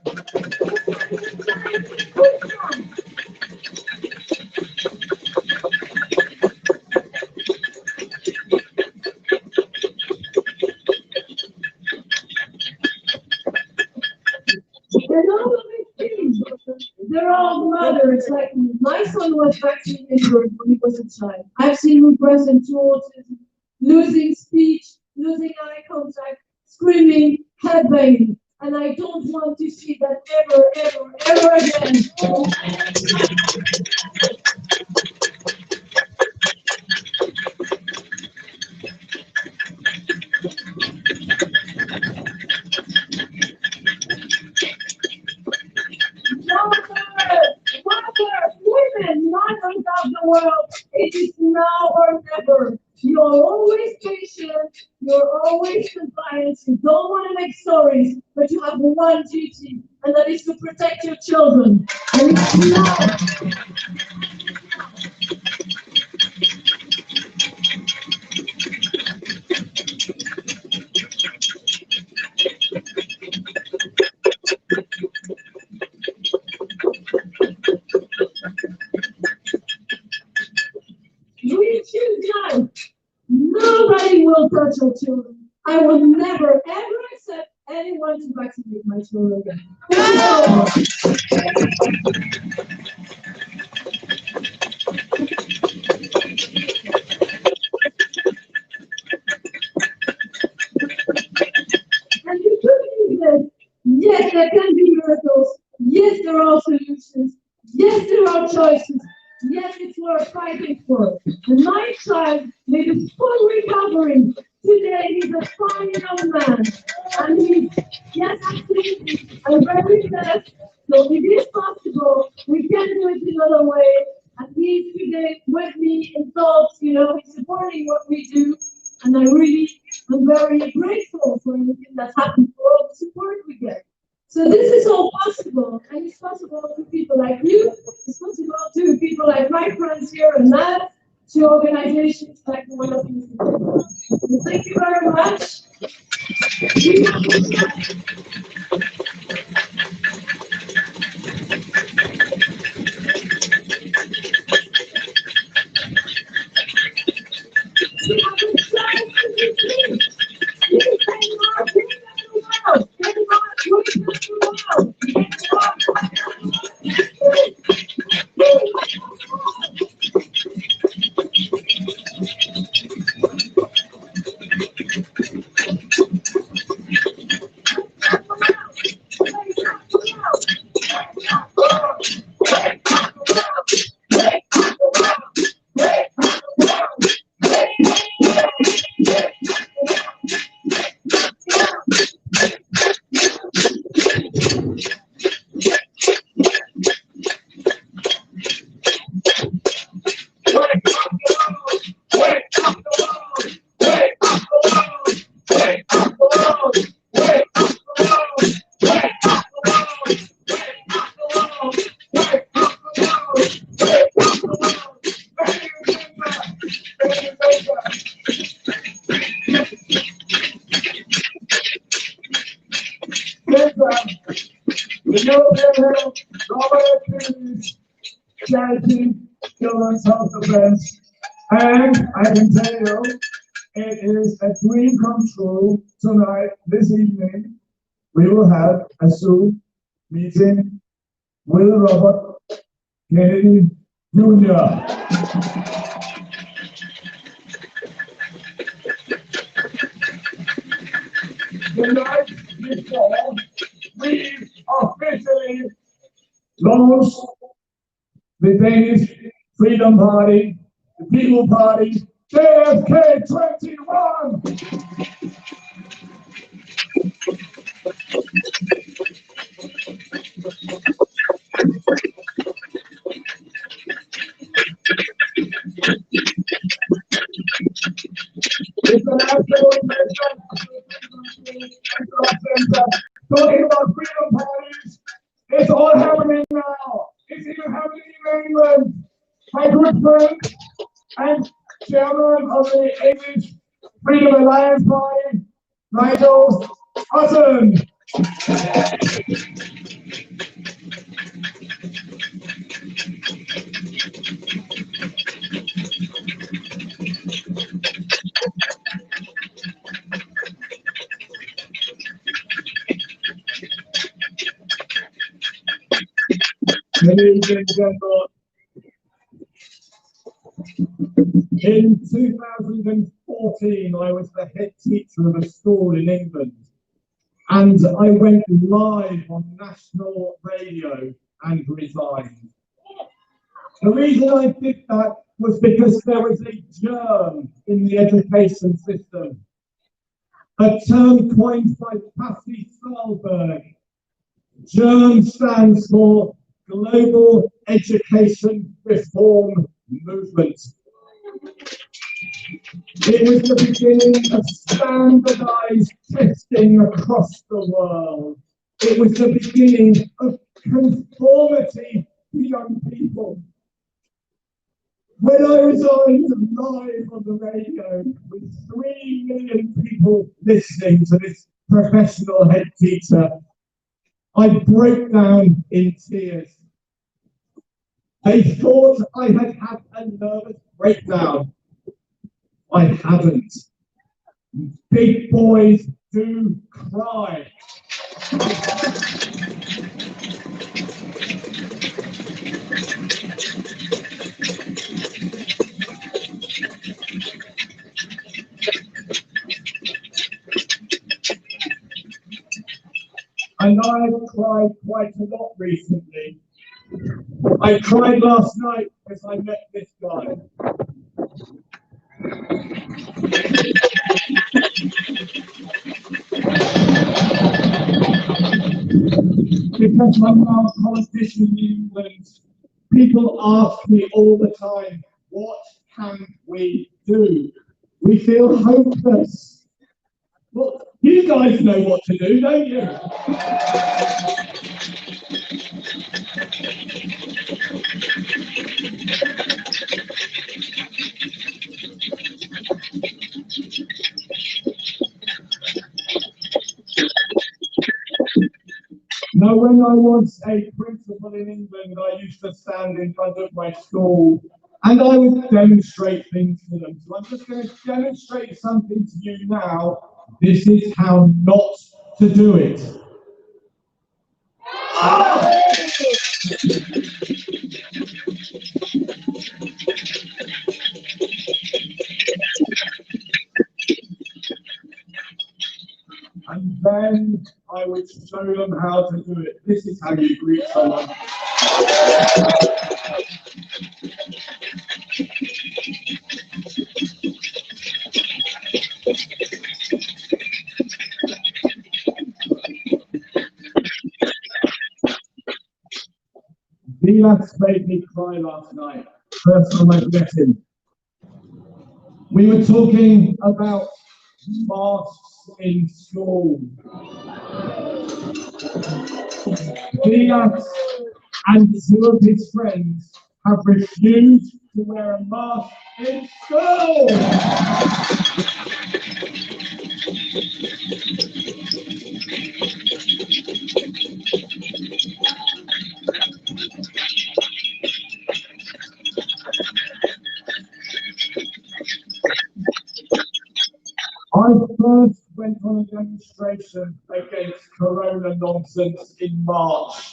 C: And all of these things, they're all mothers like me. My son was vaccinated when he was a child. I've seen him present to autism, losing speech, losing eye contact, screaming, headbanging. And I don't want to see that ever again. Women, mothers of the world, it is now or never. You're always patient, you're always compliant, you don't want to make stories, but you have one duty, and that is to protect your children. And it's now. We choose life. Nobody will touch our children. I will never, ever accept anyone to vaccinate my children again. No. And the good news is, yes, there can be miracles. Yes, there are solutions. Yes, there are choices. Yes, it's worth fighting for. And my child made a full recovery. Today, he's a fine young man. And he's, yes, absolutely, I'm very blessed. So if it is possible, we can do it another way. And he's today with me in thoughts, he's supporting what we do. And I really am very grateful for everything that's happened, for all the support we get. So this is all possible, and it's possible to people like you, it's possible to people like my friends here and that, to organizations like the one of these. So thank you very much.
A: European Robert Kennedy charity children's health defense. And I can tell you, it is a dream come true tonight, this evening. We will have a Zoom meeting with Robert Kennedy Jr. The night before, we officially launched the Danish Freedom Party, the People Party, JFK 21. It's an absolute talking about freedom parties. It's all happening now. It's even happening in England. My good friend and chairman of the English Freedom Alliance Party, Nigel Hutton. Ladies and gentlemen, in 2014, I was the head teacher of a school in England, and I went live on national radio and resigned. The reason I did that was because there was a germ in the education system, a term coined by Patty Svalberg. GERM stands for Global Education Reform Movement. It was the beginning of standardized testing across the world. It was the beginning of conformity to young people. When I resigned live on the radio with 3 million people listening to this professional head teacher, I broke down in tears. They thought I had had a nervous breakdown. I hadn't. Big boys do cry. And I've cried quite a lot recently. I cried last night as I met this guy. Because I'm now a politician in England, people ask me all the time, what can we do? We feel hopeless. Well, you guys know what to do, don't you? Now, when I was a principal in England, I used to stand in front of my school and I would demonstrate things to them. So I'm just going to demonstrate something to you now. This is how not to do it. And then I would show them how to do it. This is how you greet someone. Vilas made me cry last night. First time I met him. We were talking about masks in school. Vilas and 2 of his friends have refused to wear a mask in school. I first went on a demonstration against corona nonsense in March.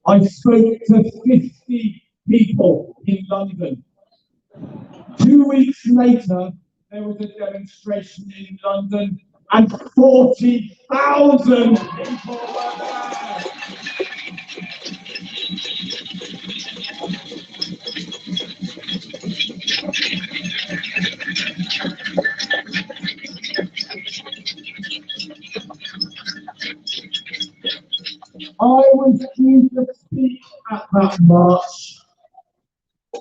A: I spoke to 50 people in London. 2 weeks later, there was a demonstration in London and 40,000 people were there. I was due to speak at that march,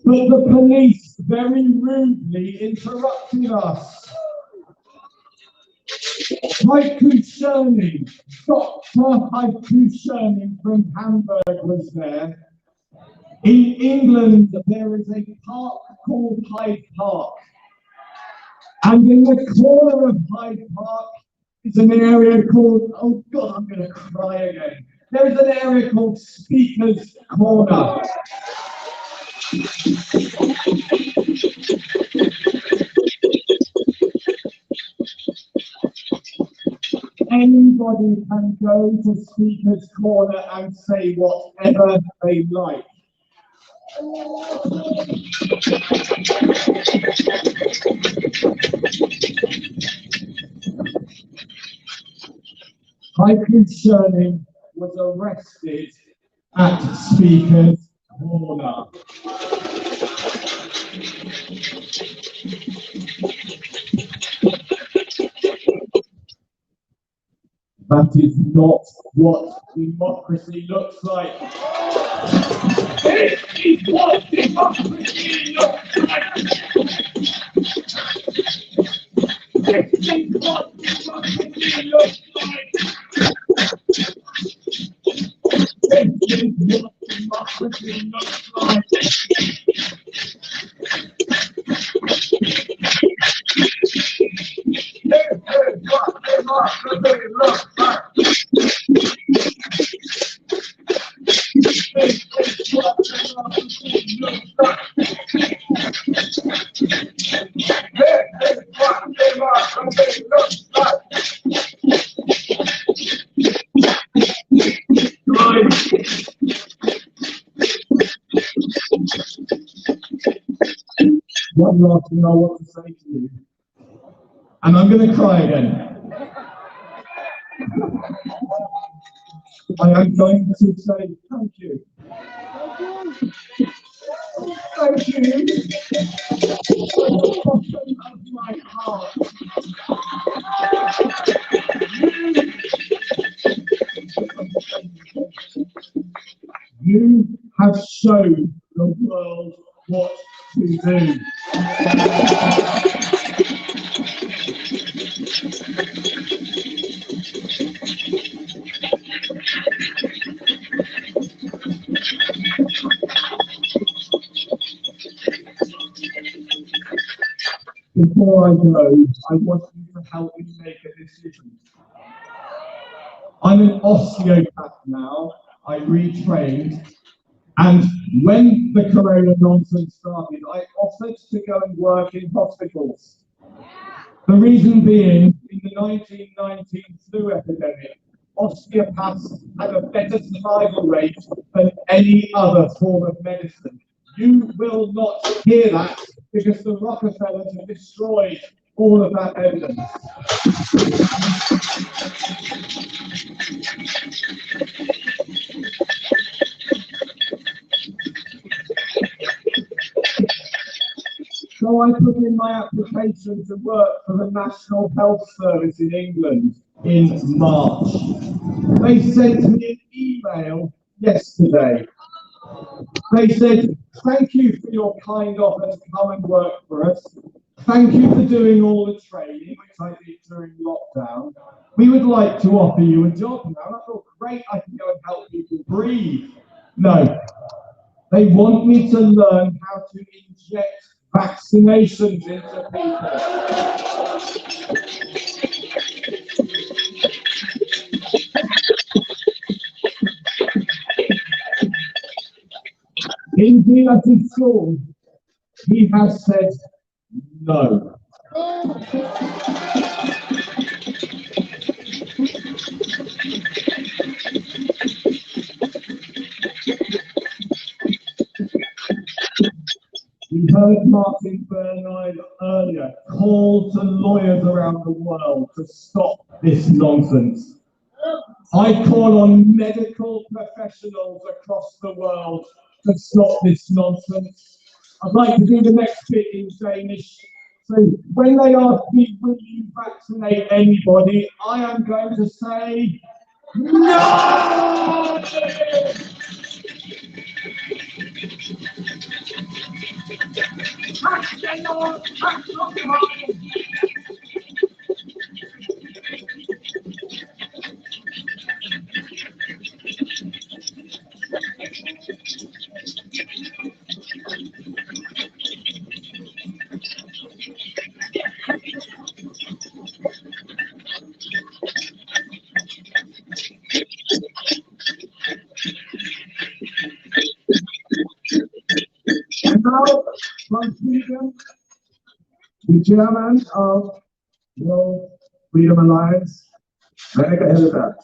A: but the police very rudely interrupted us. Haiku Schoening, Dr. Haiku Schoening from Hamburg was there. In England, there is a park called Hyde Park. And in the corner of Hyde Park is an area called, oh God, I'm going to cry again. There is an area called Speaker's Corner. Anybody can go to Speaker's Corner and say whatever they like. Haiku Schoening was arrested at Speaker's Corner. That is not what democracy looks like. This is what democracy looks like. This is what democracy looks like. This is what democracy looks like. One last thing I want to say to you, and I'm going to cry again. I am going to say thank you. Thank you. From the bottom of my heart. You have shown the world what to do. Before I go, I want you to help me make a decision. I'm an osteopath now. I retrained. And when the corona nonsense started, I offered to go and work in hospitals. The reason being, in the 1919 flu epidemic, osteopaths had a better survival rate than any other form of medicine. You will not hear that because the Rockefellers have destroyed all of that evidence. So I put in my application to work for the National Health Service in England in March. They sent me an email yesterday. They said, thank you for your kind offer to come and work for us. Thank you for doing all the training, which I did during lockdown. We would like to offer you a job now. And I thought, great, I can go and help people breathe. No, they want me to learn how to inject vaccinations into people. In Pilates school, he has said no. We heard Martin Bernard earlier call to lawyers around the world to stop this nonsense. I call on medical professionals across the world to stop this nonsense. I'd like to do the next bit in Danish. So when they ask me, will you vaccinate anybody, I am going to say, no! And now, from Sweden, the chairman of World Freedom Alliance, Monica Helleberg.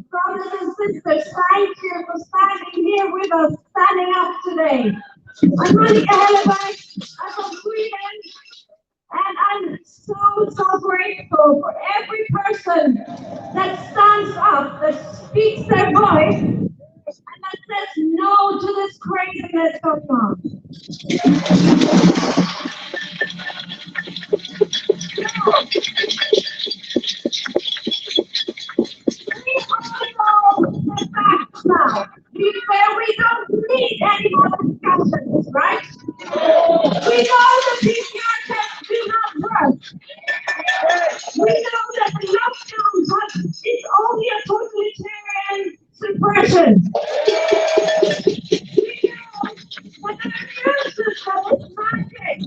B: Brothers and sisters, thank you for standing here with us, standing up today. I'm Monica Helleberg, I'm from Sweden, and I'm so grateful for every person that stands up, that speaks their voice, and that says no to this craziness going on. Now, we don't need any more discussions, right? We know the PCR tests do not work. We know that the lockdown is only a totalitarian suppression. We know that the immune system is magic.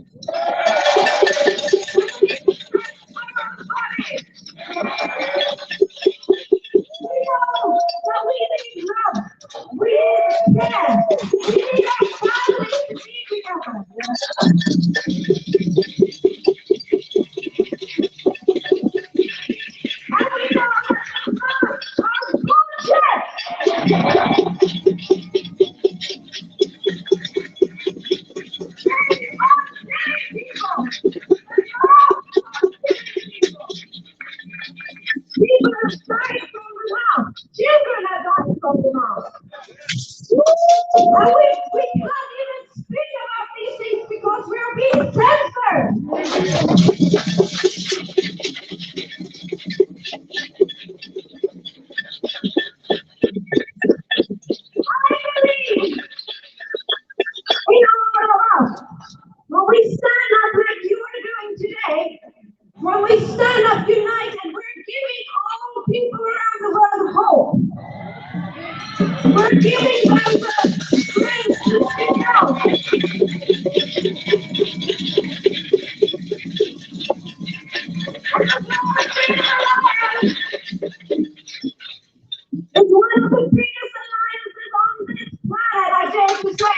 B: We know that we need love. We need care. We need our families to be together. And we know that the birds are bullshit. People are dying from the mouth. Children are dying from the mouth. And we can't even speak about these things because we're being censored. I believe in all of us. When we stand up like you are doing today, when we stand up united, we're giving all people around the world hope. We're giving them the strength to speak out. It's one of the biggest alliances on this planet, I dare to say.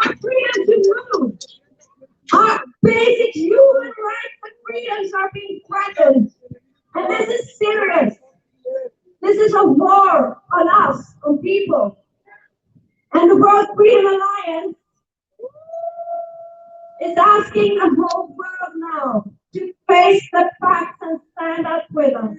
B: Our freedom to move. Our basic human rights and freedoms are being threatened. And this is serious. This is a war on us, on people. And the World Freedom Alliance is asking the whole world now to face the facts and stand up with us.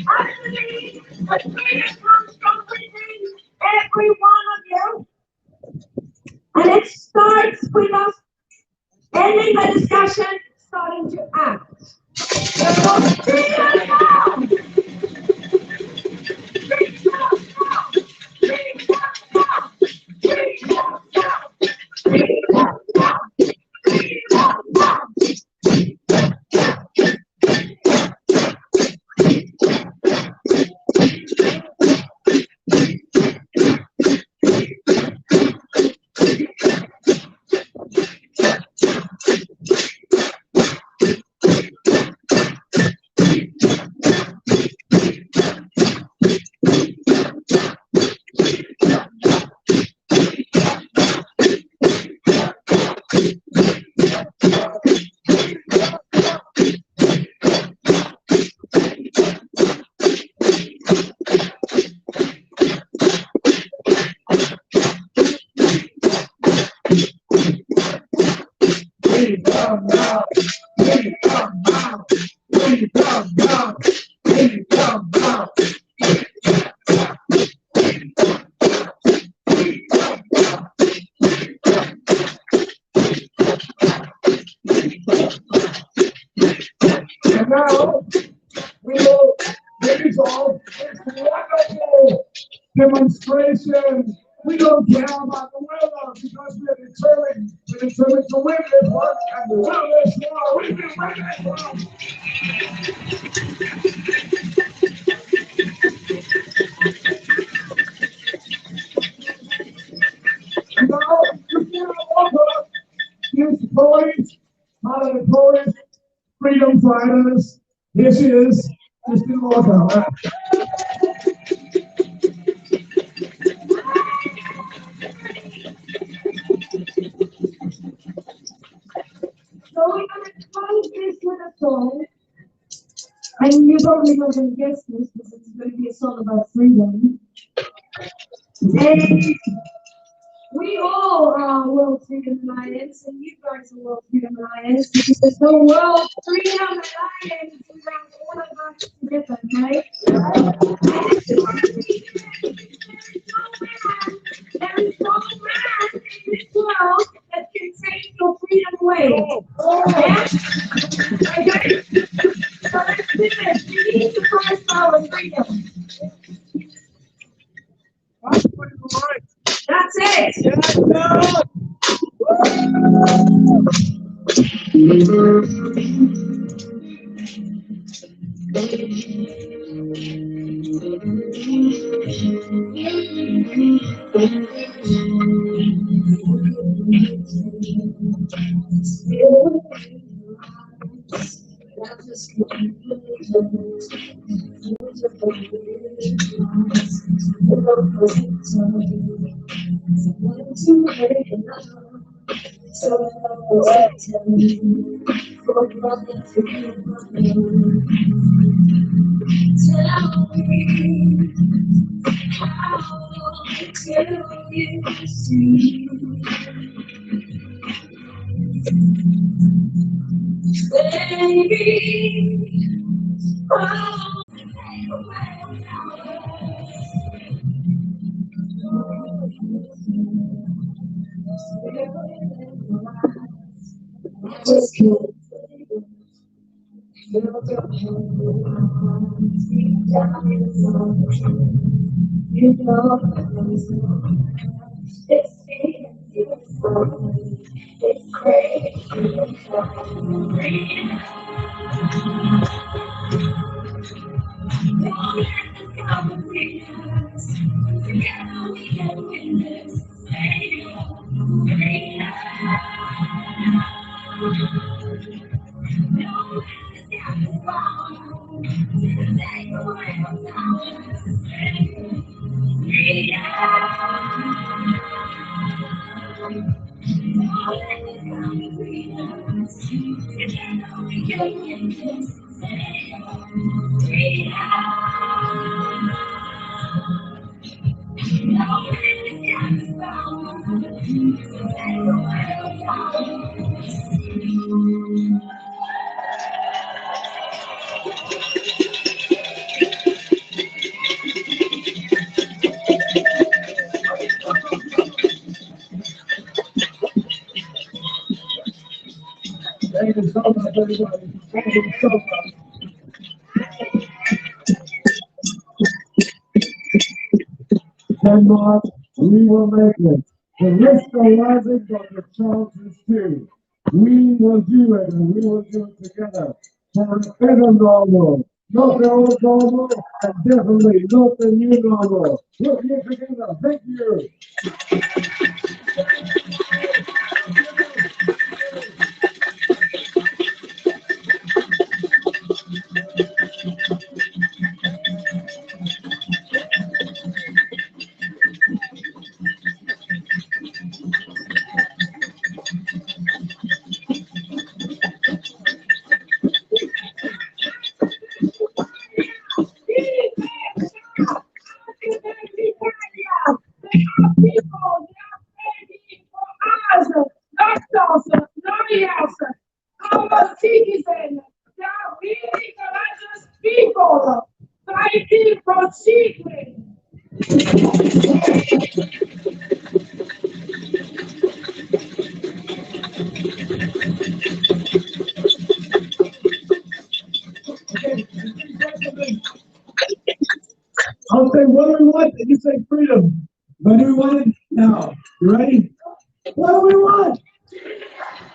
B: I believe that freedom comes from within every one of you. And it starts with us ending the discussion, starting to act. Freedom now! Freedom now! Freedom now! Freedom now! Freedom now! Freedom now!
A: now we will finish off this wonderful demonstration. We don't care about the weather because we're determined to win this one and to win this war. We can win this one. And now, you can offer these poets, part of the poets, freedom fighters. Here she is, Christine Walker.
B: So we're gonna close this with a song. And you're probably not gonna guess this because it's gonna be a song about freedom. And we all are World Freedom Alliance, and you guys are World Freedom Alliance, because there's no World Freedom Alliance without all of us together, right? There is no man in this world that can take your freedom away. Yeah? Okay? So let's do this. We need to fight for our freedom. That's it.
A: Thank you so much, everybody. Thank you so much. Denmark, we will make it. The risk arises from the chances too. We will do it, and we will do it together for a better normal. Not the old normal, and definitely not the new normal. We're here together. Thank you. Okay, what do we want? You say freedom. What do we want? Now, you ready? What do we want?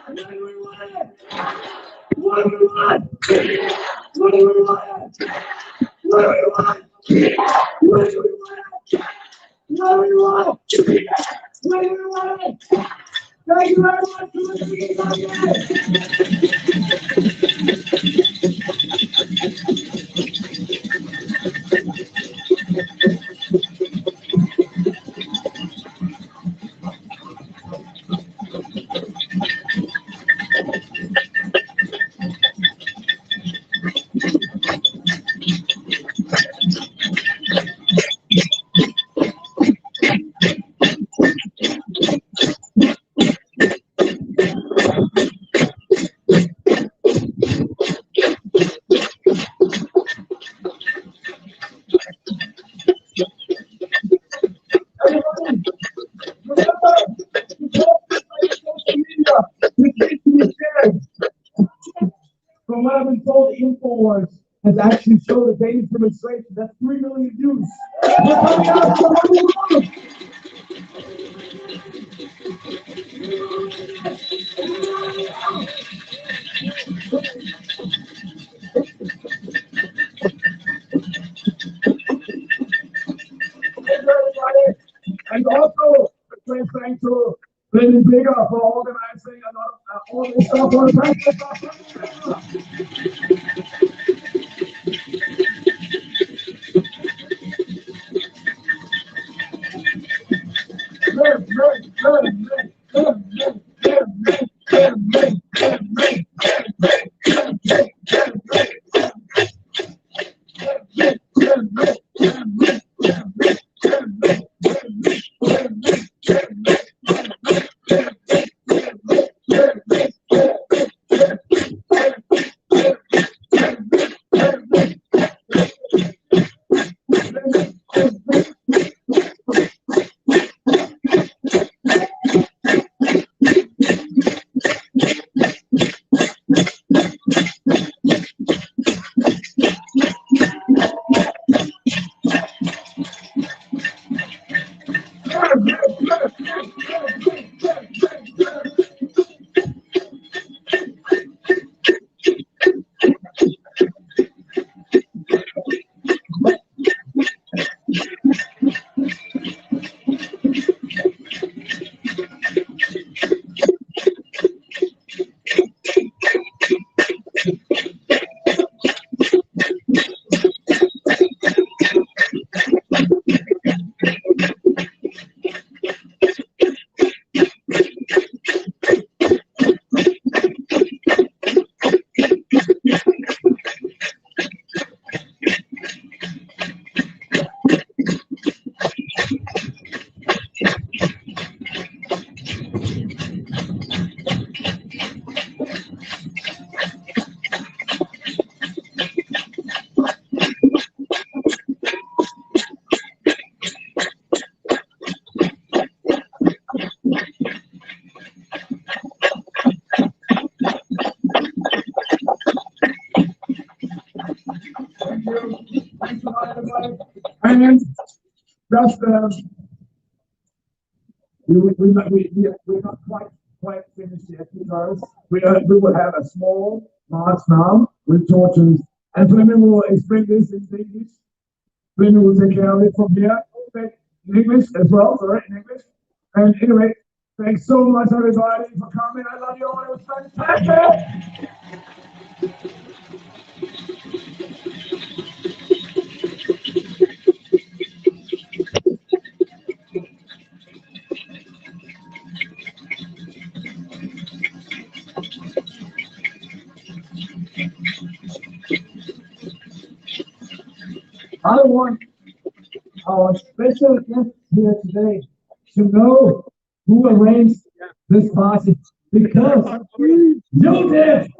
A: What do we want? What do we want? What do we want? What do we want? What do we want? What do we want? What do we want? Thank you very much for From what I've been told, InfoWars has actually showed a Danish demonstration. That's 3 million views. We're coming out from everyone. And also, thanks to Lenny Bigger for organizing all this stuff on the Thanks a lot, everybody. And just we're not quite finished yet because we will have a small march now with torches, and Fleming will explain this in English. Fleming will take care of it from here. Okay, in English as well, sorry, in English. And anyway, thanks so much, everybody, for coming. I love you all. It was fantastic. I want our special guest here today to know who arranged this party because you did.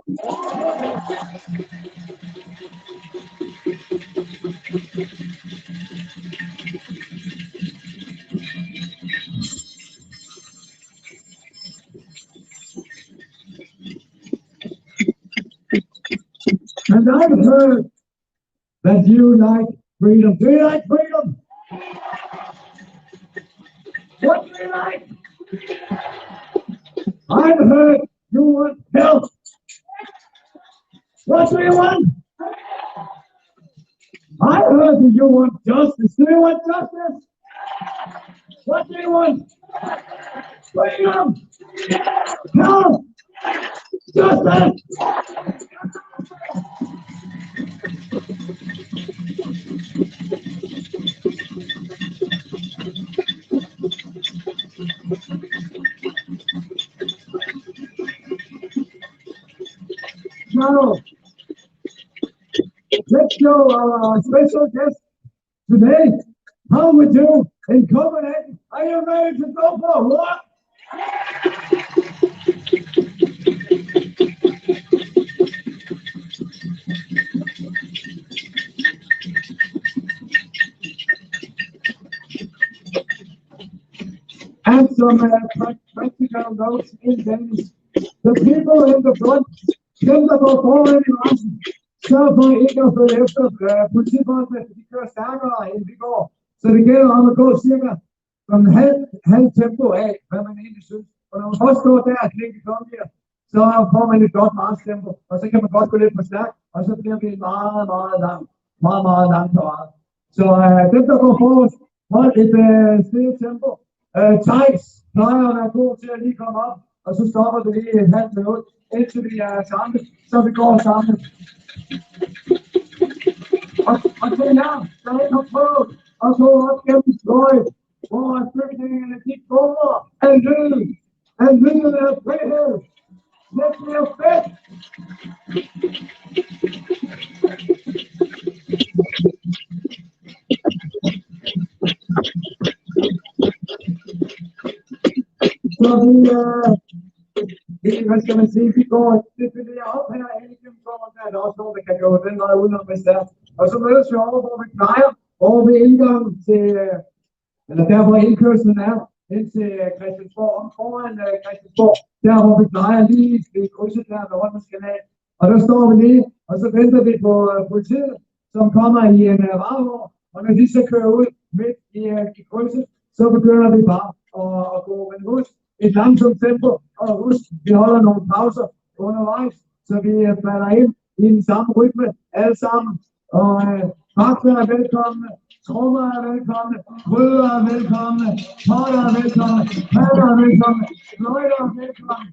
A: And I've heard that you like freedom. Do you like freedom? What do you like? I heard you want help. What do you want? I heard that you want justice. Do you want justice? What do you want? Freedom! No! Justice! Now, let's show our special guest today how we do in Copenhagen. Are you ready to go for a walk? And some practical notes in Danish. The people in the front, dem der går foran i marchen, sørg for ikke at følge efter politifolkene, de kører stærkere end vi går. Så det gælder om at gå cirka som halv tempo af, hvad man egentlig synes. Og når man først står der og klinker kom her, så får man et godt marchtempo, og så kan man godt gå lidt for stærkt, og så bliver det meget langt parade. Så dem der går forrest, hold et stille tempo. Thijs plejer at være god til at lige komme op, og så stopper det lige et halvt minut, indtil vi er samlet, så vi går sammen. Og til jer, der ikke har prøvet at gå op gennem sløjet, hvor flygtningene de kommer af lyden af frihed. Det bliver fedt! Så hvad skal man sige, vi går definerer op her, der er der også nogen, der kan gå den vej udenom, hvis der er. Og så mødes vi over, hvor vi plejer, over ved indgangen til, eller der hvor indkørslen er, ind til Christiansborg, og foran Christiansborg, der hvor vi plejer lige ved krydset der ved Rødmens Kanal. Og der står vi lige, og så venter vi på politiet, som kommer i en varevogn, og når de så kører ud midt i krydset, så begynder vi bare at gå, men husk, et langsomt tempo, og husk, vi holder nogle pauser undervejs, så vi falder ind i den samme rytme, alle sammen. Og fakter er velkomne, trommer er velkomne, krydder er velkomne, potter er velkomne, patter er velkomne, fløjter er velkomne.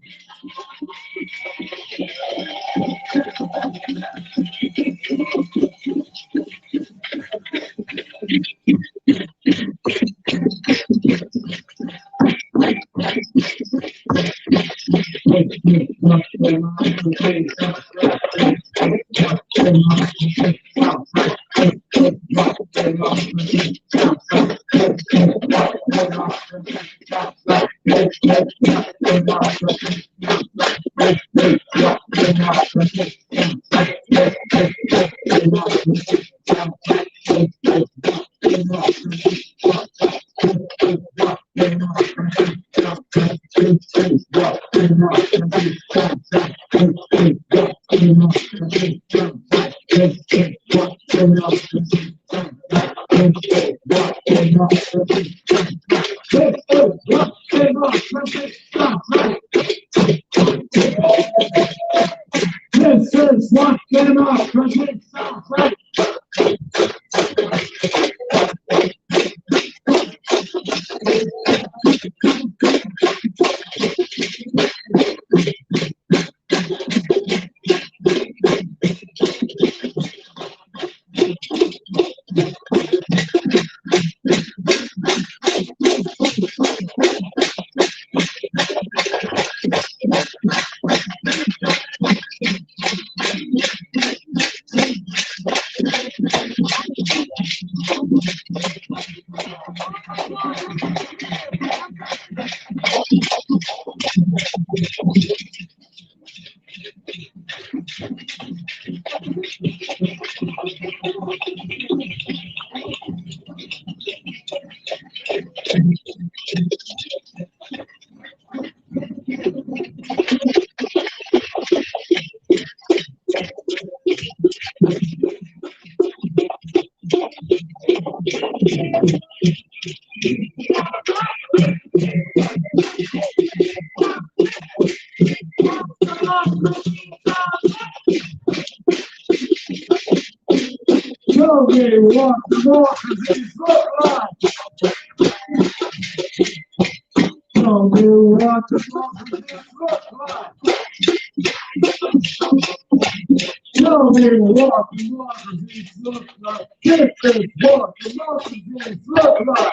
A: Show me what democracy looks like. Show me what democracy looks like. Show me what democracy looks like. This is what democracy looks like.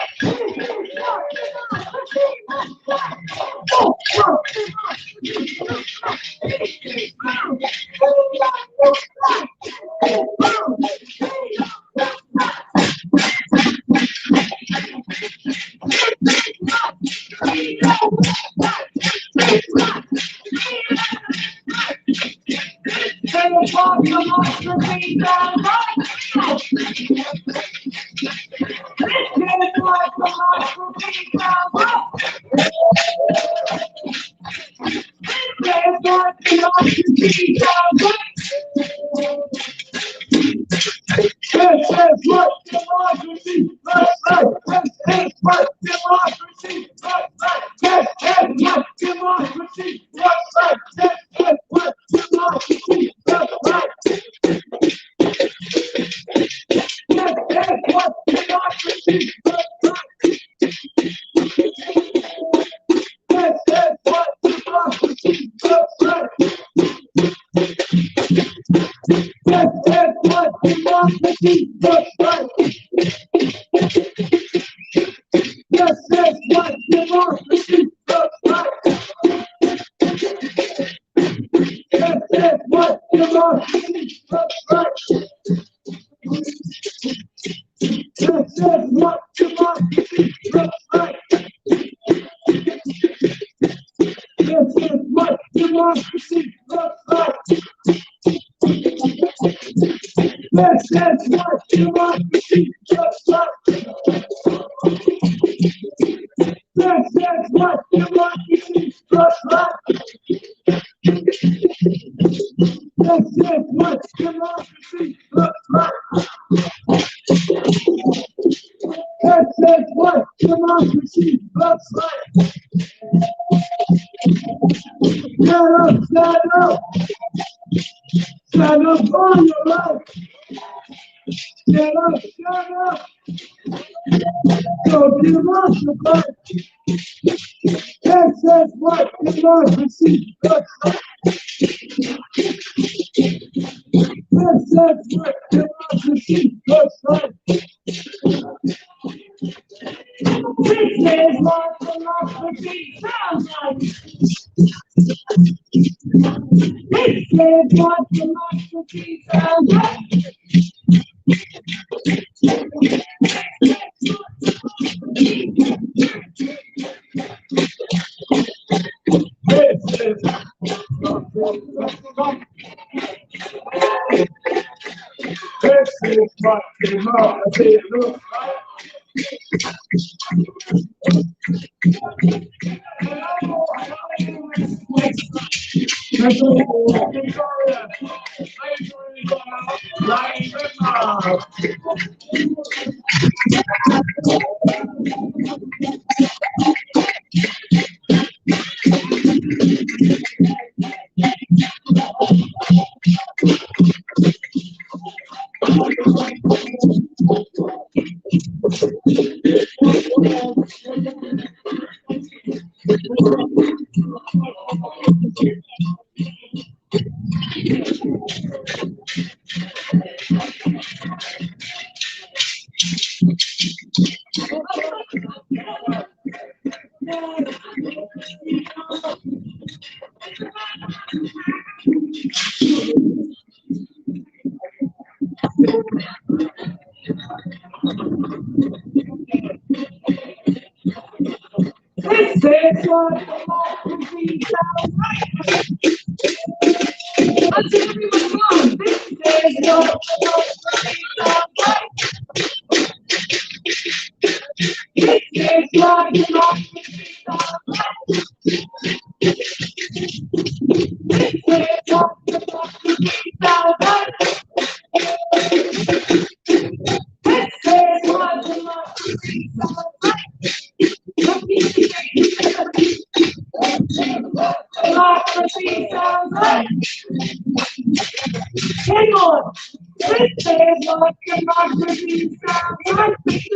B: This is what democracy sounds like. This is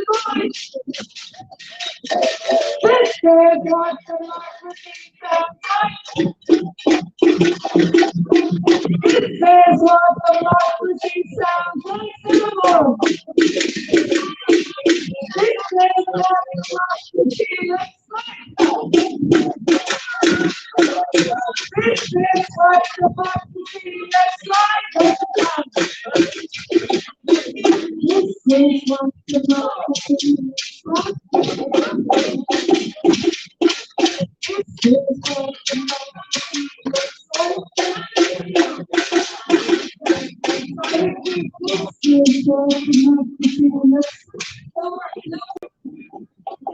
B: what democracy sounds like. This is what democracy sounds like. Anymore. This is what democracy looks like. This is what democracy looks like. This is what democracy looks like. This is what democracy looks like. This is what democracy looks like.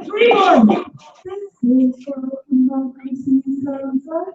B: 3-1. This is what democracy sounds like.